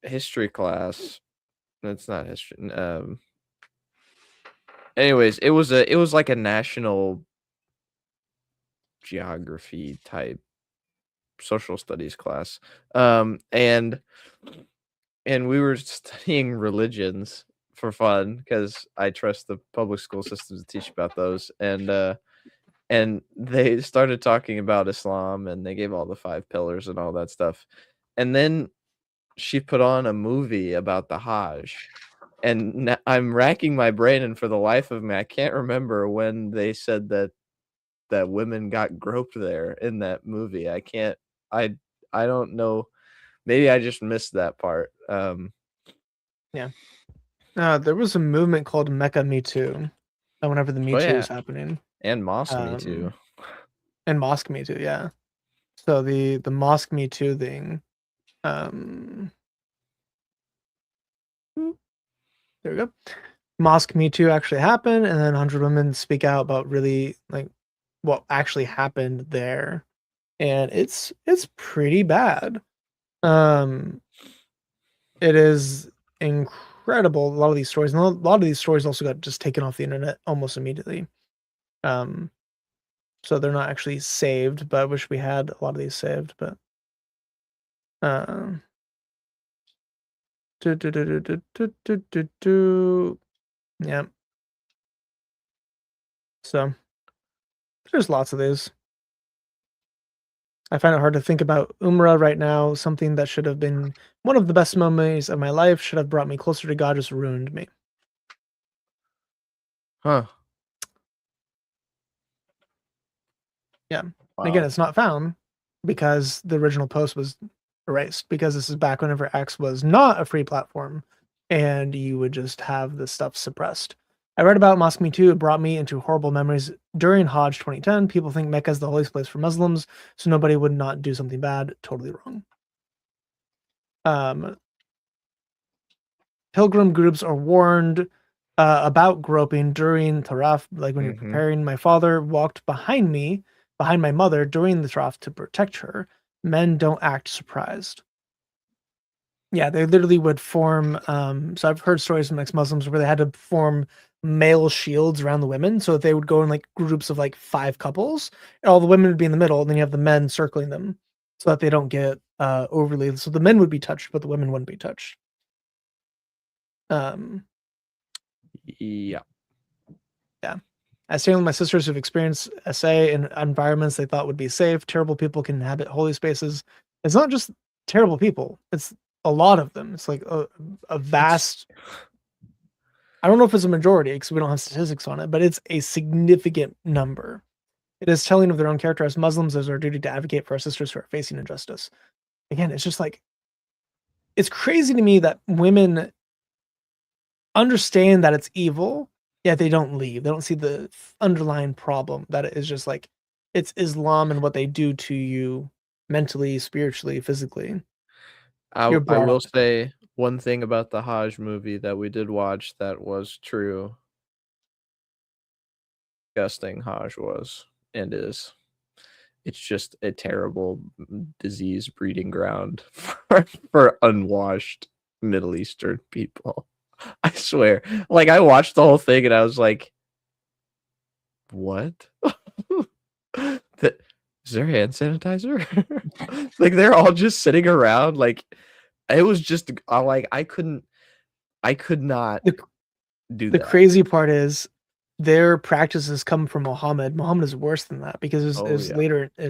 history class. It's not history. Anyways, it was like a national geography type social studies class. And we were studying religions for fun because I trust the public school system to teach about those. And they started talking about Islam, and they gave all the 5 pillars and all that stuff. And then she put on a movie about the Hajj. And I'm racking my brain, and for the life of me, I can't remember when they said that women got groped there in that movie. I can't. I don't know. Maybe I just missed that part. Yeah. There was a movement called Mecca Me Too. Whenever the Me Too was happening, and Mosque Me Too, and Mosque Me Too. Yeah. So the Mosque Me Too thing. There we go. Mosque Me Too actually happened, and then 100 women speak out about really like what actually happened there, and it's pretty bad. It is incredible. A lot of these stories, and a lot of these stories also got just taken off the internet almost immediately. So they're not actually saved, but I wish we had a lot of these saved. But yeah. So there's lots of these. I find it hard to think about Umrah right now. Something that should have been one of the best memories of my life, should have brought me closer to God, just ruined me. Huh. Yeah. Wow. Again, it's not found because the original post was erased, because this is back whenever X was not a free platform and you would just have the stuff suppressed. I read about Mosque Me Too. It brought me into horrible memories during Hajj 2010. People think Mecca is the holiest place for Muslims, so nobody would not do something bad. Totally wrong. Pilgrim groups are warned about groping during Taraf, like when you're preparing. My father walked behind my mother during the Taraf to protect her. Men don't act surprised. Yeah, they literally would form. So I've heard stories from ex-Muslims where they had to form male shields around the women, so that they would go in like groups of like 5 couples, and all the women would be in the middle, and then you have the men circling them, so that they don't get overly. So the men would be touched, but the women wouldn't be touched. Yeah. I stay with my sisters who've experienced SA in environments they thought would be safe. Terrible people can inhabit holy spaces. It's not just terrible people; it's a lot of them. It's like a vast. I don't know if it's a majority because we don't have statistics on it, but it's a significant number. It is telling of their own character. As Muslims, it's our duty to advocate for our sisters who are facing injustice. Again, it's just like, it's crazy to me that women understand that it's evil, yet they don't leave. They don't see the underlying problem, that it is just like, it's Islam and what they do to you mentally, spiritually, physically. I will say one thing about the Hajj movie that we did watch that was true. Disgusting Hajj was and is. It's just a terrible disease breeding ground for unwashed Middle Eastern people. I swear. Like, I watched the whole thing and I was like, what? Is there hand sanitizer? Like, they're all just sitting around. Like, it was just like I could not do that. The crazy part is their practices come from Muhammad. Muhammad is worse than that because it was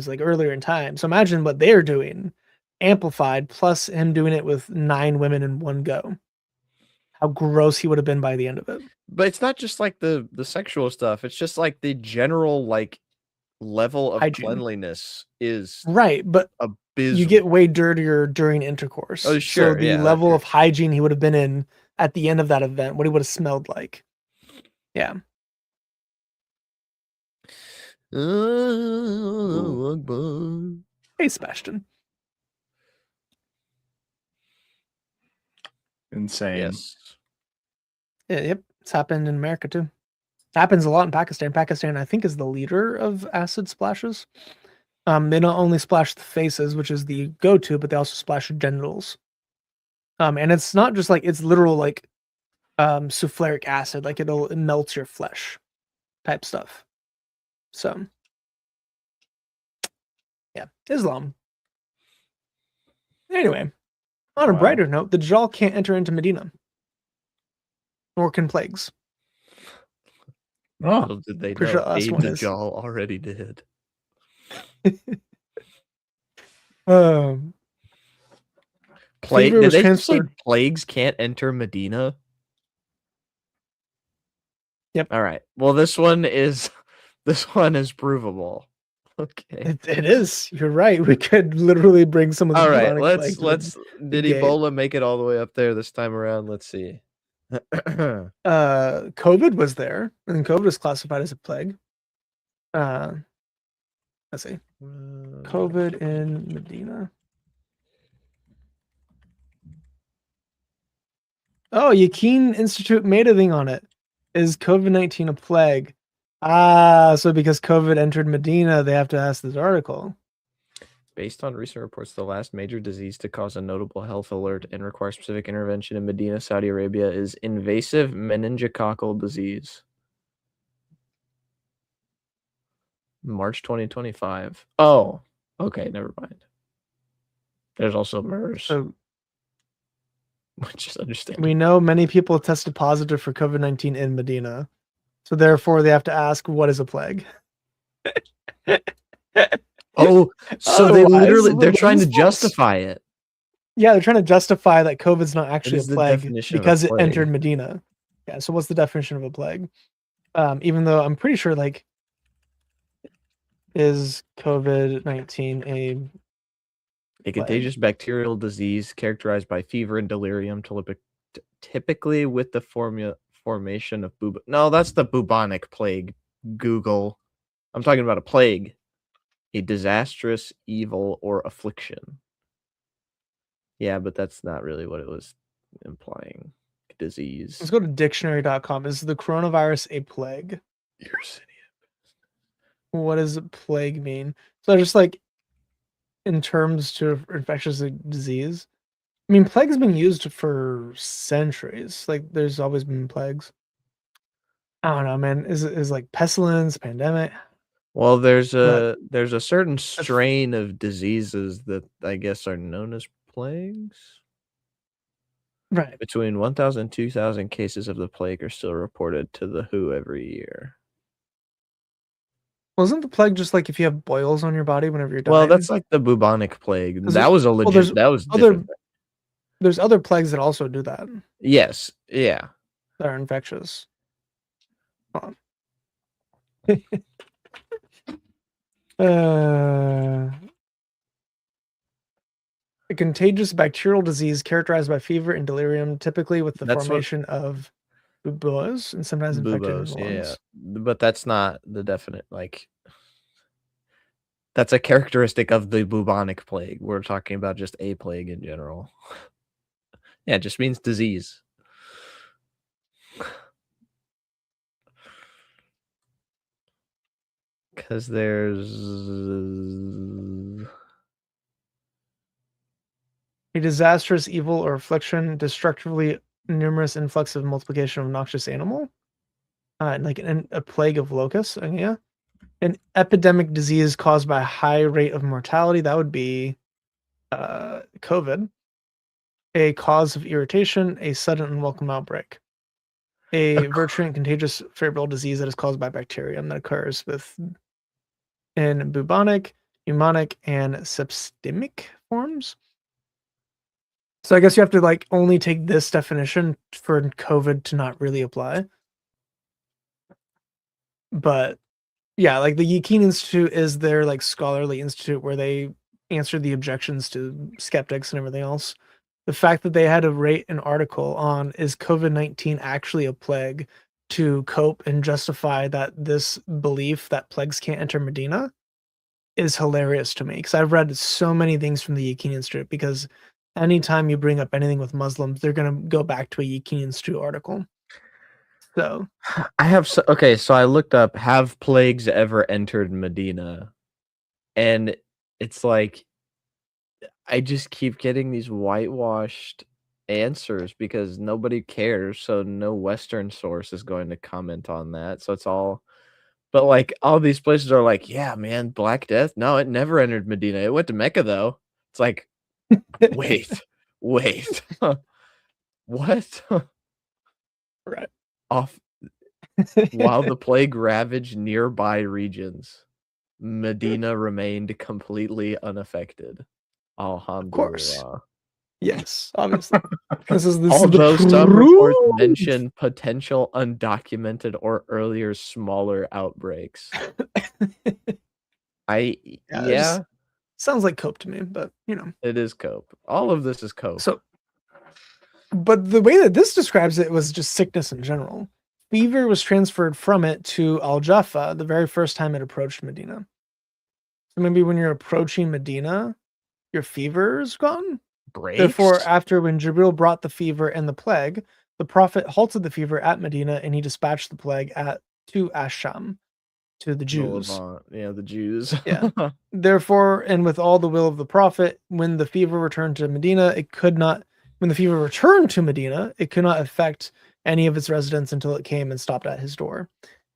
like earlier in time. So imagine what they're doing, amplified, plus him doing it with 9 women in one go. How gross he would have been by the end of it. But it's not just like the sexual stuff. It's just like the general like level of hygiene. Cleanliness is right, but abysmal. You get way dirtier during intercourse. Oh, sure. So the level of hygiene he would have been in at the end of that event, what he would have smelled like. Yeah. Hey, Sebastian. Insane. Yes. Yeah, yep. It's happened in America too. It happens a lot in Pakistan. Pakistan, I think, is the leader of acid splashes. They not only splash the faces, which is the go-to, but they also splash genitals. And it's not just like, it's literal like sulfuric acid, like it melts your flesh type stuff. So yeah, Islam. Anyway, on a brighter note, the Dajjal can't enter into Medina, nor can plagues. Oh, did they Pretty know? sure the last one is. Dajjal already did. Fever Did was they say transferred. plagues can't enter Medina? Yep. All right. Well, this one is provable. Okay. It is. You're right. We could literally bring some of the All right. bubonic plague to Did gate. Ebola make it all the way up there this time around? Let's see. COVID was there, and COVID is classified as a plague. Let's see. COVID in Medina. Oh, Yaqeen Institute made a thing on it. Is COVID-19 a plague? So because COVID entered Medina, they have to ask this article. Based on recent reports, the last major disease to cause a notable health alert and require specific intervention in Medina, Saudi Arabia, is invasive meningococcal disease. March 2025. Oh, okay, never mind. There's also MERS, So which is understandable. we know many people tested positive for COVID-19 in Medina, so therefore they have to ask, what is a plague? Oh, so they're trying to justify it. Yeah, they're trying to justify that COVID's not actually a plague because it entered Medina. Yeah, so what's the definition of a plague? Even though I'm pretty sure, like, is COVID-19 a contagious bacterial disease characterized by fever and delirium, typically with the formation of No, that's the bubonic plague. Google. I'm talking about a plague. A disastrous evil or affliction. Yeah, but that's not really what it was implying. Disease. Let's go to dictionary.com. Is the coronavirus a plague? What does plague mean? So just like in terms to infectious disease, I mean, plague has been used for centuries. Like there's always been plagues. I don't know, man. Is like pestilence, pandemic? Well, there's a certain strain of diseases that I guess are known as plagues. Right. Between 1,000 and 2,000 cases of the plague are still reported to the WHO every year. Wasn't the plague just like if you have boils on your body whenever you're dying? Well, that's like the bubonic plague. That was a legit. That was different. There's other plagues that also do that. Yes. Yeah. That are infectious. Hold on. A contagious bacterial disease characterized by fever and delirium, typically with the formation of buboes and sometimes infected lungs. Yeah, but that's not the definite, like, that's a characteristic of the bubonic plague. We're talking about just a plague in general. Yeah, it just means disease. Because there's a disastrous evil or affliction, destructively numerous influx of multiplication of noxious animal, like a plague of locusts. Yeah, an epidemic disease caused by a high rate of mortality. That would be COVID. A cause of irritation, a sudden unwelcome outbreak. A virulent contagious febrile disease that is caused by bacterium that occurs in bubonic, pneumonic, and septicemic forms. So I guess you have to like only take this definition for COVID to not really apply. But yeah, like the Yaqeen Institute is their like scholarly institute where they answer the objections to skeptics and everything else. The fact that they had to rate an article on is COVID-19 actually a plague to cope and justify that this belief that plagues can't enter Medina is hilarious to me, because I've read so many things from the Yaqeen Institute, because anytime you bring up anything with Muslims, they're going to go back to a Yaqeen Institute article. So I have so I looked up, have plagues ever entered Medina? And it's like I just keep getting these whitewashed answers because nobody cares. So no Western source is going to comment on that. So it's all, but like all these places are like, yeah, man, Black Death. No, it never entered Medina. It went to Mecca though. It's like, wait, what? Right. Off while the plague ravaged nearby regions, Medina remained completely unaffected. Of course. Alhamdulillah. Yes, obviously. This is Although some reports proof. mention potential undocumented or earlier smaller outbreaks. Yeah, sounds like cope to me, but you know, it is cope. All of this is cope. So, but the way that this describes it was just sickness in general. Fever was transferred from it to Al Jaffa the very first time it approached Medina. So maybe when you're approaching Medina, your fever is gone. Breaks? Therefore, after when Jibril brought the fever and the plague, the prophet halted the fever at Medina and he dispatched the plague to Ash-Sham, to the Jews. Yeah, the Jews. Yeah. Therefore, and with all the will of the prophet, when the fever returned to Medina, it could not affect any of its residents until it came and stopped at his door.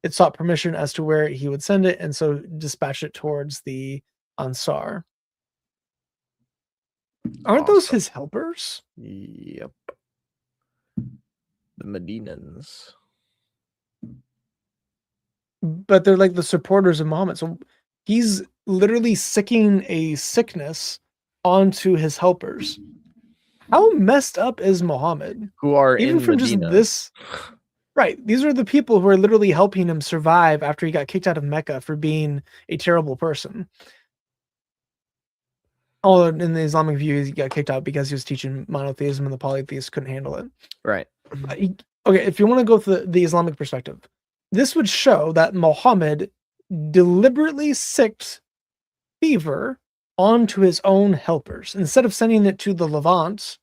It sought permission as to where he would send it, and so dispatched it towards the Ansar. Aren't those his helpers? Yep. The Medinans. But they're like the supporters of Muhammad. So he's literally sicking a sickness onto his helpers. How messed up is Muhammad? Who are even in from Medina. Just this? Right. These are the people who are literally helping him survive after he got kicked out of Mecca for being a terrible person. Although in the Islamic view, he got kicked out because he was teaching monotheism and the polytheists couldn't handle it. Right. Okay, if you want to go to the Islamic perspective, this would show that Muhammad deliberately sicked fever onto his own helpers instead of sending it to the Levant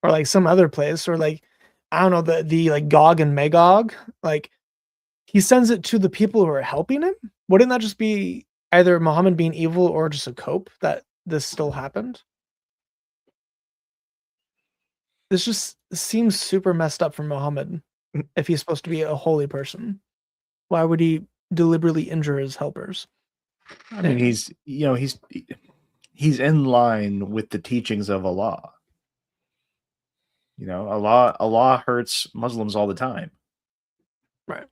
or like some other place or like, I don't know, the like Gog and Magog. Like he sends it to the people who are helping him. Wouldn't that just be either Muhammad being evil or just a cope that this still happened? This just seems super messed up for Muhammad if he's supposed to be a holy person. Why would he deliberately injure his helpers? I mean, he's in line with the teachings of Allah. You know, Allah hurts Muslims all the time. Right.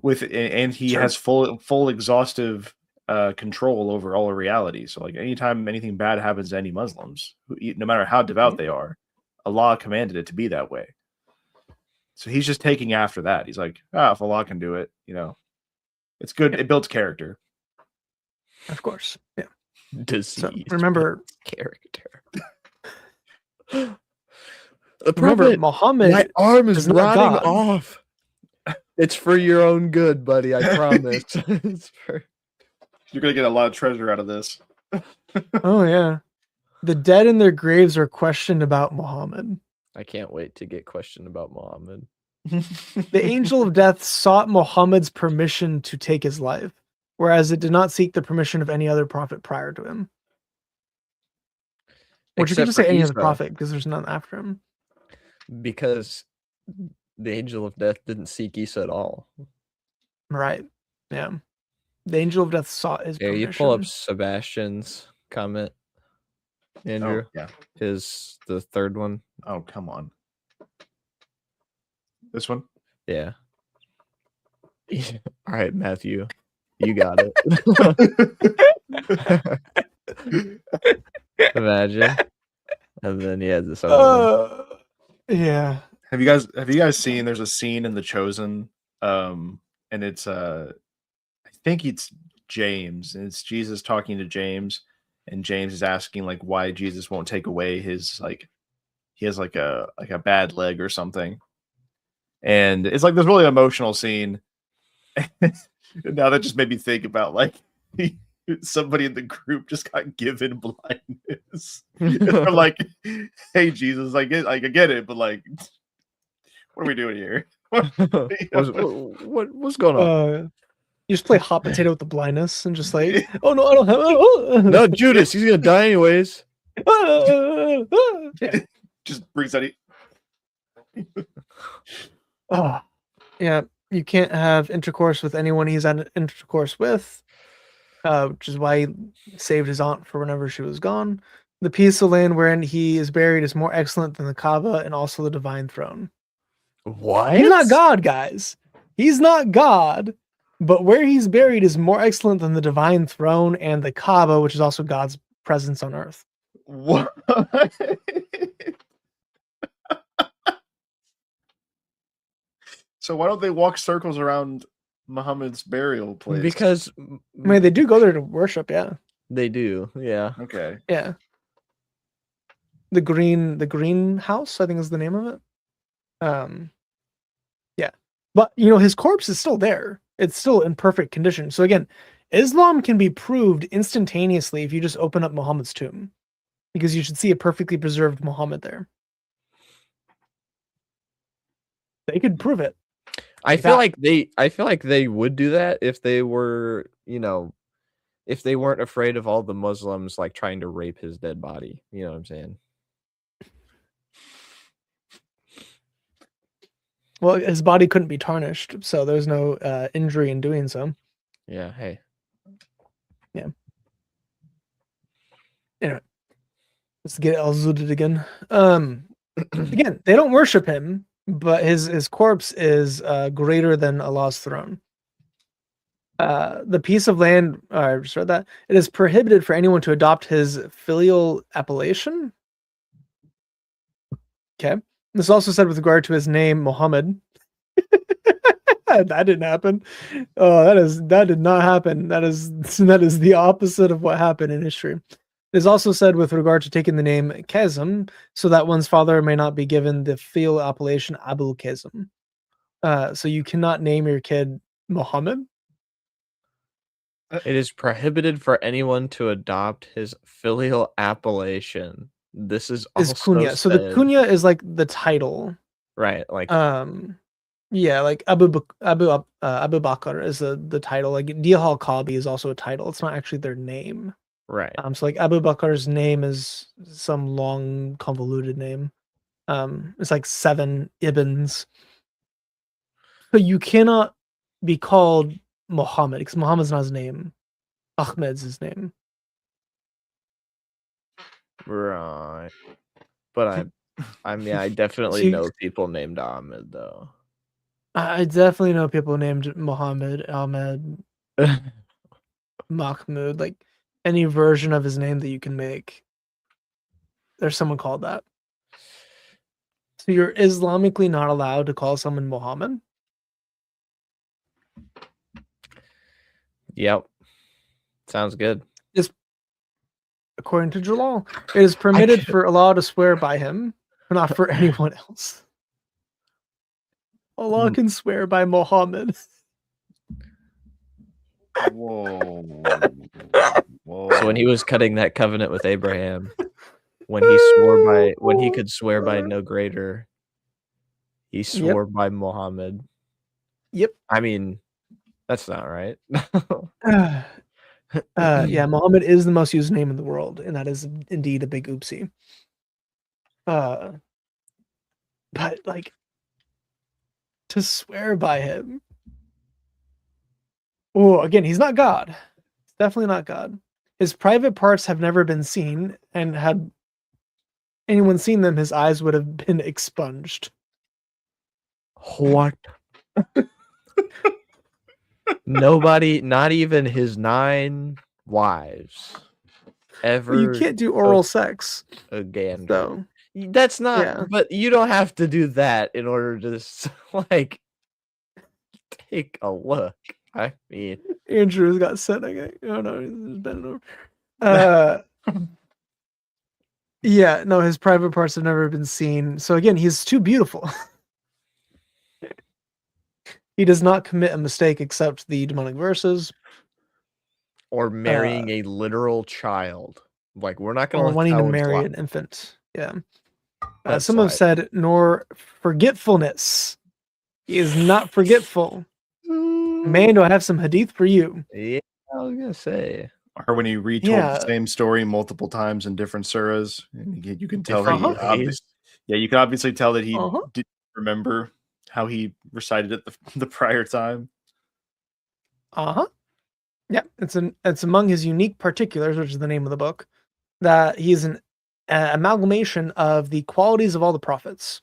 And he has full exhaustive control over all reality. So like anytime anything bad happens to any Muslims, no matter how devout they are, Allah commanded it to be that way. So he's just taking after that. He's like, if Allah can do it, you know, it's good. It builds character. Of course. Yeah. Disease. So remember character. Remember, Muhammad, my arm is rotting off. It's for your own good, buddy. I promise. You're gonna get a lot of treasure out of this. Oh yeah. The dead in their graves are questioned about Muhammad. I can't wait to get questioned about Muhammad. The angel of death sought Muhammad's permission to take his life, whereas it did not seek the permission of any other prophet prior to him. Or you could just say any other prophet because there's none after him. Because the angel of death didn't seek Isa at all. Right. Yeah. The angel of death sought his permission. You pull up Sebastian's comment, Andrew. Oh, yeah. The third one. Oh, come on. This one? Yeah. All right, Matthew. You got it. Imagine. And then he had this other one. Yeah. Have you guys seen there's a scene in The Chosen? And it's I think it's James, and it's Jesus talking to James, and James is asking like why Jesus won't take away his he has like a bad leg or something. And it's like this really emotional scene. Now that just made me think about like somebody in the group just got given blindness. I'm like, hey Jesus, I get it, but like, what are we doing here? What's going on? You just play hot potato with the blindness and just like, oh no, I don't have. No, Judas, he's gonna die anyways. Just brings that. Oh, yeah. You can't have intercourse with anyone he's had intercourse with, which is why he saved his aunt for whenever she was gone. The piece of land wherein he is buried is more excellent than the Kaaba and also the divine throne. What? He's not God, guys. He's not God, but where he's buried is more excellent than the divine throne and the Kaaba, which is also God's presence on earth. What? So why don't they walk circles around Muhammad's burial place? Because I mean, they do go there to worship, yeah. they do, yeah. Okay. Yeah. The green house, I think is the name of it. Yeah. But his corpse is still there. It's still in perfect condition. So again, Islam can be proved instantaneously if you just open up Muhammad's tomb. Because you should see a perfectly preserved Muhammad there. They could prove it. I feel like they would do that if they were, if they weren't afraid of all the Muslims like trying to rape his dead body. You know what I'm saying? Well, his body couldn't be tarnished, so there's no injury in doing so. Yeah, hey. Yeah. Anyway, let's get Al-Zudid again. Again, they don't worship him, but his corpse is greater than Allah's throne. The piece of land, I just read that, it is prohibited for anyone to adopt his filial appellation. Okay. This is also said with regard to his name, Muhammad. That didn't happen. Oh, that did not happen. That is the opposite of what happened in history. It is also said with regard to taking the name Kazim, so that one's father may not be given the filial appellation Abu Kazim. So you cannot name your kid Muhammad. It is prohibited for anyone to adopt his filial appellation. This is also kunya. So the kunya is like the title, right? Like yeah, like Abu Bakr is the title. Like Diyah al-Kalbi is also a title. It's not actually their name, right? So like Abu Bakr's name is some long convoluted name. It's like 7 ibns. But you cannot be called Muhammad because Muhammad's not his name. Ahmed's his name. Right. But I mean, I definitely know people named Ahmed, though. I definitely know people named Muhammad, Ahmed, Mahmoud, like any version of his name that you can make. There's someone called that. So you're Islamically not allowed to call someone Muhammad? Yep. Sounds good. According to Jalal, it is permitted for Allah to swear by him, but not for anyone else. Allah can swear by Muhammad. Whoa. So when he was cutting that covenant with Abraham, when he could swear by no greater, he swore by Muhammad. Yep. I mean, that's not right. Yeah, Muhammad is the most used name in the world, and that is indeed a big oopsie. But like to swear by him. Oh, again, he's not God. He's definitely not God. His private parts have never been seen, and had anyone seen them, his eyes would have been expunged. What? Nobody, not even his 9 wives, ever. Well, you can't do oral sex again. So that's not. But you don't have to do that in order to like take a look. I mean, Andrew's got set. Oh no, he's bending over. Yeah, no, his private parts have never been seen. So again, he's too beautiful. He does not commit a mistake except the demonic verses. Or marrying a literal child. Like, we're not going to wanting to marry an infant. Yeah. Some like... have said, nor forgetfulness. He is not forgetful. Man, do I have some hadith for you? Yeah, I was going to say. Or when he retold the same story multiple times in different surahs, and you can tell you can obviously tell that he remember how he recited it the prior time? Yeah, it's among his unique particulars, which is the name of the book, that he's an amalgamation of the qualities of all the prophets.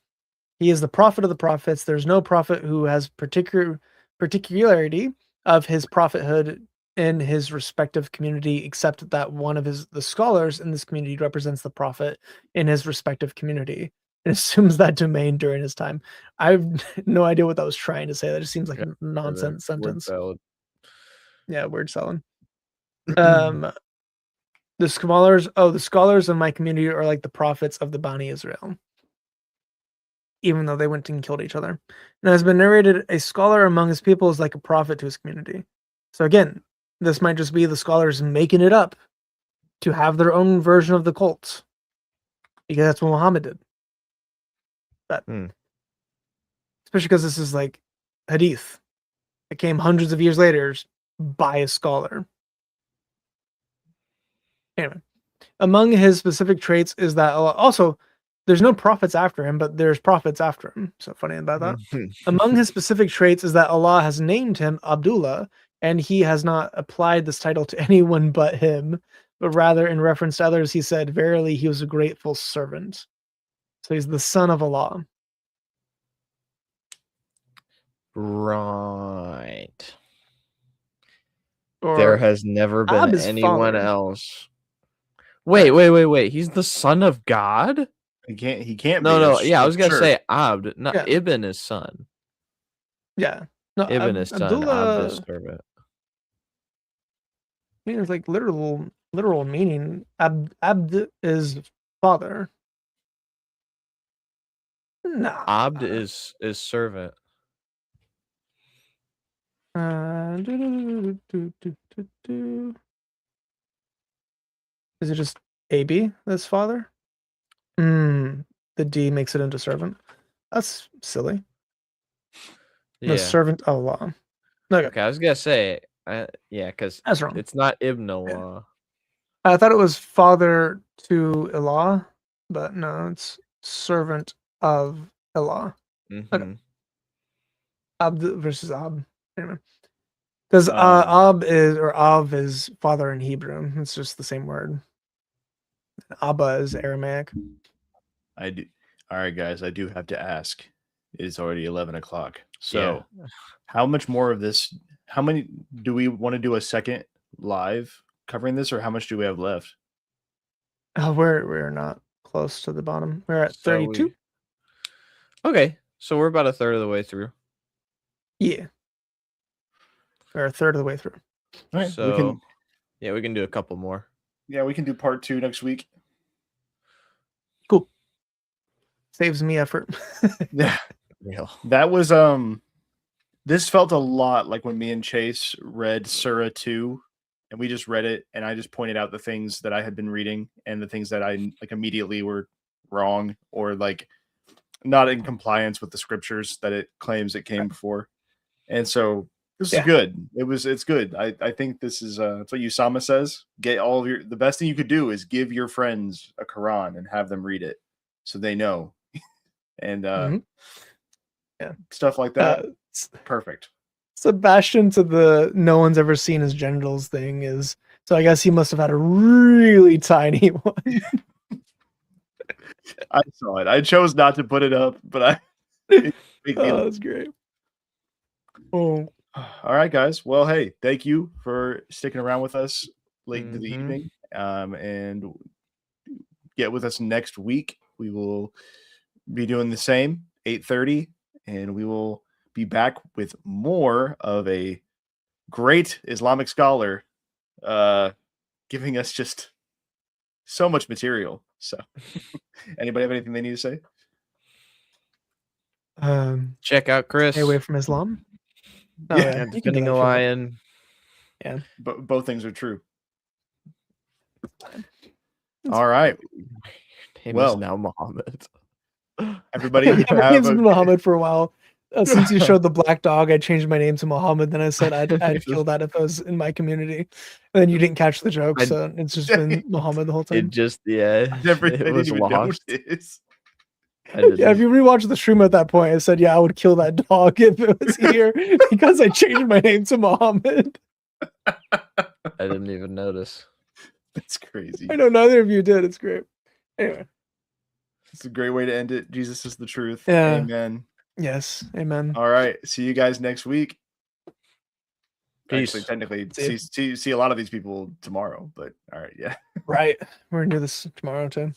He is the prophet of the prophets. There's no prophet who has particularity of his prophethood in his respective community, except that one of the scholars in this community represents the prophet in his respective community and assumes that domain during his time. I have no idea what that was trying to say. That just seems like a nonsense sentence. Yeah, word salad. The scholars of my community are like the prophets of the Bani Israel, even though they went and killed each other. And has been narrated, a scholar among his people is like a prophet to his community. So again, this might just be the scholars making it up to have their own version of the cult, because that's what Muhammad did. But especially because this is like hadith. It came hundreds of years later by a scholar. Anyway, among his specific traits is that also there's no prophets after him, but there's prophets after him. So funny about that. Among his specific traits is that Allah has named him Abdullah, and he has not applied this title to anyone but him, but rather in reference to others, he said, verily, he was a grateful servant. So he's the son of Allah. Right. Or there has never been Ab is anyone father. else. Wait. He's the son of God? He can't No, be. no. That's Yeah, I was going to sure. say Abd, not Yeah. Ibn is son. Yeah. No, Ibn is son, Abdullah Abd is servant. means like literal meaning. Abd is father. No. Abd is servant. Is it just AB that's father? The D makes it into servant. That's silly. Yeah. The servant of Allah. Okay, I was gonna say, yeah, because that's wrong. it's not Ibn Allah. I thought it was father to Allah, but no, it's servant of Allah. Okay. Abd versus Ab. Anyway. Because Ab is father in Hebrew. It's just the same word. Abba is Aramaic. I do. All right, guys. I do have to ask. It's already 11 o'clock. So, how much more of this? How many do we want to do a second live covering this, or how much do we have left? We're not close to the bottom. We're at 32. Okay, so we're about a third of the way through. Yeah. We're a third of the way through. All right, so we can do a couple more. Yeah, we can do part 2 next week. Cool. Saves me effort. Yeah. Real. That was this felt a lot like when me and Chase read Surah 2, and we just read it, and I just pointed out the things that I had been reading and the things that I like immediately were wrong or like not in compliance with the scriptures that it claims it came before. And so this is good. It's good. I think this is that's what Usama says. Get all of the best thing you could do is give your friends a Quran and have them read it so they know. And stuff like that. Perfect. Sebastian to the no one's ever seen his genitals thing is, so I guess he must have had a really tiny one. I saw it. I chose not to put it up, but that's great. Oh, all right, guys. Well, hey, thank you for sticking around with us late into the evening. And get with us next week. We will be doing the same 8:30, and we will be back with more of a great Islamic scholar giving us just so much material. So anybody have anything they need to say? Check out Chris. Stay away from Islam. Defending a lion. Yeah. Both things are true. All right. Name is now Muhammad. Everybody my name's been Muhammad for a while. Since you showed the black dog, I changed my name to Muhammad. Then I said I'd kill that if I was in my community. And then you didn't catch the joke, so it's just been Muhammad the whole time. It just it was lost. I didn't. Yeah, if you rewatch the stream at that point, I said, yeah, I would kill that dog if it was here because I changed my name to Mohammed. I didn't even notice. That's crazy. I know neither of you did. It's great. Anyway. It's a great way to end it. Jesus is the truth. Yeah. Amen. Yes. Amen. All right. See you guys next week. Peace. Actually, technically, see a lot of these people tomorrow, but all right. Yeah. Right. We're going to do this tomorrow, too.